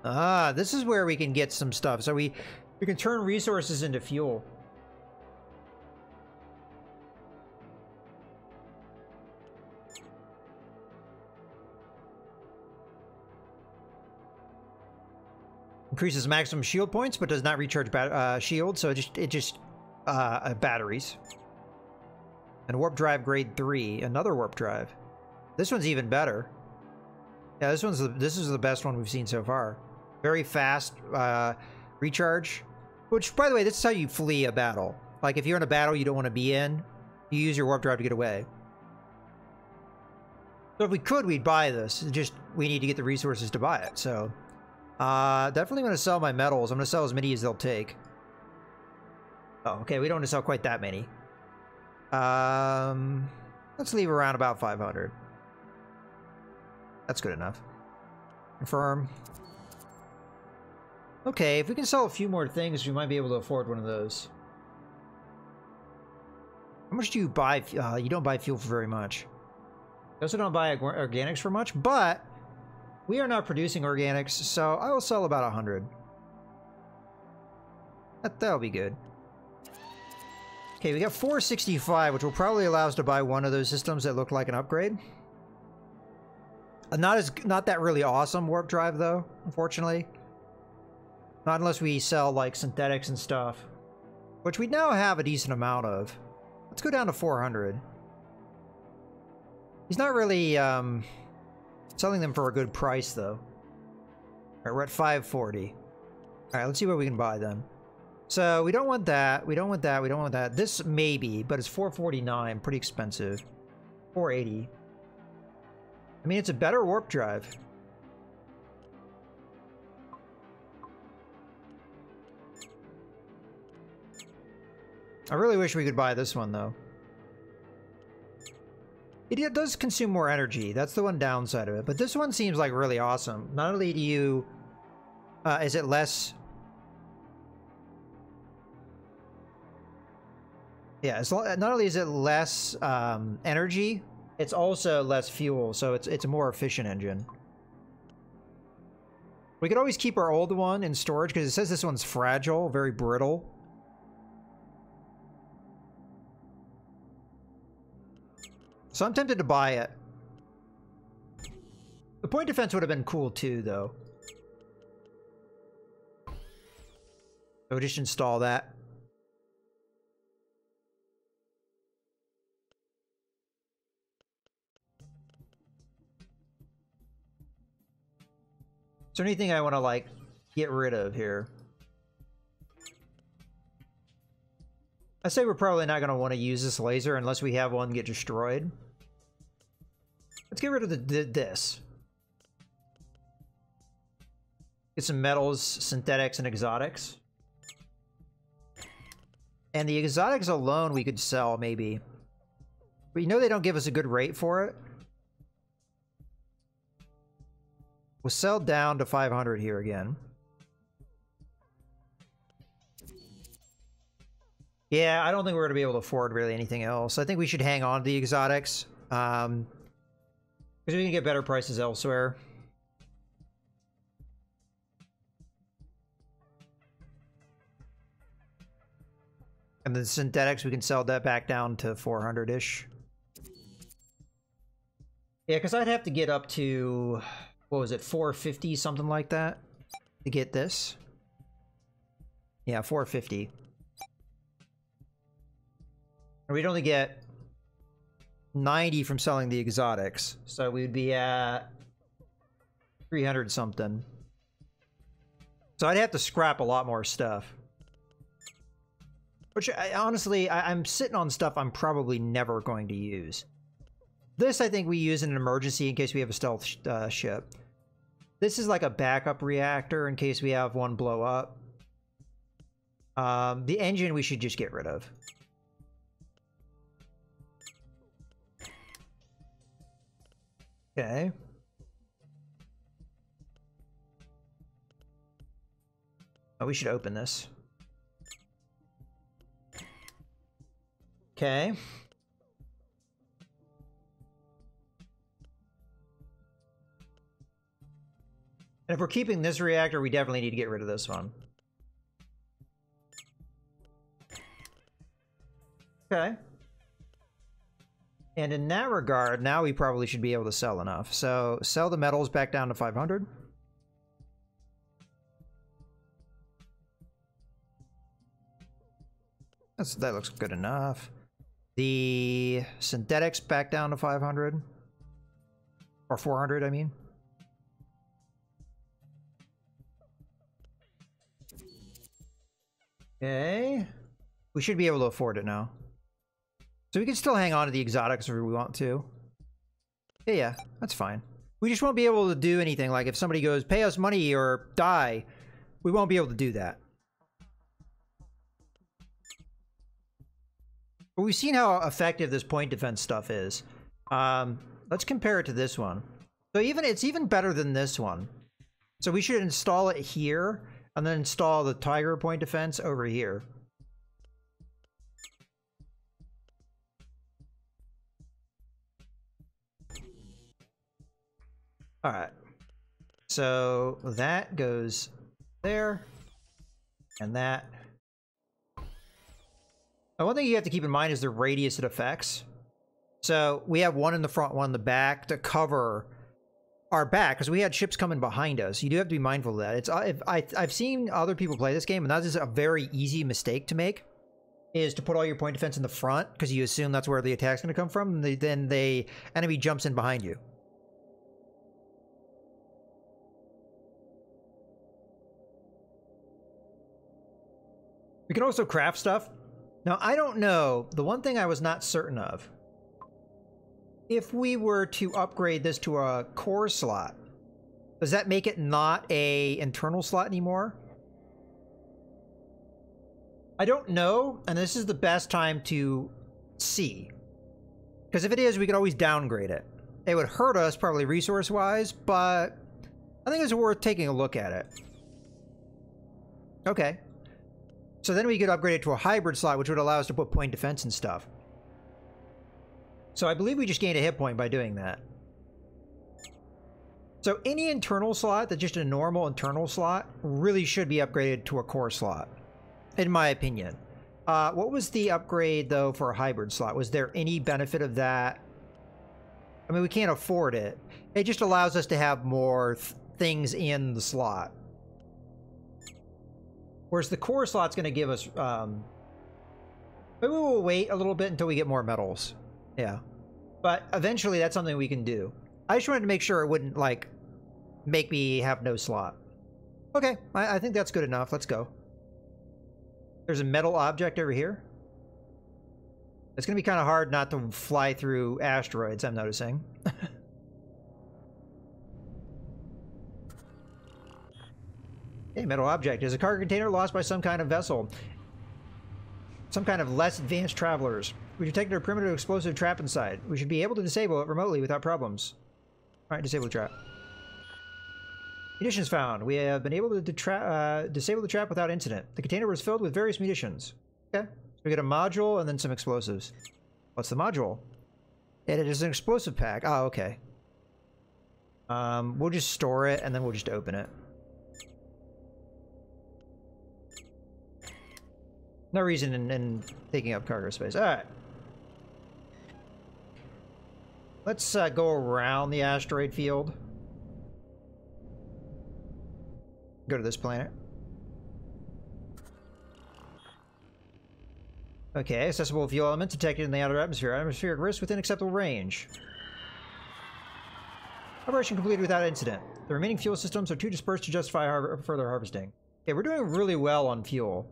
This is where we can get some stuff. So we can turn resources into fuel. Increases maximum shield points, but does not recharge shield, so it just batteries. And warp drive grade 3, another warp drive. This one's even better. Yeah, this is the best one we've seen so far. Very fast recharge. Which, by the way, this is how you flee a battle. Like, if you're in a battle you don't want to be in, you use your warp drive to get away. So if we could, we'd buy this. It's just, we need to get the resources to buy it, so... definitely going to sell my metals. I'm going to sell as many as they'll take. Oh, okay, we don't want to sell quite that many. Let's leave around about 500. That's good enough. Confirm. Okay, if we can sell a few more things, we might be able to afford one of those. How much do you buy? You don't buy fuel for very much. You also don't buy organics for much, but we are not producing organics, so I will sell about 100. That'll be good. Okay, we got 465, which will probably allow us to buy one of those systems that look like an upgrade. Not that really awesome warp drive, though, unfortunately. Not unless we sell, like, synthetics and stuff. Which we now have a decent amount of. Let's go down to 400. He's not really, selling them for a good price, though. Alright, we're at 540. Alright, let's see what we can buy, then. So, we don't want that, we don't want that, we don't want that. This, maybe, but it's 449, pretty expensive. 480. I mean, it's a better warp drive. I really wish we could buy this one, though. It does consume more energy. That's the one downside of it. But this one seems like really awesome. Not only do you... is it less... Yeah, not only is it less energy, it's also less fuel, so it's a more efficient engine. We could always keep our old one in storage because it says this one's fragile, very brittle. So I'm tempted to buy it. The point defense would have been cool too, though. So we'll just install that. Is there anything I want to, like, get rid of here? I say we're probably not going to want to use this laser unless we have one get destroyed. Let's get rid of this. Get some metals, synthetics, and exotics. And the exotics alone we could sell, maybe. But you know they don't give us a good rate for it? We'll sell down to 500 here again. Yeah, I don't think we're going to be able to afford really anything else. I think we should hang on to the exotics. Because we can get better prices elsewhere. And the synthetics, we can sell that back down to 400-ish. Yeah, because I'd have to get up to... What was it, 450, something like that, to get this? Yeah, 450. And we'd only get 90 from selling the exotics, so we'd be at 300 something. So I'd have to scrap a lot more stuff. Which, honestly, I'm sitting on stuff I'm probably never going to use. This, I think we use in an emergency in case we have a stealth ship. This is like a backup reactor in case we have one blow up. The engine we should just get rid of. Okay. Oh, we should open this. Okay. And if we're keeping this reactor, we definitely need to get rid of this one. Okay. And in that regard, now we probably should be able to sell enough. So sell the metals back down to 500. That looks good enough. The synthetics back down to 500. Or 400, I mean. Okay. We should be able to afford it now. So we can still hang on to the exotics if we want to. Yeah, that's fine. We just won't be able to do anything. Like if somebody goes, pay us money or die, we won't be able to do that. But we've seen how effective this point defense stuff is. Let's compare it to this one. So it's even better than this one. So we should install it here and then install the Tiger point defense over here. All right. So that goes there and that. Now, one thing you have to keep in mind is the radius it affects. So we have one in the front, one in the back to cover our back because we had ships coming behind us. You do have to be mindful of that. It's I've seen other people play this game, and that is a very easy mistake to make, is to put all your point defense in the front because you assume that's where the attack's going to come from, and then the enemy jumps in behind you. We can also craft stuff. Now, I don't know. The one thing I was not certain of, if we were to upgrade this to a core slot, does that make it not a internal slot anymore? I don't know, and this is the best time to see. Because if it is, we could always downgrade it. It would hurt us, probably resource-wise, but I think it's worth taking a look at it. Okay. So then we could upgrade it to a hybrid slot, which would allow us to put point defense and stuff. So I believe we just gained a hit point by doing that. So any internal slot that's just a normal internal slot really should be upgraded to a core slot, in my opinion. What was the upgrade, though, for a hybrid slot? Was there any benefit of that? I mean, we can't afford it. It just allows us to have more things in the slot. Whereas the core slot's going to give us... maybe we'll wait a little bit until we get more medals. Yeah. But eventually that's something we can do. I just wanted to make sure it wouldn't, like, make me have no slot. Okay, I think that's good enough. Let's go. There's a metal object over here. It's going to be kind of hard not to fly through asteroids, I'm noticing. Hey, metal object. Is a cargo container lost by some kind of vessel? Some kind of less advanced travelers. We detected a primitive explosive trap inside. We should be able to disable it remotely without problems. Alright, disable the trap. Munitions found. We have been able to disable the trap without incident. The container was filled with various munitions. Okay. So we get a module and then some explosives. What's the module? It is an explosive pack. Oh, okay. We'll just store it and then we'll just open it. No reason in taking up cargo space. Alright. Let's go around the asteroid field. Go to this planet. Okay, accessible fuel elements detected in the outer atmosphere. Atmospheric risk within acceptable range. Operation completed without incident. The remaining fuel systems are too dispersed to justify further harvesting. Okay, we're doing really well on fuel.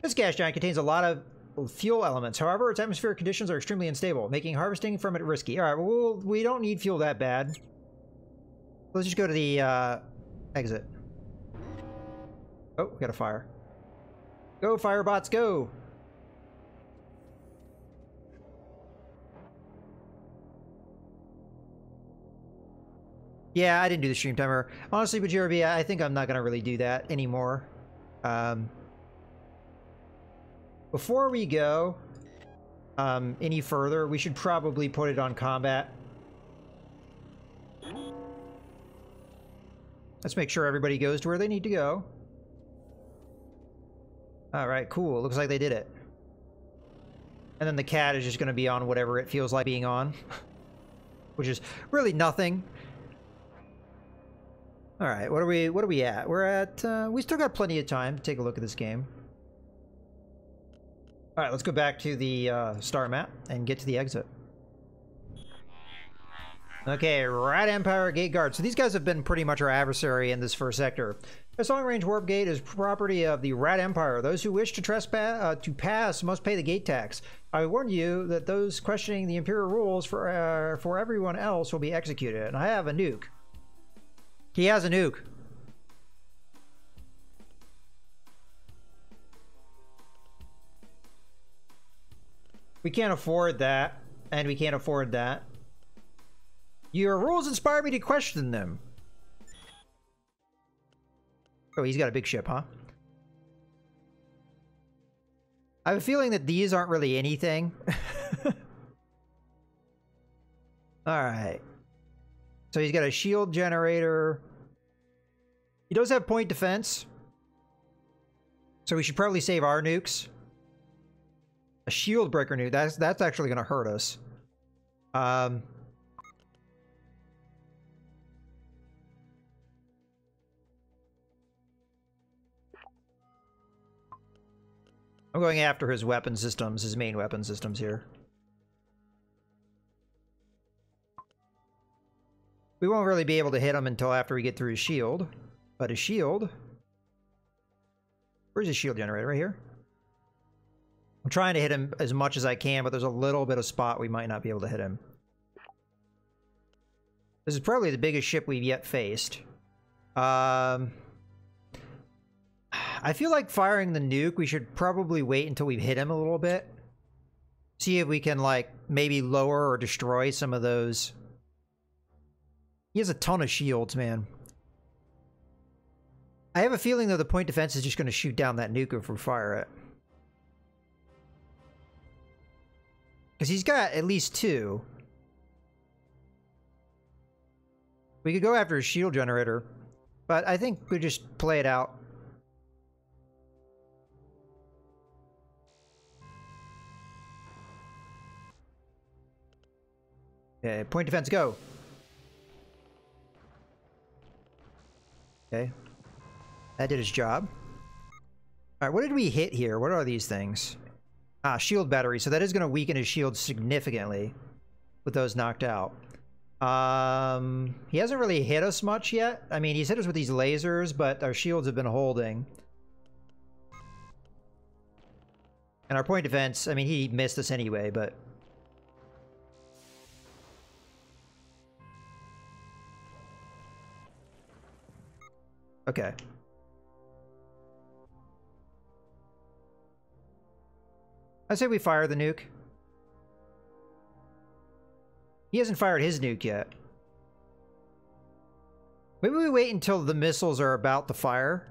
This gas giant contains a lot of fuel elements. However, its atmospheric conditions are extremely unstable, making harvesting from it risky. Alright, well, we don't need fuel that bad. Let's just go to the exit. Oh, we got a fire. Go, firebots, go! Yeah, I didn't do the stream timer. Honestly, Bajirbi, I think I'm not going to really do that anymore. Before we go any further, we should probably put it on combat. Let's make sure everybody goes to where they need to go. Alright, cool. Looks like they did it. And then the cat is just going to be on whatever it feels like being on. Which is really nothing. Alright, what are we at? We're at, we still got plenty of time to take a look at this game. Alright, let's go back to the star map and get to the exit. Okay, Rat Empire Gate Guard. So these guys have been pretty much our adversary in this first sector. This long-range warp gate is property of the Rat Empire. Those who wish to pass must pay the gate tax. I warn you that those questioning the Imperial rules for everyone else will be executed. And I have a nuke. He has a nuke. We can't afford that, and we can't afford that. Your rules inspire me to question them. Oh, he's got a big ship, huh? I have a feeling that these aren't really anything. Alright. So he's got a shield generator. He does have point defense. So we should probably save our nukes. A shield breaker nuke. That's actually going to hurt us. I'm going after his weapon systems, his main weapon systems here. We won't really be able to hit him until after we get through his shield. But his shield... Where's his shield generator? Right here? I'm trying to hit him as much as I can, but there's a little bit of spot we might not be able to hit him. This is probably the biggest ship we've yet faced. I I feel like firing the nuke, we should probably wait until we've hit him a little bit. See if we can, like, maybe lower or destroy some of those. He has a ton of shields, man. I have a feeling, though, the point defense is just going to shoot down that nuke if we fire it. Because he's got at least 2. We could go after a shield generator, but I think we just play it out. Okay, point defense, go. Okay. That did its job. Alright, what did we hit here? What are these things? Ah, shield battery. So that is going to weaken his shield significantly with those knocked out. He hasn't really hit us much yet. I mean, he's hit us with these lasers, but our shields have been holding. And our point defense, I mean, he missed us anyway, but... Okay. I say we fire the nuke. He hasn't fired his nuke yet. Maybe we wait until the missiles are about to fire.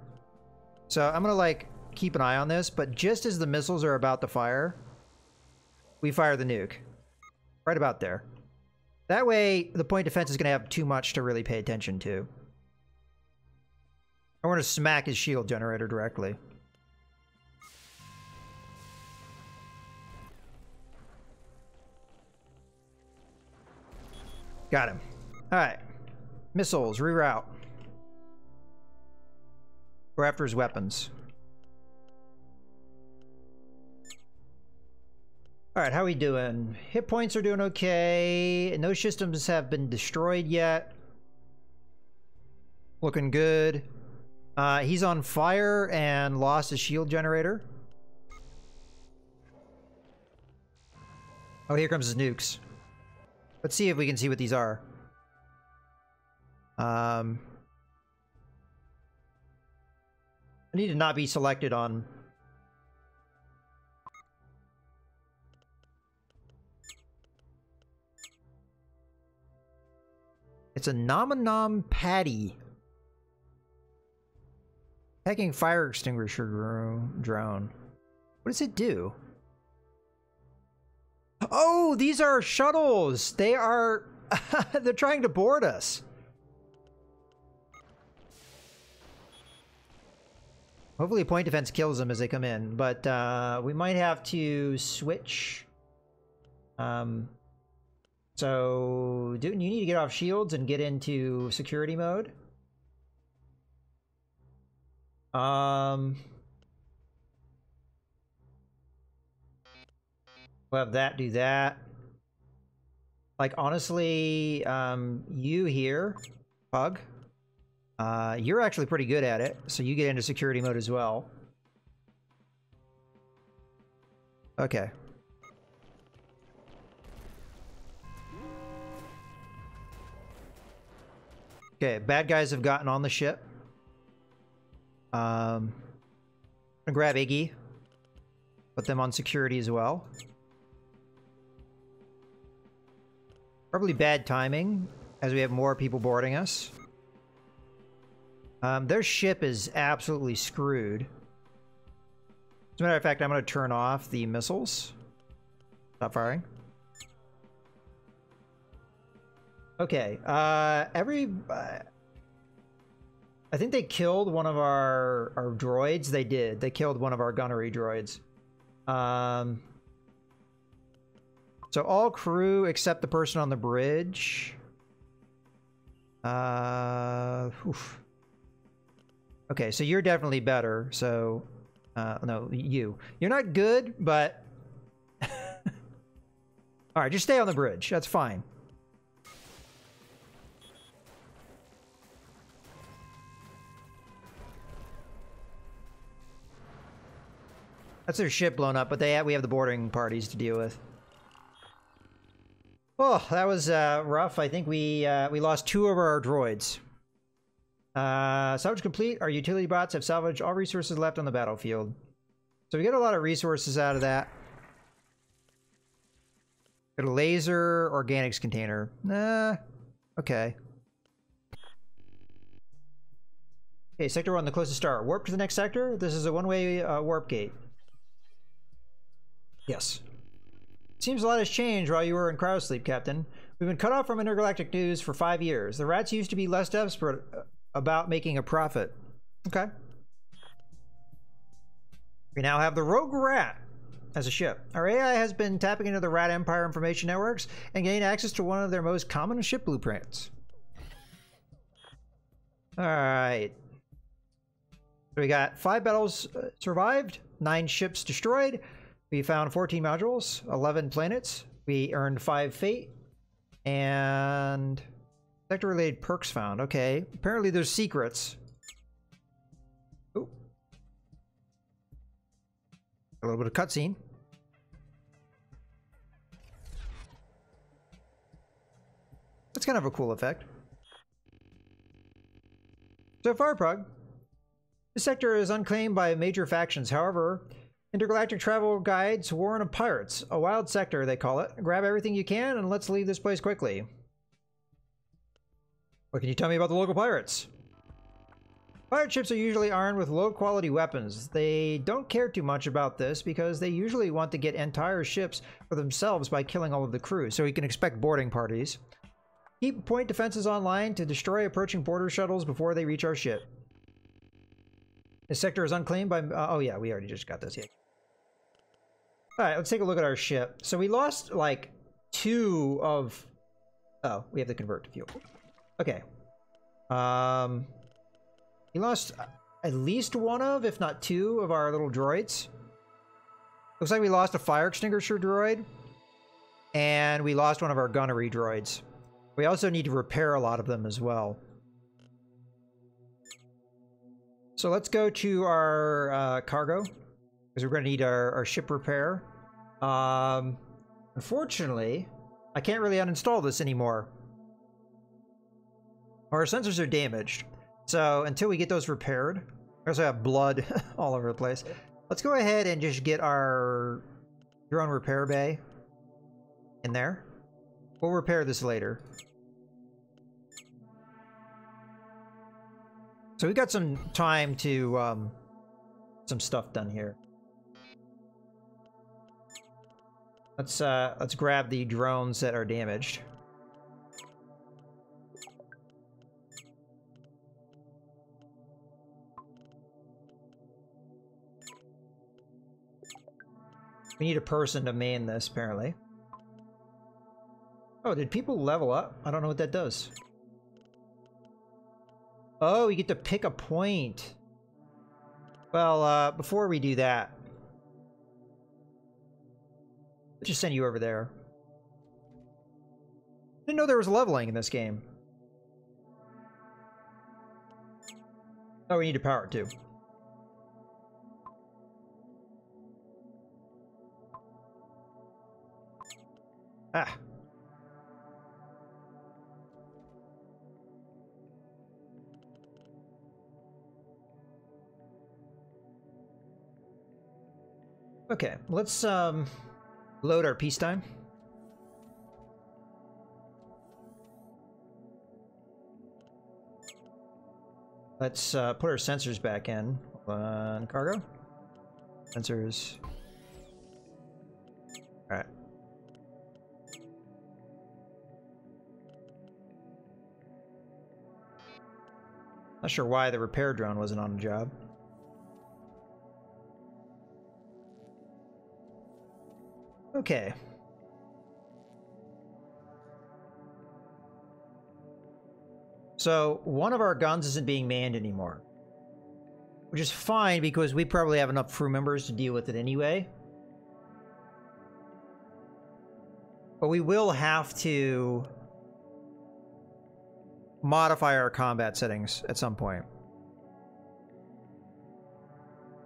So I'm gonna, like, keep an eye on this, but just as the missiles are about to fire, we fire the nuke. Right about there. That way, the point defense is gonna have too much to really pay attention to. I want to smack his shield generator directly. Got him. Alright. Missiles, reroute. We're after his weapons. Alright, how we doing? Hit points are doing okay. No systems have been destroyed yet. Looking good. He's on fire and lost his shield generator. Oh, here comes his nukes. Let's see if we can see what these are. I need to not be selected on... It's a Nom Patty. Hacking fire extinguisher drone. What does it do? Oh, these are shuttles. They are... They're trying to board us. Hopefully point defense kills them as they come in, but we might have to switch. So you need to get off shields and get into security mode. We'll have that do that. Like, honestly, you here, Pug, you're actually pretty good at it, so you get into security mode as well. Okay. Okay, bad guys have gotten on the ship. I'm gonna grab Iggy. Put them on security as well. Probably bad timing, as we have more people boarding us. Their ship is absolutely screwed. As a matter of fact, I'm going to turn off the missiles. Stop firing. Okay, I think they killed one of our droids. They did. They killed one of our gunnery droids. So all crew except the person on the bridge. Oof. Okay, so you're definitely better. So, no, you're not good, but... All right, just stay on the bridge. That's fine. That's their ship blown up, but we have the boarding parties to deal with. Oh, that was rough. I think we lost 2 of our droids. Salvage complete. Our utility bots have salvaged all resources left on the battlefield. So we get a lot of resources out of that. Got a laser organics container. Okay. Okay, sector 1, the closest star. Warp to the next sector. This is a one-way warp gate. Yes. Seems a lot has changed while you were in cryosleep, Captain. We've been cut off from intergalactic news for 5 years. The rats used to be less desperate about making a profit. Okay. We now have the Rogue Rat as a ship. Our AI has been tapping into the Rat Empire information networks and gained access to one of their most common ship blueprints. Alright. So we got 5 battles survived, 9 ships destroyed. We found 14 modules, 11 planets. We earned 5 fate. And sector-related perks found. Okay. Apparently there's secrets. Ooh. A little bit of cutscene. That's kind of a cool effect. So far, Prug, this sector is unclaimed by major factions. However, intergalactic travel guides warn of pirates. A wild sector, they call it. Grab everything you can and let's leave this place quickly. What can you tell me about the local pirates? Pirate ships are usually armed with low-quality weapons. They don't care too much about this because they usually want to get entire ships for themselves by killing all of the crew, so you can expect boarding parties. Keep point defenses online to destroy approaching border shuttles before they reach our ship. This sector is unclaimed by... oh yeah, we already just got this. Yeah. Alright, let's take a look at our ship. So we lost, like, 2 of... Oh, we have to convert to fuel. Okay. We lost at least 1 of, if not 2, of our little droids. Looks like we lost a fire extinguisher droid. And we lost one of our gunnery droids. We also need to repair a lot of them as well. So let's go to our cargo, because we're going to need our ship repair. Unfortunately, I can't really uninstall this anymore. Our sensors are damaged. So until we get those repaired, I also have blood all over the place. Let's go ahead and just get our drone repair bay in there. We'll repair this later. So we got some time to some stuff done here. Let's grab the drones that are damaged. We need a person to man this, apparently. Oh, did people level up? I don't know what that does. Oh, you get to pick a point. Well, before we do that, let's just send you over there. Didn't know there was leveling in this game. Oh, we need to power it too. Ah. Okay, let's load our peacetime. Let's put our sensors back in. Hold on, cargo. Sensors. Alright. Not sure why the repair drone wasn't on the job. Okay. So, one of our guns isn't being manned anymore. Which is fine, because we probably have enough crew members to deal with it anyway. But we will have to modify our combat settings at some point.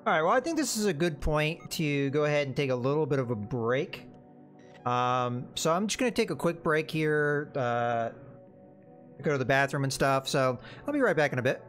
Alright, well, I think this is a good point to go ahead and take a little bit of a break. So I'm just going to take a quick break here, go to the bathroom and stuff, so I'll be right back in a bit.